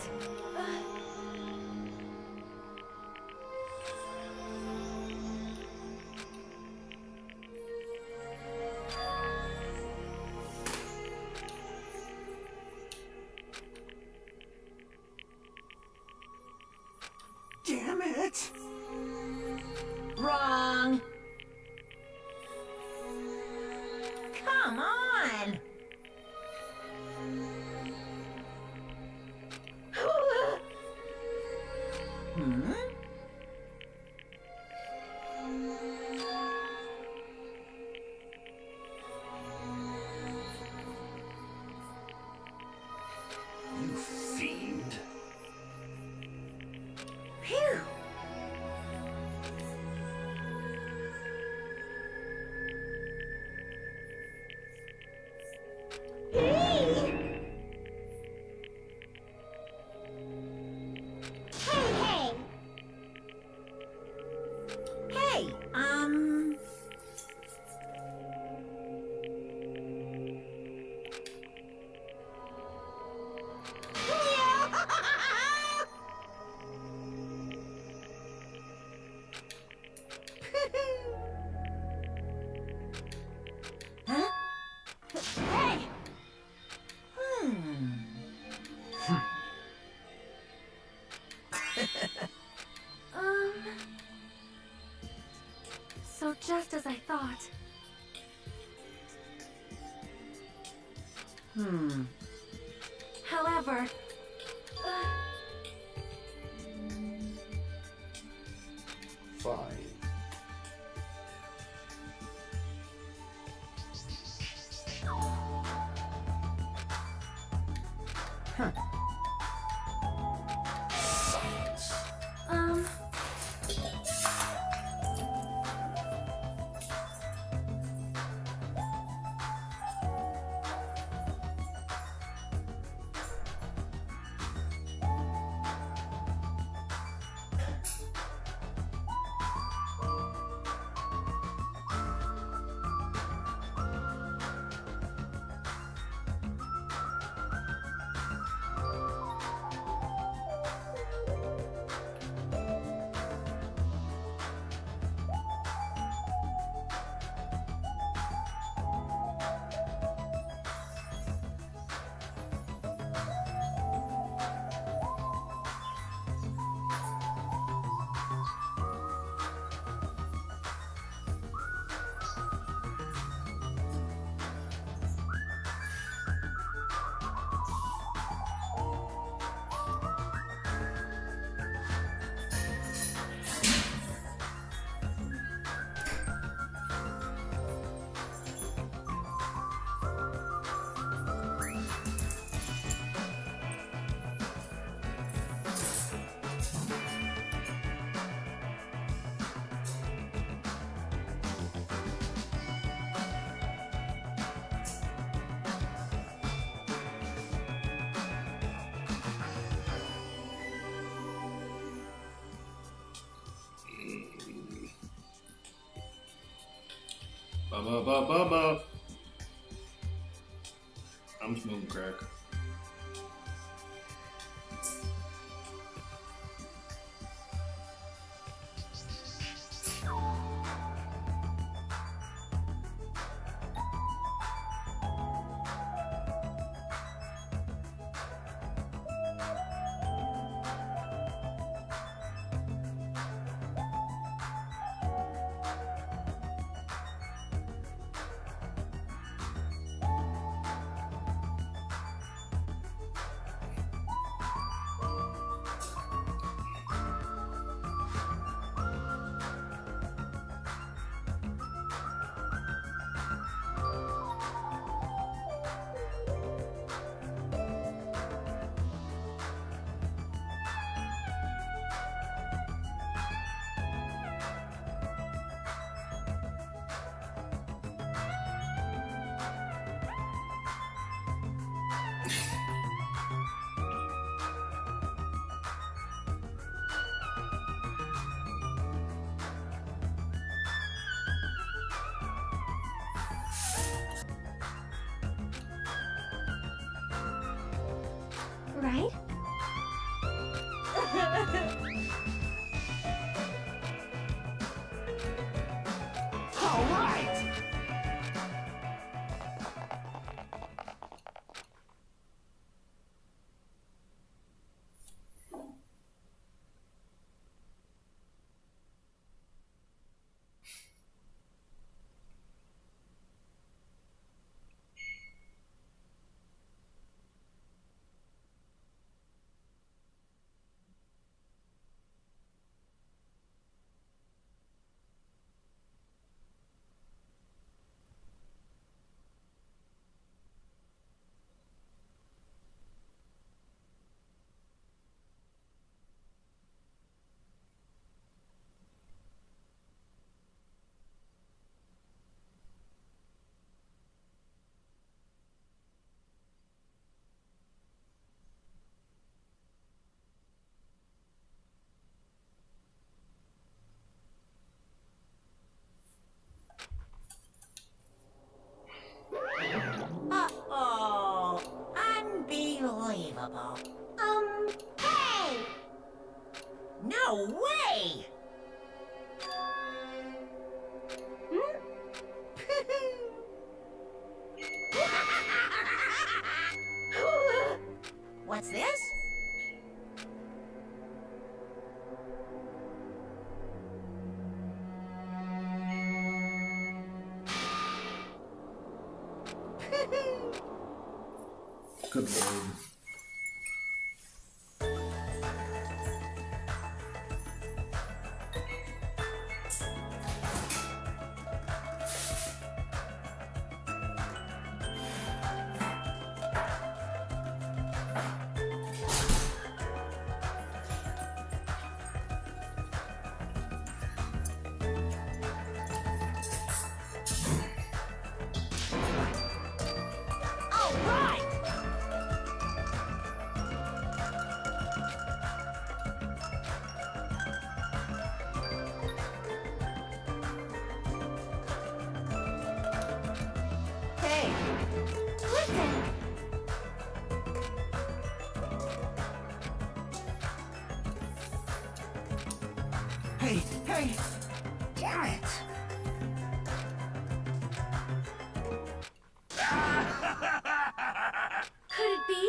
Damn it! Wrong! Come on! Hmm? Just as I thought. However, Fine. Science. um... Ba. I'm smoking crack. right? All right! Uh-oh. Unbelievable. Hey! No way! What's this? Good lord. All right! Hey, listen. Hey, hey! Damn it! Could it be?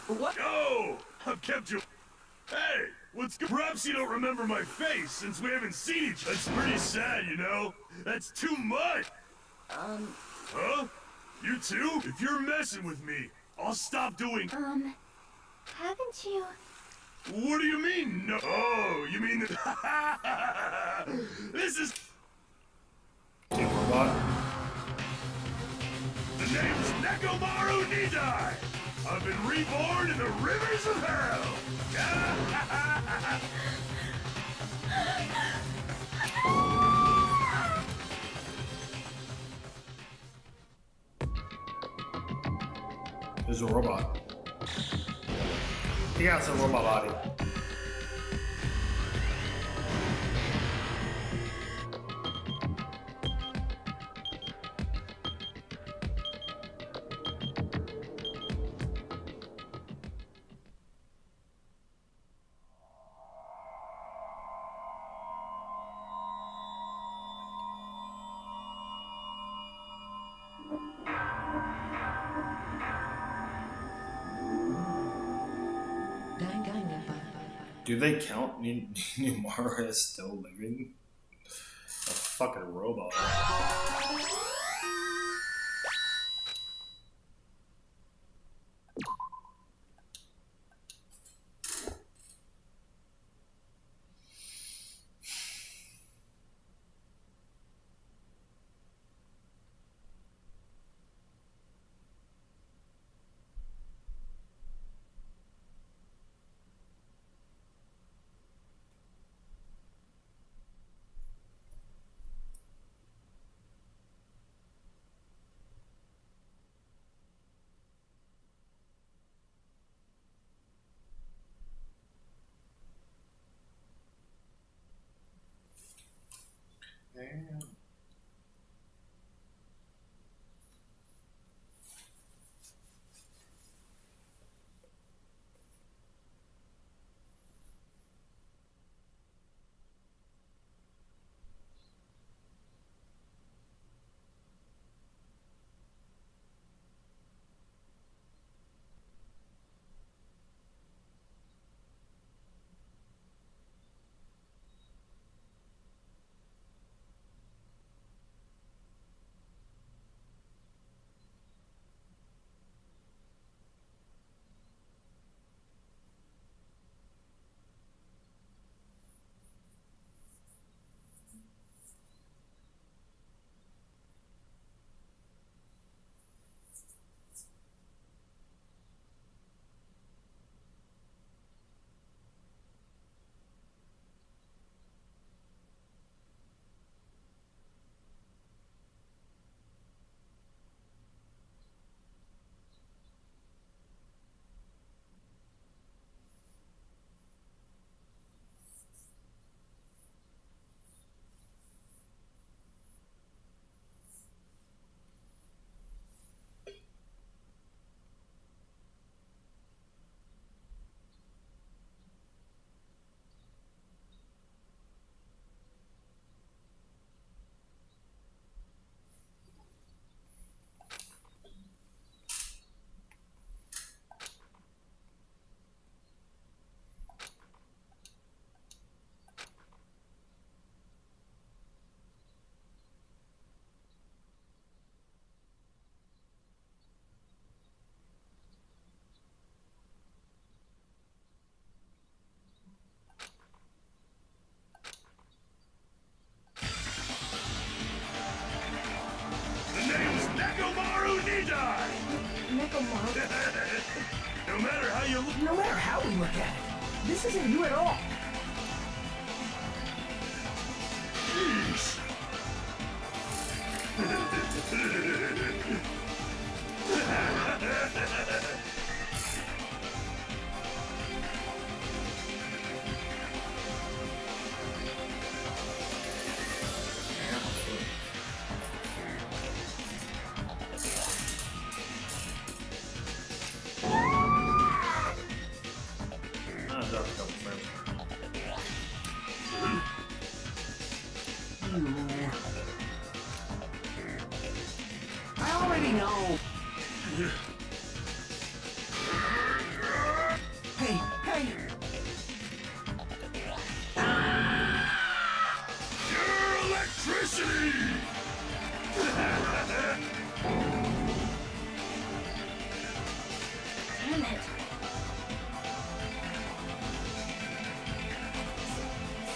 What? Yo! I've kept you. Hey, what's good? Perhaps you don't remember my face since we haven't seen each other. That's pretty sad, you know? That's too much! Huh? You too? If you're messing with me, I'll stop doing. Haven't you? What do you mean? No. Oh, you mean that. This is. Hey, robot. The name's Nekomaru Nidai! I've been reborn in the rivers of hell! There's a robot. He has a robot body. Danganronpa. Do they count Numara as still living? A fucking robot. Really look at it. This isn't you at all. Jeez. Dropped a couple frames. I already know. Hey, hey. Pure electricity! Damn it.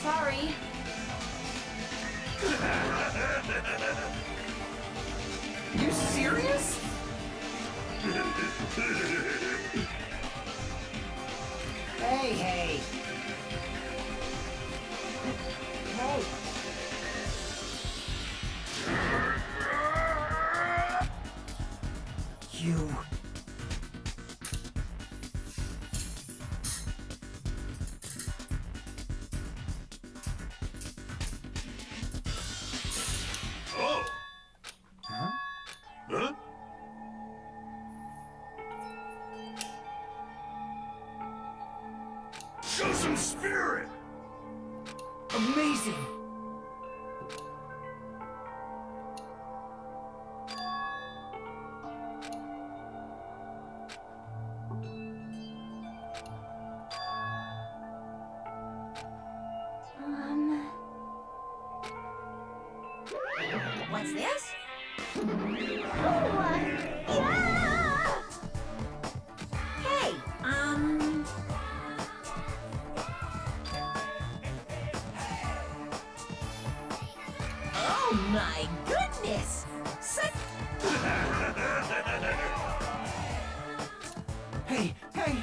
Sorry. You serious? Hey, hey. Hey. You. Oh. Huh? Huh? Show some spirit! Amazing. What's this? Yeah! Hey, oh my goodness! Such Hey, hey.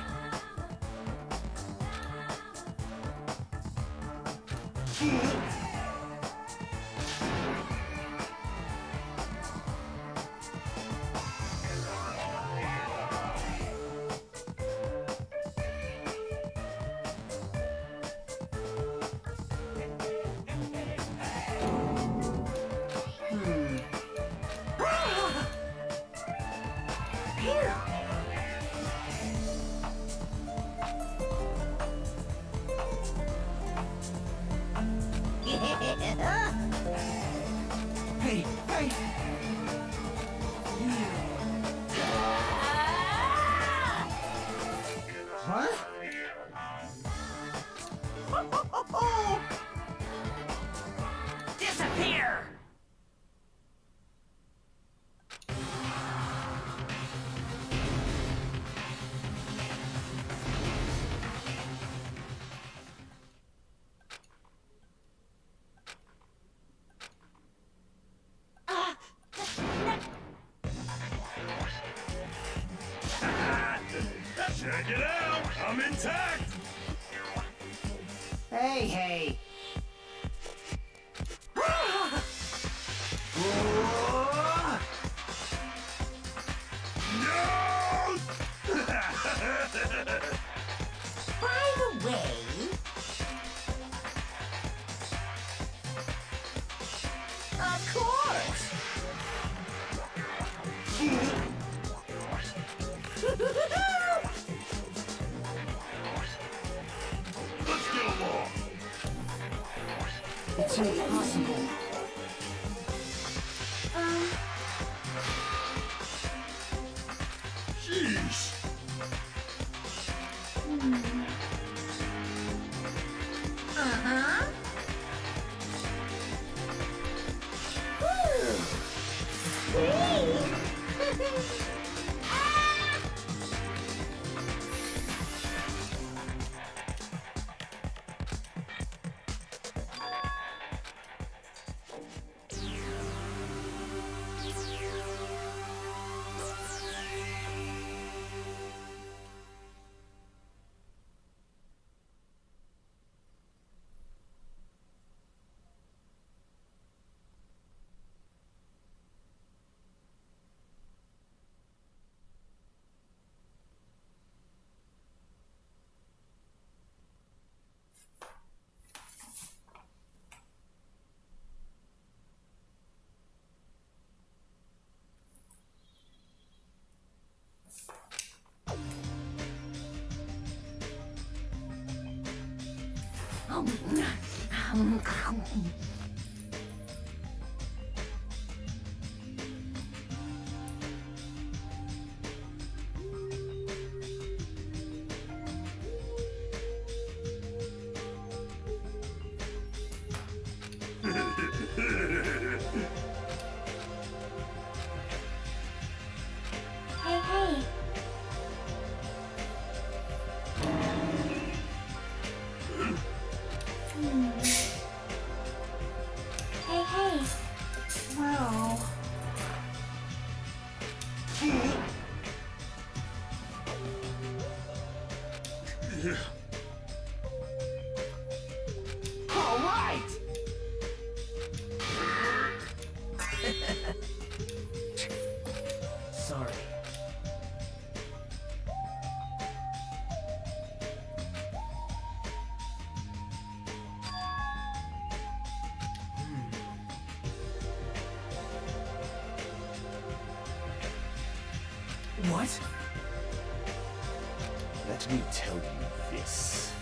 Hey, hey. Huh? Disappear! Check it out! I'm intact! Hey, hey. No! by the way. Of course. Let's get along! It's impossible. Jeez! Uh-huh. Hey, hey. Hey, hey. Well... All right! Sorry. What? Let me tell you this.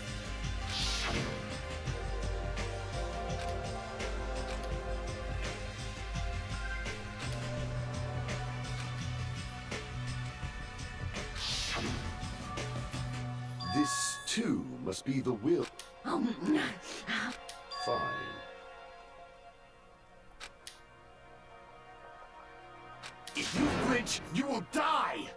This, too, must be the will. Fine. If you flinch, you will die!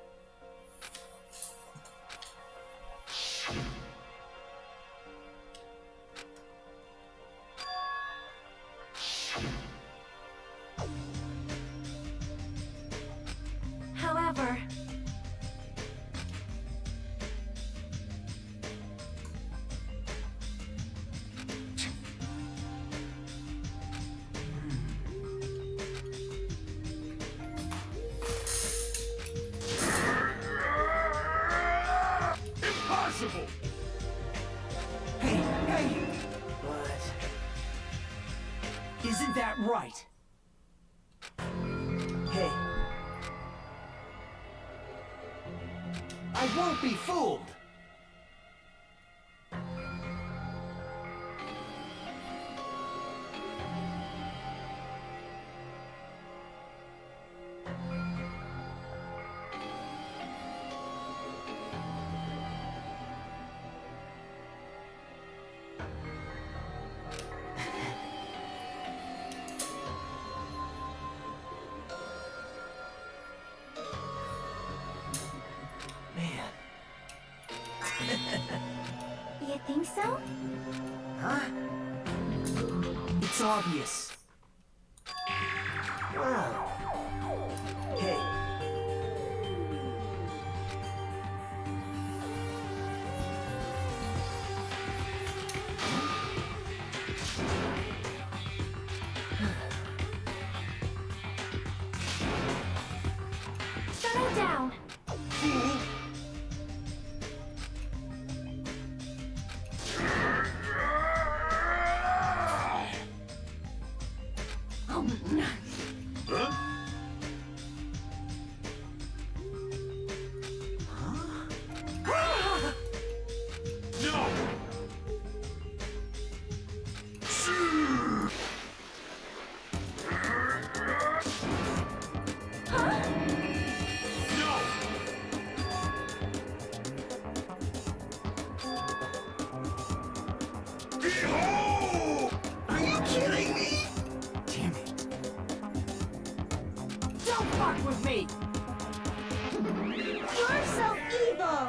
However, Impossible! Hey, hey! But... Isn't that right? Hey. I won't be fooled! Man. You think so? Huh? It's obvious. Wow. Hey. Settle down. Huh? No! No! Behold! Are you kidding me? Damn it. Don't fuck with me! You're so evil.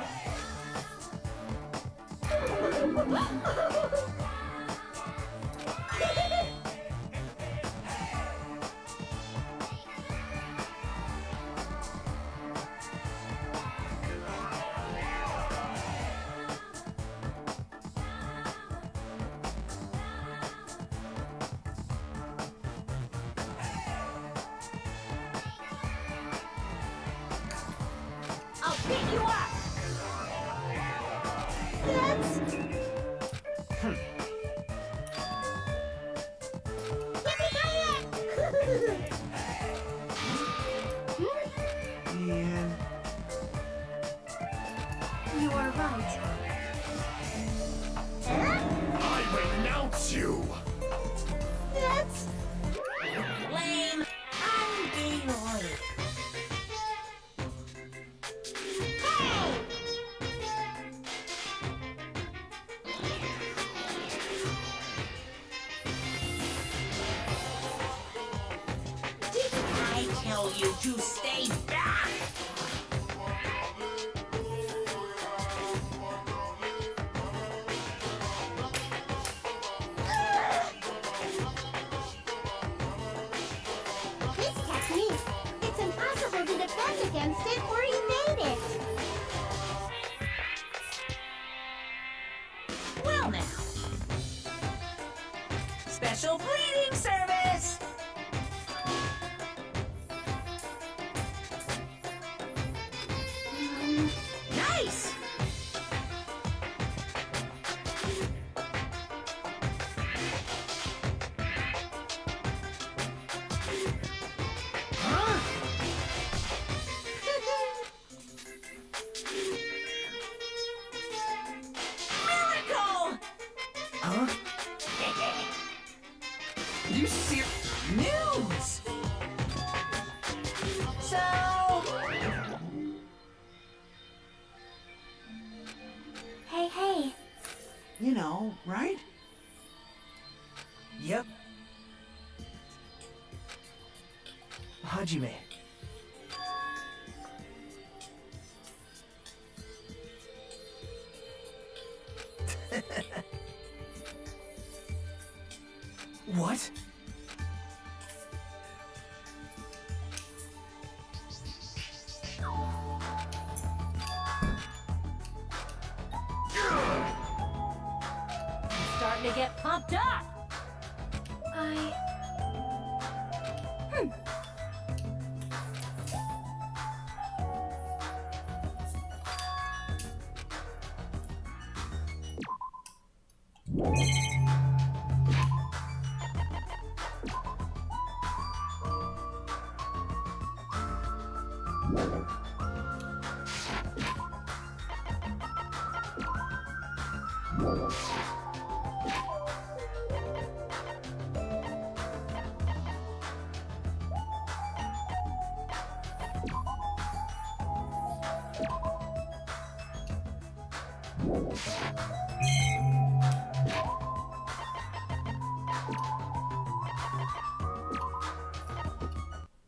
I'll pick you up! That's... Man. You are right. I might renounce you. That's... Lame. I'm being ordered. Hey! Didn't I tell you to stay back? This technique, it's impossible to defend against it or evade it. Well now. Special bleeding service! Nice! Huh? Miracle! Huh? You see News! So... Hey. You know, right? Yep. Hajime. What? Starting to get pumped up!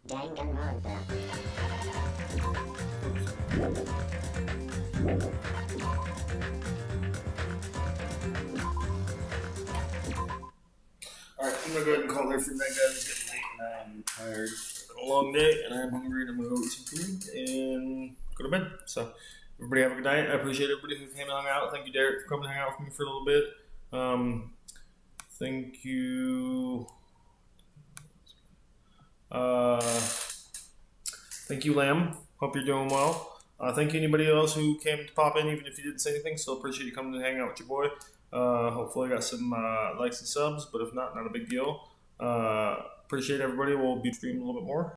Danganronpa. Alright, I'm gonna go ahead and call it for the night, guys. It's getting late and I'm tired. It's been a long day and I'm hungry and I'm gonna go eat some food and go to bed. So, everybody have a good night. I appreciate everybody who came and hung out. Thank you, Derek, for coming and hang out with me for a little bit. Thank you. Thank you, Lamb. Hope you're doing well. Thank you, anybody else who came to pop in, even if you didn't say anything. Still appreciate you coming to hang out with your boy. Hopefully, I got some likes and subs, but if not, not a big deal. Appreciate everybody. We'll be streaming a little bit more.